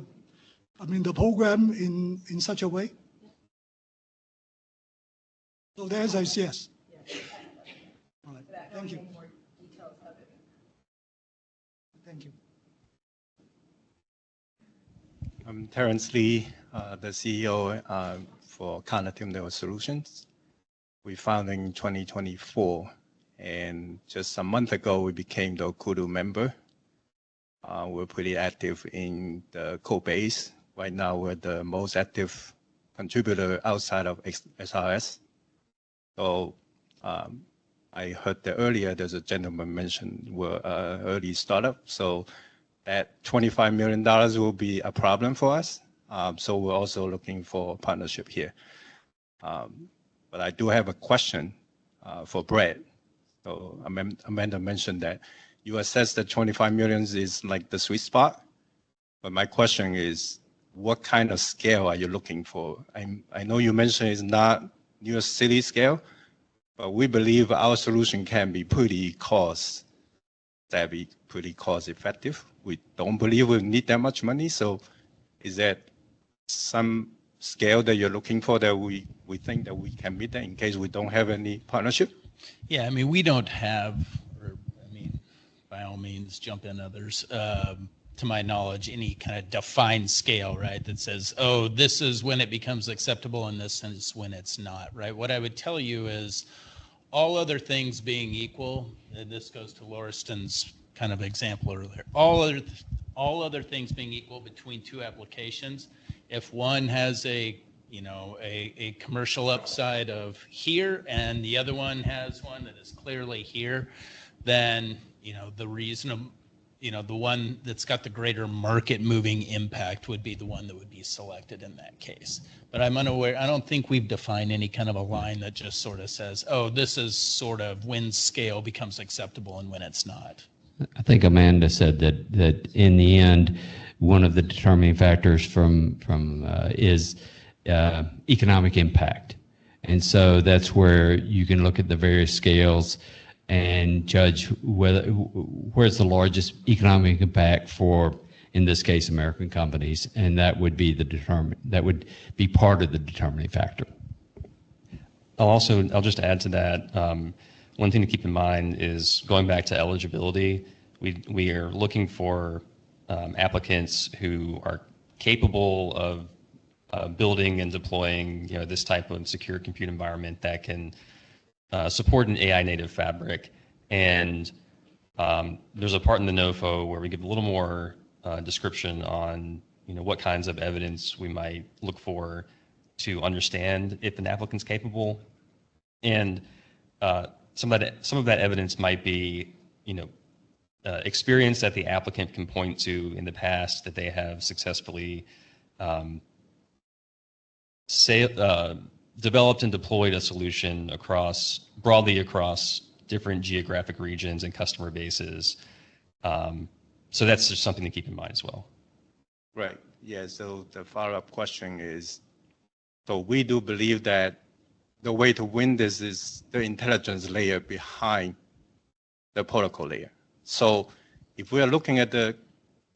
program in such a way? So the answer is yes. All right. Thank you. Thank you. I'm Terrence Lee, the CEO for Cognitive Network Solutions. We founded in 2024, and just a month ago, we became the Kudu member. We're pretty active in the code base. Right now, we're the most active contributor outside of SRS. So I heard that earlier there's a gentleman mentioned we're an early startup. So that $25 million will be a problem for us. So we're also looking for a partnership here. But I do have a question for Brett. So Amanda mentioned that you assess that 25 million is like the sweet spot. But my question is, what kind of scale are you looking for? I know you mentioned it's not New York City scale, but we believe our solution can be pretty cost effective. We don't believe we need that much money. So is that some scale that you're looking for that we think that we can meet that in case we don't have any partnership? Yeah, I mean, we don't have, by all means, jump in others. To my knowledge, any kind of defined scale, right, that says, oh, this is when it becomes acceptable and this is when it's not, right? What I would tell you is all other things being equal, and this goes to Lauriston's kind of example earlier, all other things being equal between two applications, if one has a commercial upside of here and the other one has one that is clearly here, then the one that's got the greater market moving impact would be the one that would be selected in that case. But I'm unaware, I don't think we've defined any kind of a line that just sort of says, oh, this is sort of when scale becomes acceptable and when it's not. I think Amanda said that in the end, one of the determining factors is economic impact. And so that's where you can look at the various scales and judge where's the largest economic impact for, in this case, American companies, and that would be part of the determining factor. I'll just add to that. One thing to keep in mind is going back to eligibility. We are looking for applicants who are capable of building and deploying, this type of secure compute environment that can support an AI native fabric. And there's a part in the NOFO where we give a little more description on what kinds of evidence we might look for to understand if an applicant's capable. And some of that evidence might be experience that the applicant can point to in the past that they have successfully developed and deployed a solution broadly across different geographic regions and customer bases. So that's just something to keep in mind as well. Right. Yeah. So the follow-up question is, so we do believe that the way to win this is the intelligence layer behind the protocol layer. So if we are looking at the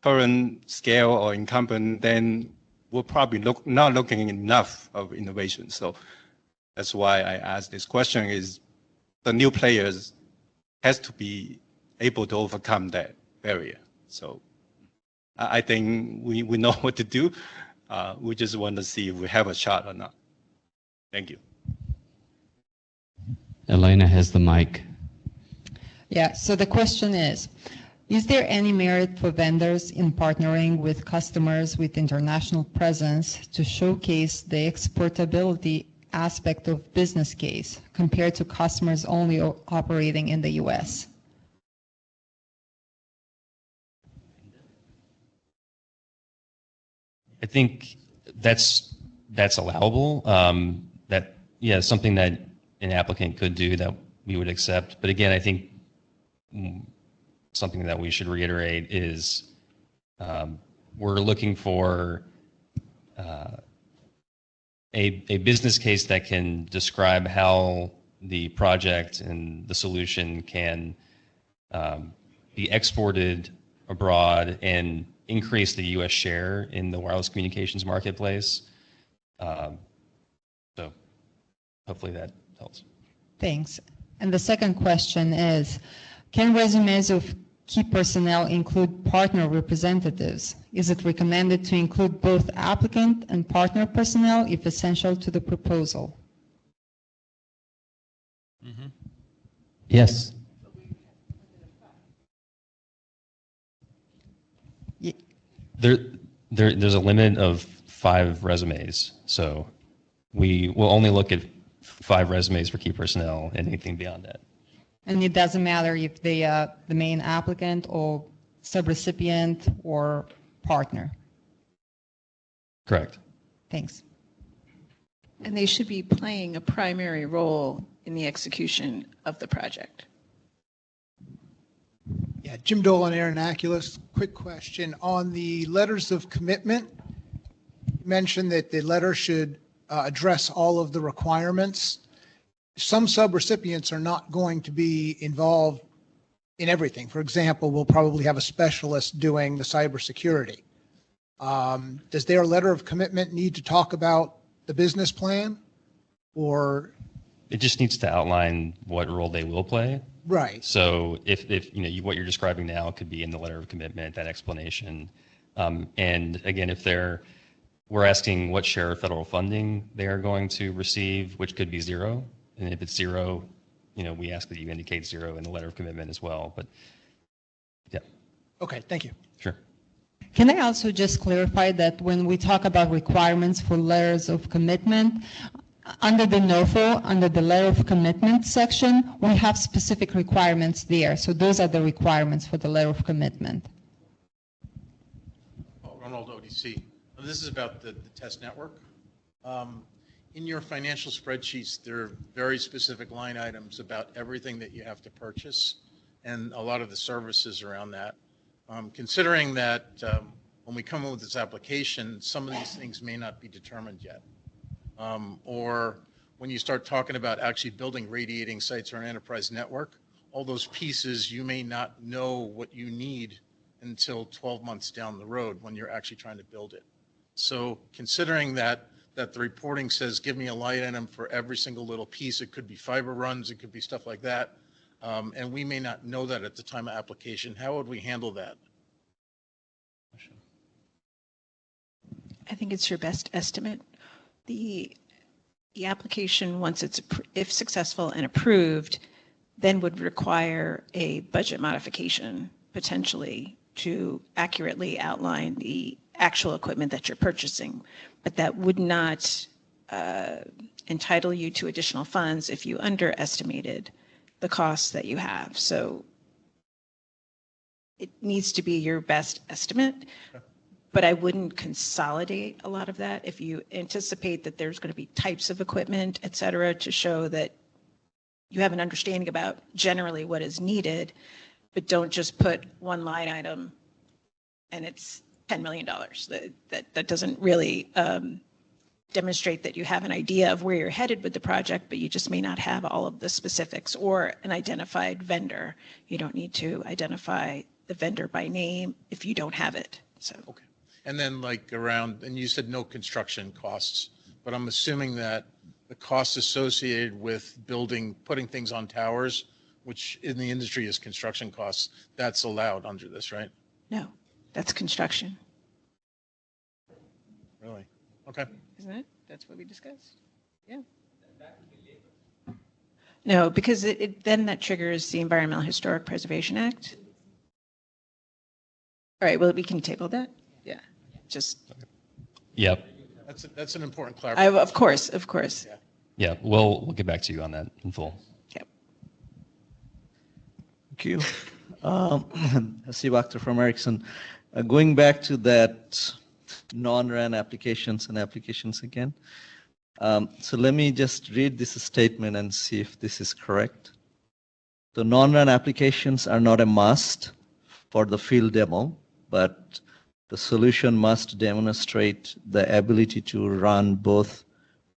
current scale or incumbent, then we're probably not looking enough of innovation. So that's why I asked this question is the new players has to be able to overcome that barrier. So I think we know what to do. We just want to see if we have a shot or not. Thank you. Elena has the mic. Yeah, so the question is there any merit for vendors in partnering with customers with international presence to showcase the exportability aspect of business case compared to customers only operating in the US? I think that's allowable. Something that an applicant could do that we would accept. But again, I think something that we should reiterate is we're looking for a business case that can describe how the project and the solution can be exported abroad and increase the U.S. share in the wireless communications marketplace. So hopefully that helps. Thanks. And the second question is, can resumes of key personnel include partner representatives? Is it recommended to include both applicant and partner personnel if essential to the proposal? Mm-hmm. Yes. There's a limit of 5 resumes, so we will only look at 5 resumes for key personnel, and anything beyond that. And it doesn't matter if they are the main applicant or subrecipient or partner. Correct. Thanks. And they should be playing a primary role in the execution of the project. Yeah, Jim Dolan, Aeronaculus. Quick question. On the letters of commitment, you mentioned that the letter should address all of the requirements. Some subrecipients are not going to be involved in everything. For example, we'll probably have a specialist doing the cybersecurity. Does their letter of commitment need to talk about the business plan, or? It just needs to outline what role they will play. Right. So if what you're describing now could be in the letter of commitment, that explanation. And again, if we're asking what share of federal funding they are going to receive, which could be 0. And if it's 0, we ask that you indicate 0 in the letter of commitment as well. But yeah. Okay, thank you. Sure. Can I also just clarify that when we talk about requirements for letters of commitment, under the NOFO, under the letter of commitment section, we have specific requirements there. So those are the requirements for the letter of commitment. Ronald ODC. This is about the test network. In your financial spreadsheets, there are very specific line items about everything that you have to purchase and a lot of the services around that. Considering that when we come in with this application, some of these things may not be determined yet. Or when you start talking about actually building radiating sites or an enterprise network, all those pieces you may not know what you need until 12 months down the road when you're actually trying to build it. So considering that the reporting says, give me a line item for every single little piece, it could be fiber runs, it could be stuff like that, and we may not know that at the time of application, how would we handle that? I think it's your best estimate. The application, once it's if successful and approved, then would require a budget modification potentially to accurately outline the actual equipment that you're purchasing. But that would not entitle you to additional funds if you underestimated the costs that you have. So it needs to be your best estimate. But I wouldn't consolidate a lot of that if you anticipate that there's going to be types of equipment, et cetera, to show that you have an understanding about generally what is needed, but don't just put one line item and it's $10 million. That doesn't really demonstrate that you have an idea of where you're headed with the project, but you just may not have all of the specifics or an identified vendor. You don't need to identify the vendor by name if you don't have it. So. Okay. And then and you said no construction costs, but I'm assuming that the costs associated with putting things on towers, which in the industry is construction costs, that's allowed under this, right? No, that's construction. Really? Okay. Isn't it? That's what we discussed. Yeah. No, because then that triggers the Environmental Historic Preservation Act. All right, well, we can table that. Yeah, just. Yep. That's an important clarification. Of course. Yeah. Yeah, we'll get back to you on that in full. Yep. Thank you. Steve Akhtar from Ericsson. Going back to that non-RAN applications and applications again. So let me just read this statement and see if this is correct. The non-RAN applications are not a must for the field demo, but the solution must demonstrate the ability to run both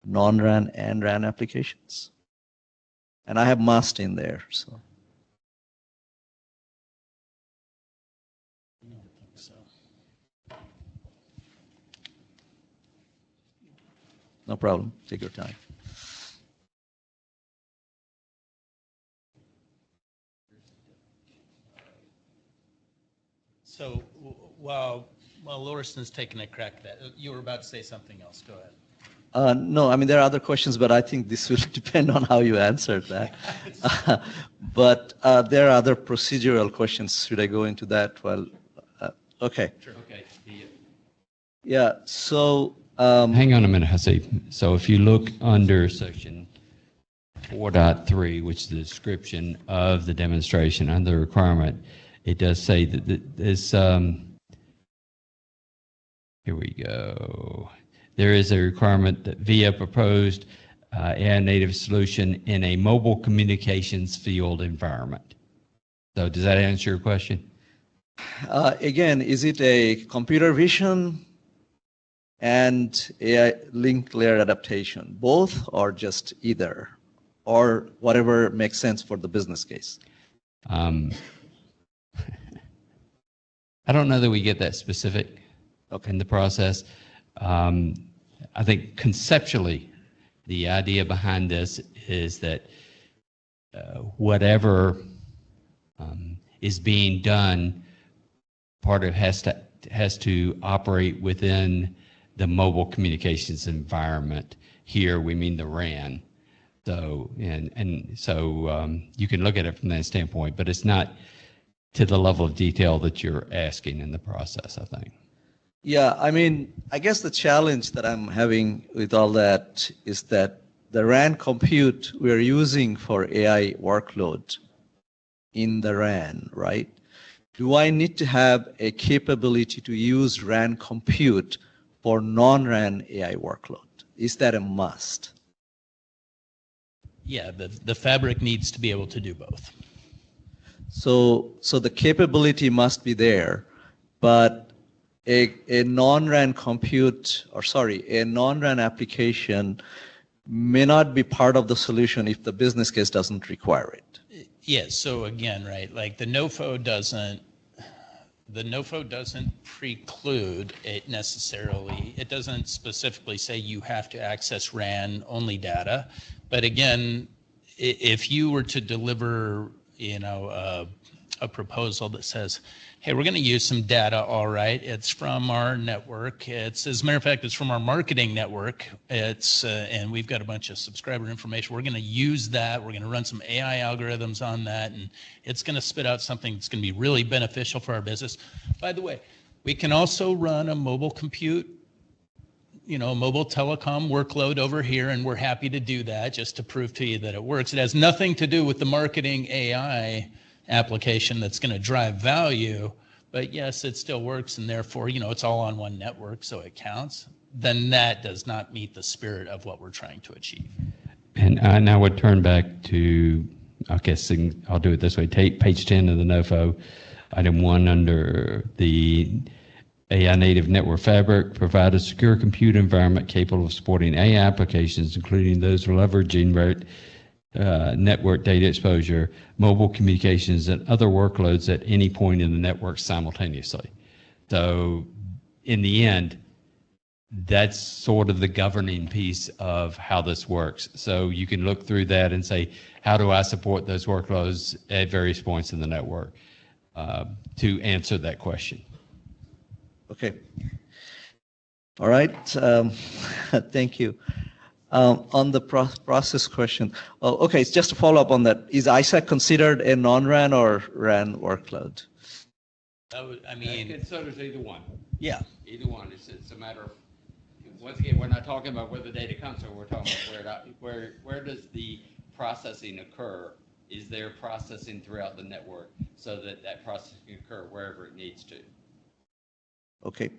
non-RAN and RAN applications. And I have must in there, so. No problem. Take your time. So while Lauriston's taking a crack at that, you were about to say something else. Go ahead. No, I mean, there are other questions, but I think this will depend on how you answered that. But there are other procedural questions. Should I go into that? Well, okay. Sure. Okay. Yeah, so. Hang on a minute, Hasib. So if you look under section 4.3, which is the description of the demonstration under the requirement, it does say that this, here we go. There is a requirement that via proposed AI native solution in a mobile communications field environment. So does that answer your question? Again, is it a computer vision and AI linked layer adaptation, both or just either, or whatever makes sense for the business case? I don't know that we get that specific in the process. I think conceptually, the idea behind this is that whatever is being done, part of it has to operate within the mobile communications environment. Here we mean the RAN. So you can look at it from that standpoint, but it's not to the level of detail that you're asking in the process, I think. Yeah, I mean, I guess the challenge that I'm having with all that is that the RAN compute we're using for AI workload in the RAN, right? Do I need to have a capability to use RAN compute for non-RAN AI workload? Is that a must? Yeah, the fabric needs to be able to do both. So the capability must be there, but a non-RAN compute, or sorry, a non-RAN application may not be part of the solution if the business case doesn't require it. Yes, so again, right, like the NOFO doesn't preclude it necessarily. It doesn't specifically say you have to access RAN only data. But again, if you were to deliver, a proposal that says, hey, we're going to use some data, all right, it's from our network. It's, as a matter of fact, it's from our marketing network. It's, and we've got a bunch of subscriber information. We're going to use that. We're going to run some AI algorithms on that, and it's going to spit out something that's going to be really beneficial for our business. By the way, we can also run a mobile compute, mobile telecom workload over here, and we're happy to do that just to prove to you that it works. It has nothing to do with the marketing AI application that's going to drive value, but yes, it still works, and therefore, it's all on one network, so it counts. Then that does not meet the spirit of what we're trying to achieve. And I now would turn back to, I guess I'll do it this way, take page 10 of the NOFO, item 1 under the AI native network fabric, provide a secure compute environment capable of supporting AI applications, including those leveraging network data exposure, mobile communications, and other workloads at any point in the network simultaneously. So in the end, that's sort of the governing piece of how this works. So you can look through that and say, how do I support those workloads at various points in the network to answer that question? Okay. All right. Thank you. On the process question, okay, it's just a follow-up on that. Is ISAC considered a non-RAN or RAN workload? I mean, it considers either one. Yeah. Either one. It's a matter of, once again, we're not talking about where the data comes from. We're talking about where does the processing occur? Is there processing throughout the network so that that processing can occur wherever it needs to? Okay.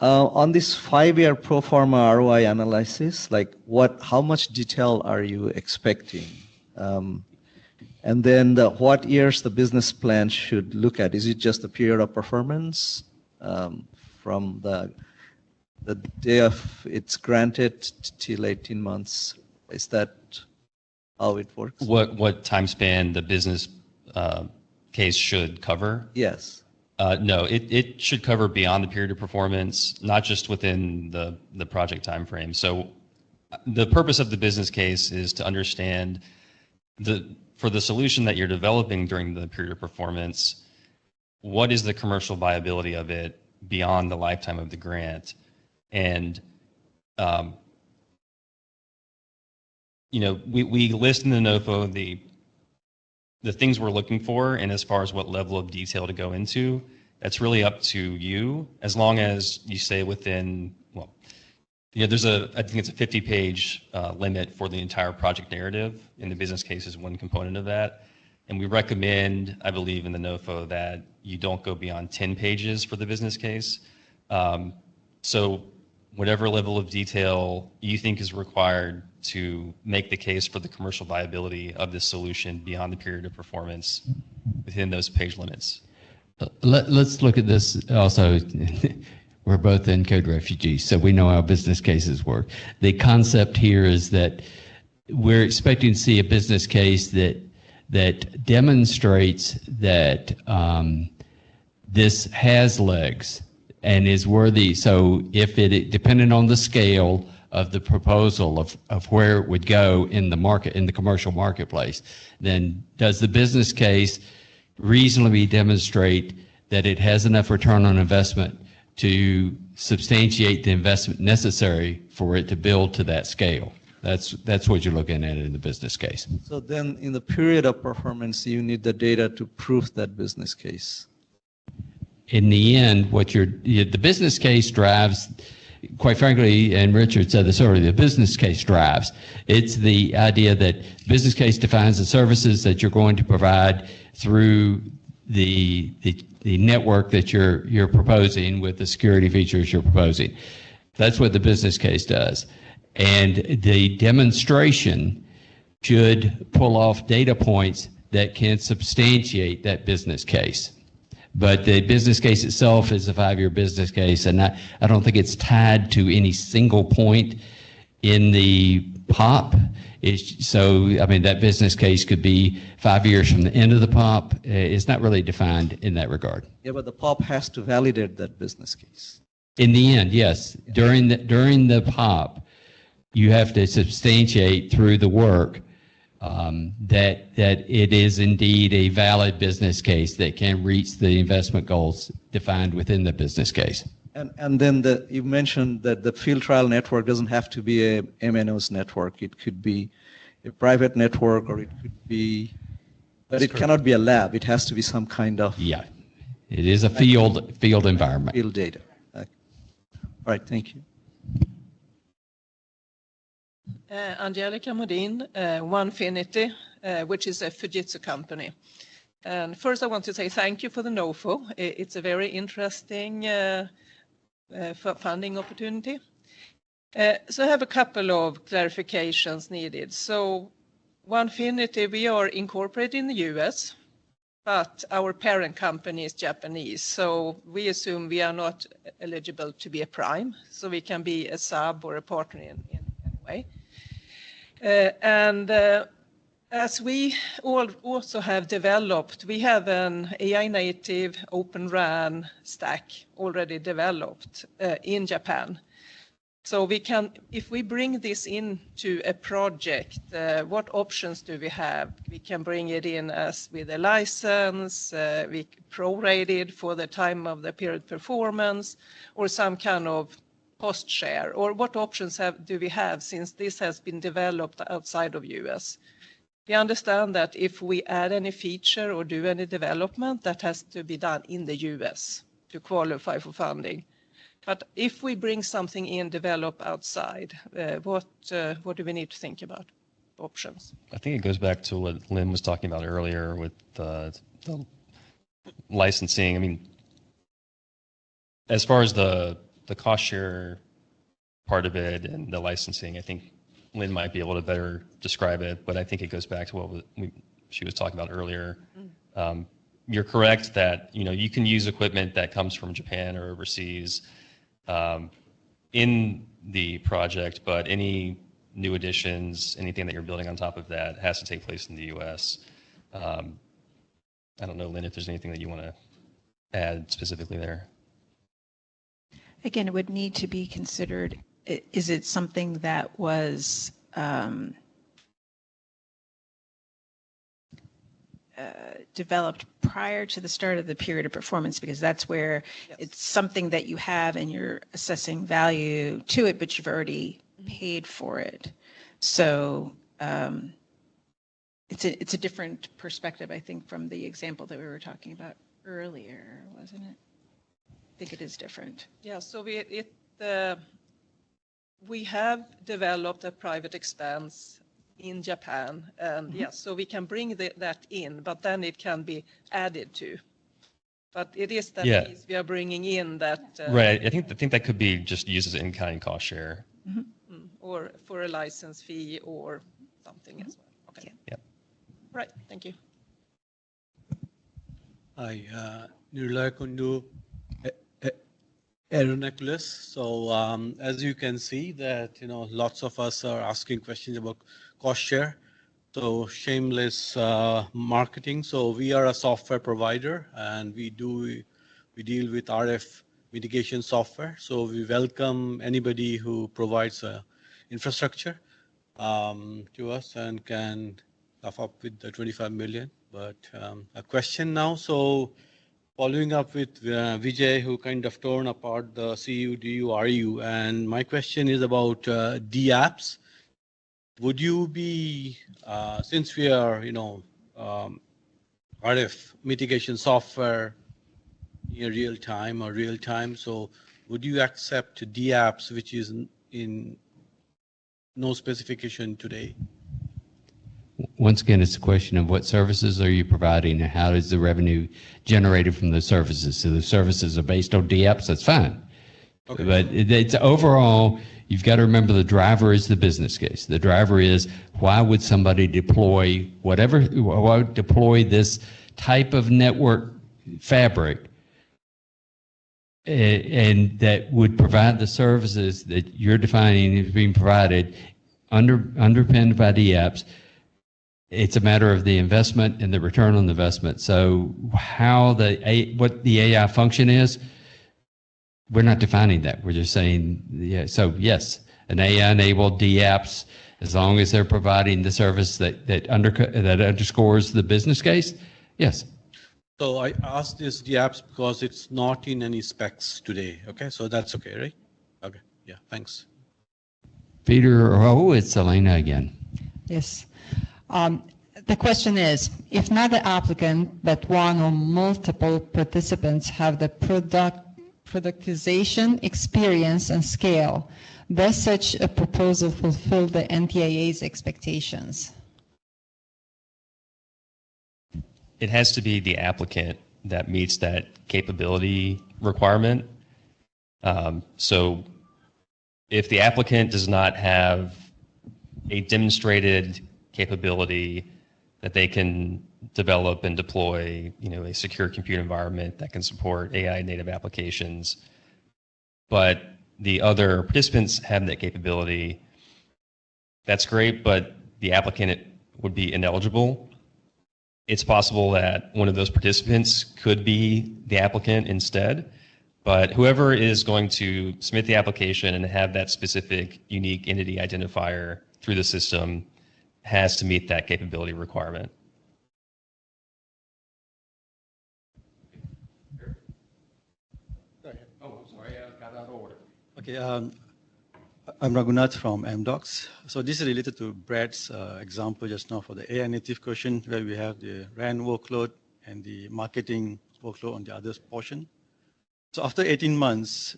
On this 5-year pro forma ROI analysis, like how much detail are you expecting? And then what years the business plan should look at? Is it just the period of performance from the day of it's granted till 18 months? Is that how it works? What time span the business case should cover? Yes. No, it should cover beyond the period of performance, not just within the project time frame. So the purpose of the business case is to understand for the solution that you're developing during the period of performance, what is the commercial viability of it beyond the lifetime of the grant? And we list in the NOFO the things we're looking for, and as far as what level of detail to go into, that's really up to you, as long as you stay within, there's I think it's a 50-page limit for the entire project narrative, and the business case is one component of that. And we recommend, I believe in the NOFO, that you don't go beyond 10 pages for the business case. So whatever level of detail you think is required to make the case for the commercial viability of this solution beyond the period of performance within those page limits. Let's look at this also. We're both ENCODE refugees, so we know how business cases work. The concept here is that we're expecting to see a business case that demonstrates that this has legs and is worthy. So if it depending on the scale of the proposal of where it would go in the market, in the commercial marketplace, then does the business case reasonably demonstrate that it has enough return on investment to substantiate the investment necessary for it to build to that scale? That's what you're looking at in the business case. So then in the period of performance, you need the data to prove that business case. In the end, the business case drives, quite frankly, and Richard said this earlier, the business case drives. It's the idea that business case defines the services that you're going to provide through the network that you're proposing with the security features you're proposing. That's what the business case does. And the demonstration should pull off data points that can substantiate that business case. But the business case itself is a 5-year business case, and I don't think it's tied to any single point in the POP. So, I mean, that business case could be 5 years from the end of the POP. It's not really defined in that regard. Yeah, but the POP has to validate that business case. In the end, yes. During the POP, you have to substantiate through the work that it is indeed a valid business case that can reach the investment goals defined within the business case. And then you mentioned that the field trial network doesn't have to be a MNO's network. It could be a private network, or it could be, but it cannot be a lab. It has to be some kind of. Yeah, it is a field environment. Field data. Okay. All right, thank you. Angelica Modin, Onefinity, which is a Fujitsu company. And first I want to say thank you for the NOFO. It's a very interesting funding opportunity. So I have a couple of clarifications needed. So Onefinity, we are incorporated in the US, but our parent company is Japanese. So we assume we are not eligible to be a prime, so we can be a sub or a partner in any way. As we also have developed, we have an AI native Open RAN stack already developed in Japan. So we can, if we bring this into a project, what options do we have? We can bring it in as with a license, we prorated for the time of the period performance, or some kind of cost share, or what options do we have since this has been developed outside of US? We understand that if we add any feature or do any development, that has to be done in the US to qualify for funding. But if we bring something in, develop outside, what do we need to think about options? I think it goes back to what Lynn was talking about earlier with the licensing. I mean, as far as the cost share part of it and the licensing, I think Lynn might be able to better describe it, but I think it goes back to what she was talking about earlier. You're correct that you can use equipment that comes from Japan or overseas in the project, but any new additions, anything that you're building on top of that has to take place in the U.S. I don't know, Lynn, if there's anything that you want to add specifically there. Again, it would need to be considered, is it something that was developed prior to the start of the period of performance, because that's where it's something that you have and you're assessing value to it, but you've already paid for it. So it's a different perspective, I think, from the example that we were talking about earlier, wasn't it? I think it is different. Yeah, so we have developed a private expense in Japan, and yes, so we can bring that in, but then it can be added to. But it is that piece we are bringing in that. Right. I think that could be just used as in-kind cost share. Or for a license fee or something as well. Okay. Yeah. Right. Thank you. Hi, Nirlay Kundu, Aeronaculus. So as you can see that, lots of us are asking questions about cost share. So shameless marketing. So we are a software provider and we deal with RF mitigation software. So we welcome anybody who provides infrastructure to us and can cough up with the 25 million. But a question now. So following up with Vijay, who kind of torn apart the CU, DU, RU, and my question is about DApps. Would you be, since we are, RF mitigation software in real time, so would you accept DApps, which is in no specification today? Once again, it's a question of what services are you providing and how is the revenue generated from those services. So the services are based on DApps, that's fine. Okay. But it's overall, you've got to remember the driver is the business case. The driver is why would somebody deploy this type of network fabric and that would provide the services that you're defining as being provided underpinned by DApps. It's a matter of the investment and the return on the investment. So what the AI function is, we're not defining that. We're just saying, yeah. So yes, an AI-enabled DApps, as long as they're providing the service that underscores the business case, yes. So I asked this DApps because it's not in any specs today. Okay, so that's okay, right? Okay, yeah, thanks. Peter, it's Elena again. Yes. The question is, if not the applicant, but one or multiple participants have the productization, experience, and scale, does such a proposal fulfill the NTIA's expectations? It has to be the applicant that meets that capability requirement. So if the applicant does not have a demonstrated capability that they can develop and deploy, a secure compute environment that can support AI native applications, but the other participants have that capability, that's great, but the applicant would be ineligible. It's possible that one of those participants could be the applicant instead, but whoever is going to submit the application and have that specific unique entity identifier through the system has to meet that capability requirement. Oh, I'm sorry, I got out of order. Okay, I'm Raghunath from MDocs. So this is related to Brad's example just now for the AI native question, where we have the RAN workload and the marketing workload on the other portion. So after 18 months,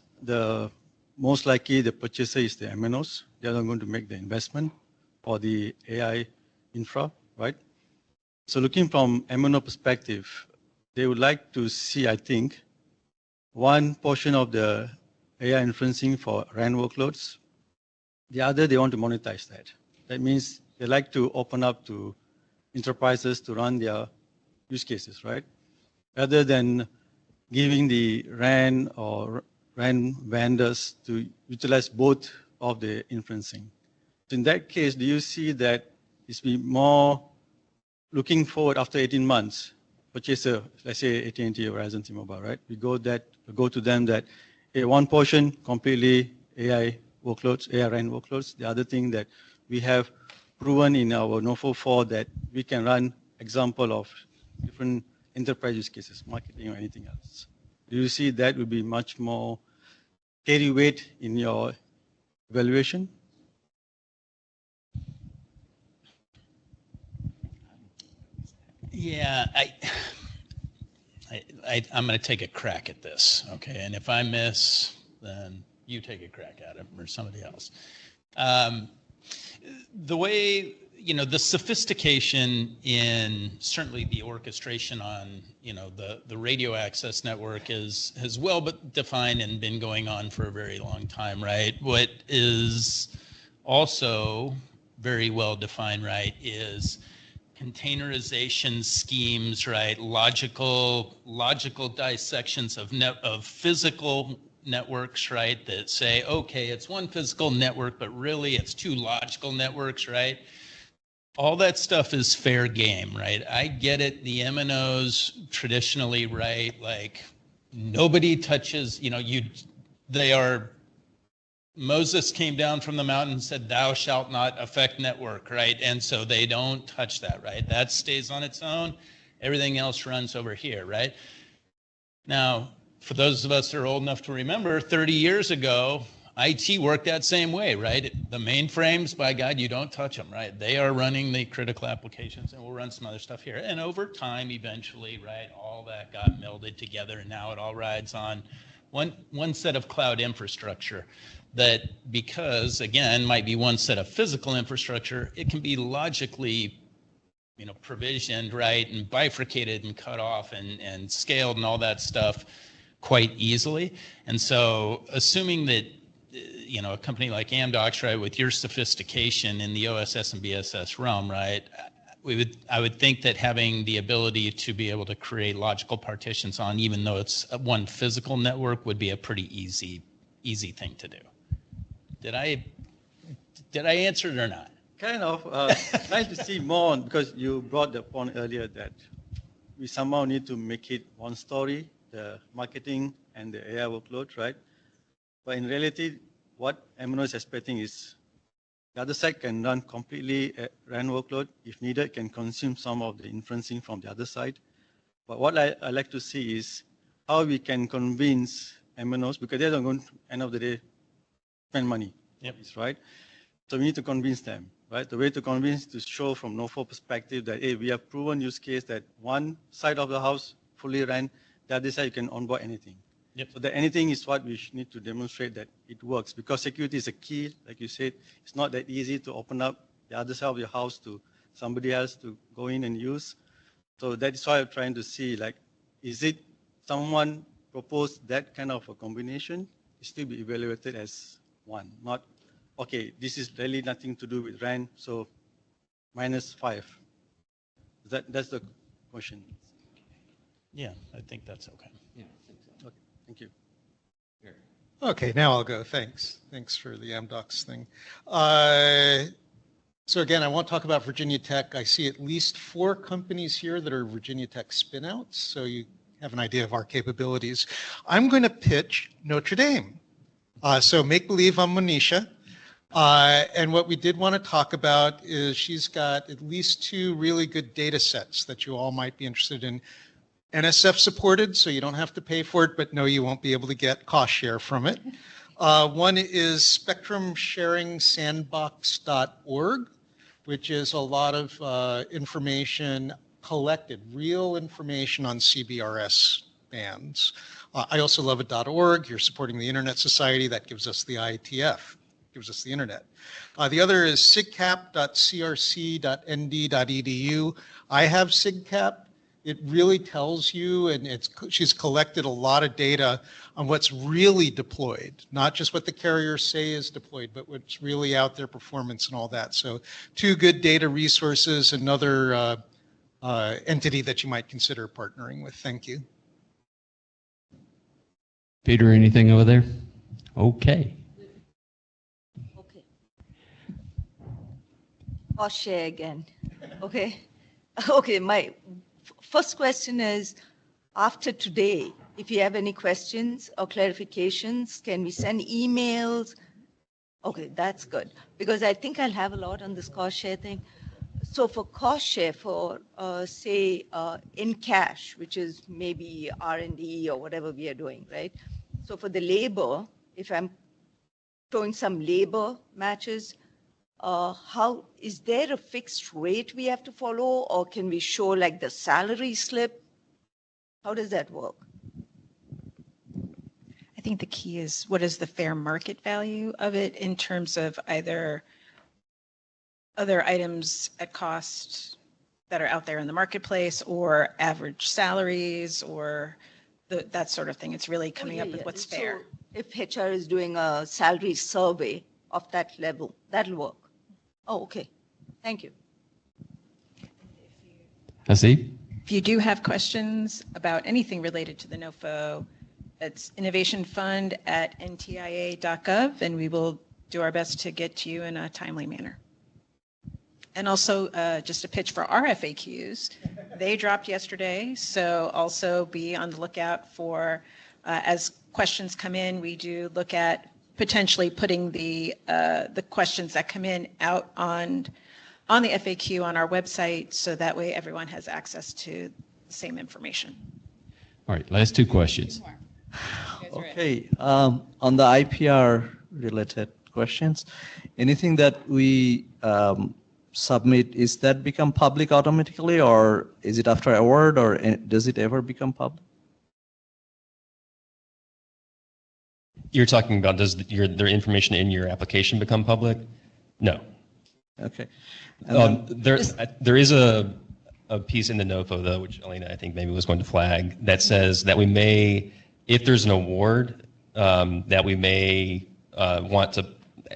most likely the purchaser is the MNOs. They are not going to make the investment for the AI infra, right? So looking from MNO perspective, they would like to see, I think, one portion of the AI inferencing for RAN workloads. The other, they want to monetize that. That means they like to open up to enterprises to run their use cases, right? Rather than giving the RAN or RAN vendors to utilize both of the inferencing. In that case, do you see that it's be more looking forward after 18 months, purchase a, let's say AT&T or Verizon T-Mobile, right? We go to them that one portion completely AI workloads, AI RAN workloads. The other thing that we have proven in our NOFO 4 that we can run example of different enterprise use cases, marketing or anything else. Do you see that would be much more carry weight in your evaluation? Yeah, I'm going to take a crack at this, okay? And if I miss, then you take a crack at it or somebody else. The way, you know, the sophistication in certainly the orchestration on, you know, the radio access network has well defined and been going on for a very long time, right? What is also very well defined, right, is containerization schemes, right? Logical dissections of physical networks, right? That say, okay, it's one physical network, but really it's two logical networks, right? All that stuff is fair game, right? I get it. The MNOs traditionally, right? Like nobody touches, you know, Moses came down from the mountain and said, thou shalt not affect network, right? And so they don't touch that, right? That stays on its own. Everything else runs over here, right? Now, for those of us that are old enough to remember, 30 years ago, IT worked that same way, right? The mainframes, by God, you don't touch them, right? They are running the critical applications, and we'll run some other stuff here. And over time, eventually, right, all that got melded together, and now it all rides on one set of cloud infrastructure that, because again might be one set of physical infrastructure, it can be logically, you know, provisioned, right, and bifurcated and cut off and scaled and all that stuff quite easily. And so assuming that, you know, a company like Amdocs, right, with your sophistication in the OSS and BSS realm, right, I would think that having the ability to be able to create logical partitions on, even though it's one physical network, would be a pretty easy thing to do. Did I answer it or not? Kind of. Nice to see more, because you brought the point earlier that we somehow need to make it one story, the marketing and the AI workload, right? But in reality, what MNO is expecting is the other side can run completely RAN workload. If needed, can consume some of the inferencing from the other side. But what I like to see is how we can convince MNOs, because they're not going to, end of the day, spend money, yep, right? So we need to convince them, right? The way to convince is to show from NOFO perspective that, hey, we have proven use case that one side of the house fully ran, the other side you can onboard anything. Yep. So that anything is what we need to demonstrate that it works, because security is a key, like you said. It's not that easy to open up the other side of your house to somebody else to go in and use. So that is why I'm trying to see, like, is it someone proposed that kind of a combination? It still be evaluated as one, not, okay, this is really nothing to do with RAN, so -5. That's the question. Yeah, I think that's okay. Yeah, I think so. Okay, thank you. Here. Okay, now I'll go. Thanks. Thanks for the Amdocs thing. So again, I won't talk about Virginia Tech. I see at least 4 companies here that are Virginia Tech spinouts, so you have an idea of our capabilities. I'm going to pitch Notre Dame. So make believe I'm Monisha. And what we did want to talk about is she's got at least 2 really good data sets that you all might be interested in. NSF supported, so you don't have to pay for it, but no, you won't be able to get cost share from it. One is spectrumsharingsandbox.org, which is a lot of information collected, real information on CBRS bands. I also love it .org. You're supporting the Internet Society. That gives us the IETF, gives us the internet. The other is sigcap.crc.nd.edu. I have sigcap. It really tells you, and she's collected a lot of data on what's really deployed, not just what the carriers say is deployed, but what's really out there, performance and all that. So 2 good data resources, another entity that you might consider partnering with. Thank you. Peter, anything over there? Okay. cost share again. Okay. Okay, my first question is, after today, if you have any questions or clarifications, can we send emails? Okay, that's good, because I think I'll have a lot on this cost share thing. So for cost share, for say in cash, which is maybe R&D or whatever we are doing, right? So for the labor, if I'm showing some labor matches, how is there a fixed rate we have to follow, or can we show like the salary slip? How does that work? I think the key is what is the fair market value of it in terms of either other items at cost that are out there in the marketplace or average salaries or that sort of thing. It's really coming up with what's fair. So if HR is doing a salary survey of that level, that'll work. Oh, okay. Thank you. Hasib? If you do have questions about anything related to the NOFO, it's innovationfund@ntia.gov, and we will do our best to get to you in a timely manner. And also, just a pitch for our FAQs. They dropped yesterday, so also be on the lookout for, as questions come in, we do look at potentially putting the questions that come in out on the FAQ on our website, so that way everyone has access to the same information. All right, last two questions. Okay, on the IPR related questions, anything that we submit, is that become public automatically, or is it after award, or does it ever become public? You're talking about their information in your application become public? No. Okay. There is a piece in the NOFO, though, which Elena, I think, maybe was going to flag, that says that we may, if there's an award, that we may want to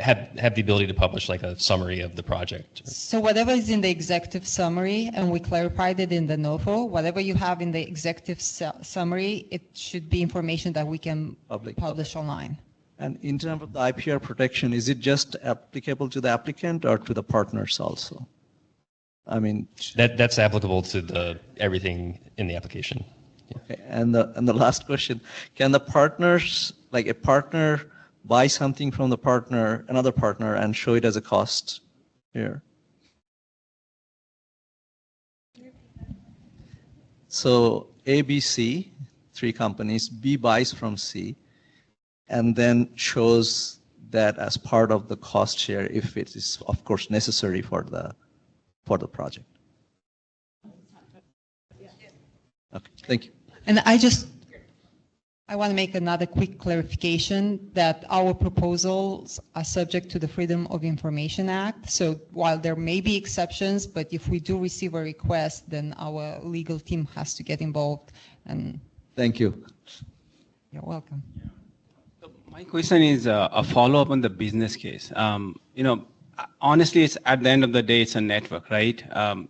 have the ability to publish like a summary of the project. So whatever is in the executive summary, and we clarified it in the NOFO, whatever you have in the executive summary, it should be information that we can publish online. And in terms of the IPR protection, is it just applicable to the applicant or to the partners also? I mean, that's applicable to everything in the application. Yeah. Okay. And the last question, can the partners, like a partner, buy something from the partner, another partner, and show it as a cost here? So A, B, C, three companies, B buys from C, and then shows that as part of the cost share if it is, of course, necessary for the project. Okay, thank you. And I want to make another quick clarification that our proposals are subject to the Freedom of Information Act. So while there may be exceptions, but if we do receive a request, then our legal team has to get involved. And thank you. You're welcome. My question is a follow-up on the business case. Honestly, it's at the end of the day, it's a network, right?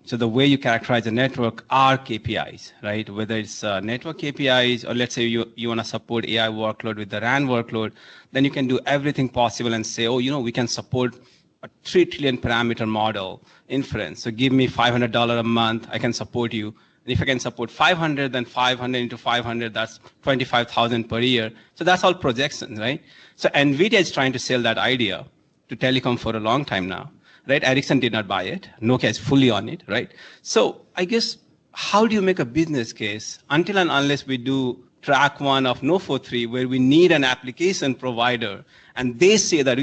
So the way you characterize a network are KPIs, right? Whether it's network KPIs, or let's say you want to support AI workload with the RAN workload, then you can do everything possible and say, oh, we can support a 3 trillion parameter model inference. So give me $500 a month, I can support you. And if I can support 500, then 500 into 500, that's 25,000 per year. So that's all projections, right? So NVIDIA is trying to sell that idea to telecom for a long time now, right? Ericsson did not buy it. Nokia is fully on it, right? So I guess, how do you make a business case until and unless we do track 1 of NOFO 3, where we need an application provider, and they say that,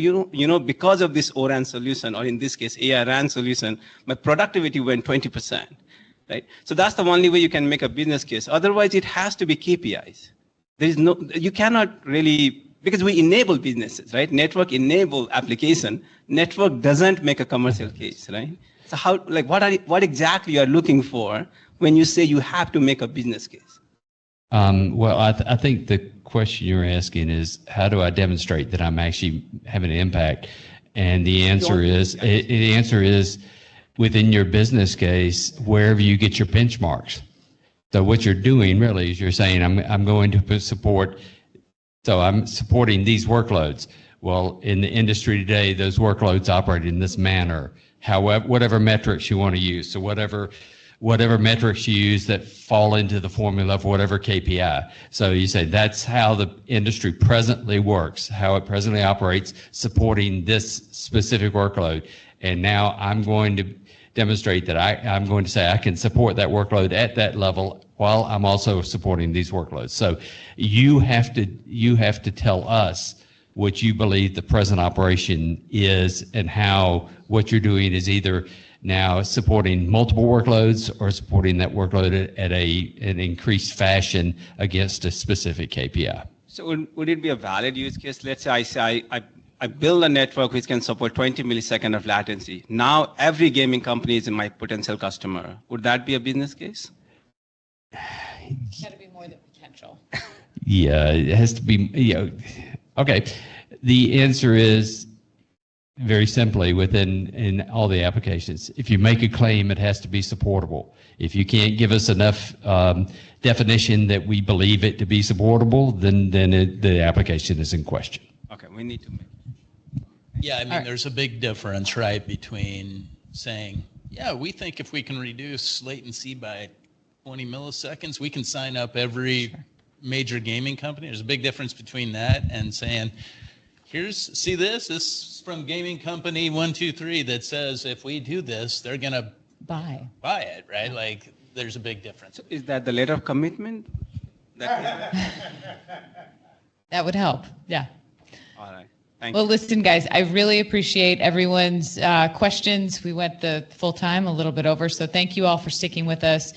because of this ORAN solution, or in this case, AI RAN solution, my productivity went 20%, right? So that's the only way you can make a business case. Otherwise, it has to be KPIs. You cannot really, because we enable businesses, right? Network enable application. Network doesn't make a commercial case, right? So what exactly you are looking for when you say you have to make a business case? Well, I think the question you're asking is, how do I demonstrate that I'm actually having an impact? And the answer is within your business case, wherever you get your benchmarks. So what you're doing really is you're saying, I'm going to support. So I'm supporting these workloads. Well, in the industry today, those workloads operate in this manner. however, whatever metrics you want to use. So whatever metrics you use that fall into the formula for whatever KPI. So you say that's how the industry presently works, how it presently operates, supporting this specific workload. And now I'm going to demonstrate that I'm going to say I can support that workload at that level while I'm also supporting these workloads. So you have to tell us what you believe the present operation is and how what you're doing is either now supporting multiple workloads or supporting that workload at an increased fashion against a specific KPI. So would it be a valid use case? Let's say I build a network which can support 20 milliseconds of latency. Now every gaming company is my potential customer. Would that be a business case? Got to be more than potential. Yeah, it has to be, okay. The answer is very simply in all the applications. If you make a claim, it has to be supportable. If you can't give us enough definition that we believe it to be supportable, then the application is in question. Okay, we need to make. Yeah, I mean, there's a big difference, right, between saying, yeah, we think if we can reduce latency by 20 milliseconds, we can sign up every major gaming company. There's a big difference between that and saying, see this is from gaming company 123 that says if we do this, they're going to buy it, right? Like, there's a big difference. So is that the letter of commitment? That would help, yeah. All right. Well, listen, guys, I really appreciate everyone's questions. We went the full time, a little bit over, so thank you all for sticking with us.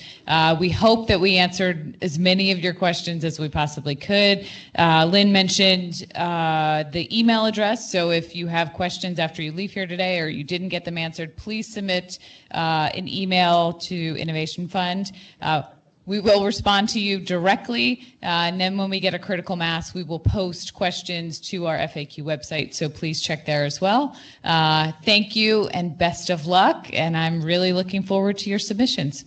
We hope that we answered as many of your questions as we possibly could. Lynn mentioned the email address, so if you have questions after you leave here today or you didn't get them answered, please submit an email to Innovation Fund. We will respond to you directly, and then when we get a critical mass, we will post questions to our FAQ website, so please check there as well. Thank you and best of luck, and I'm really looking forward to your submissions.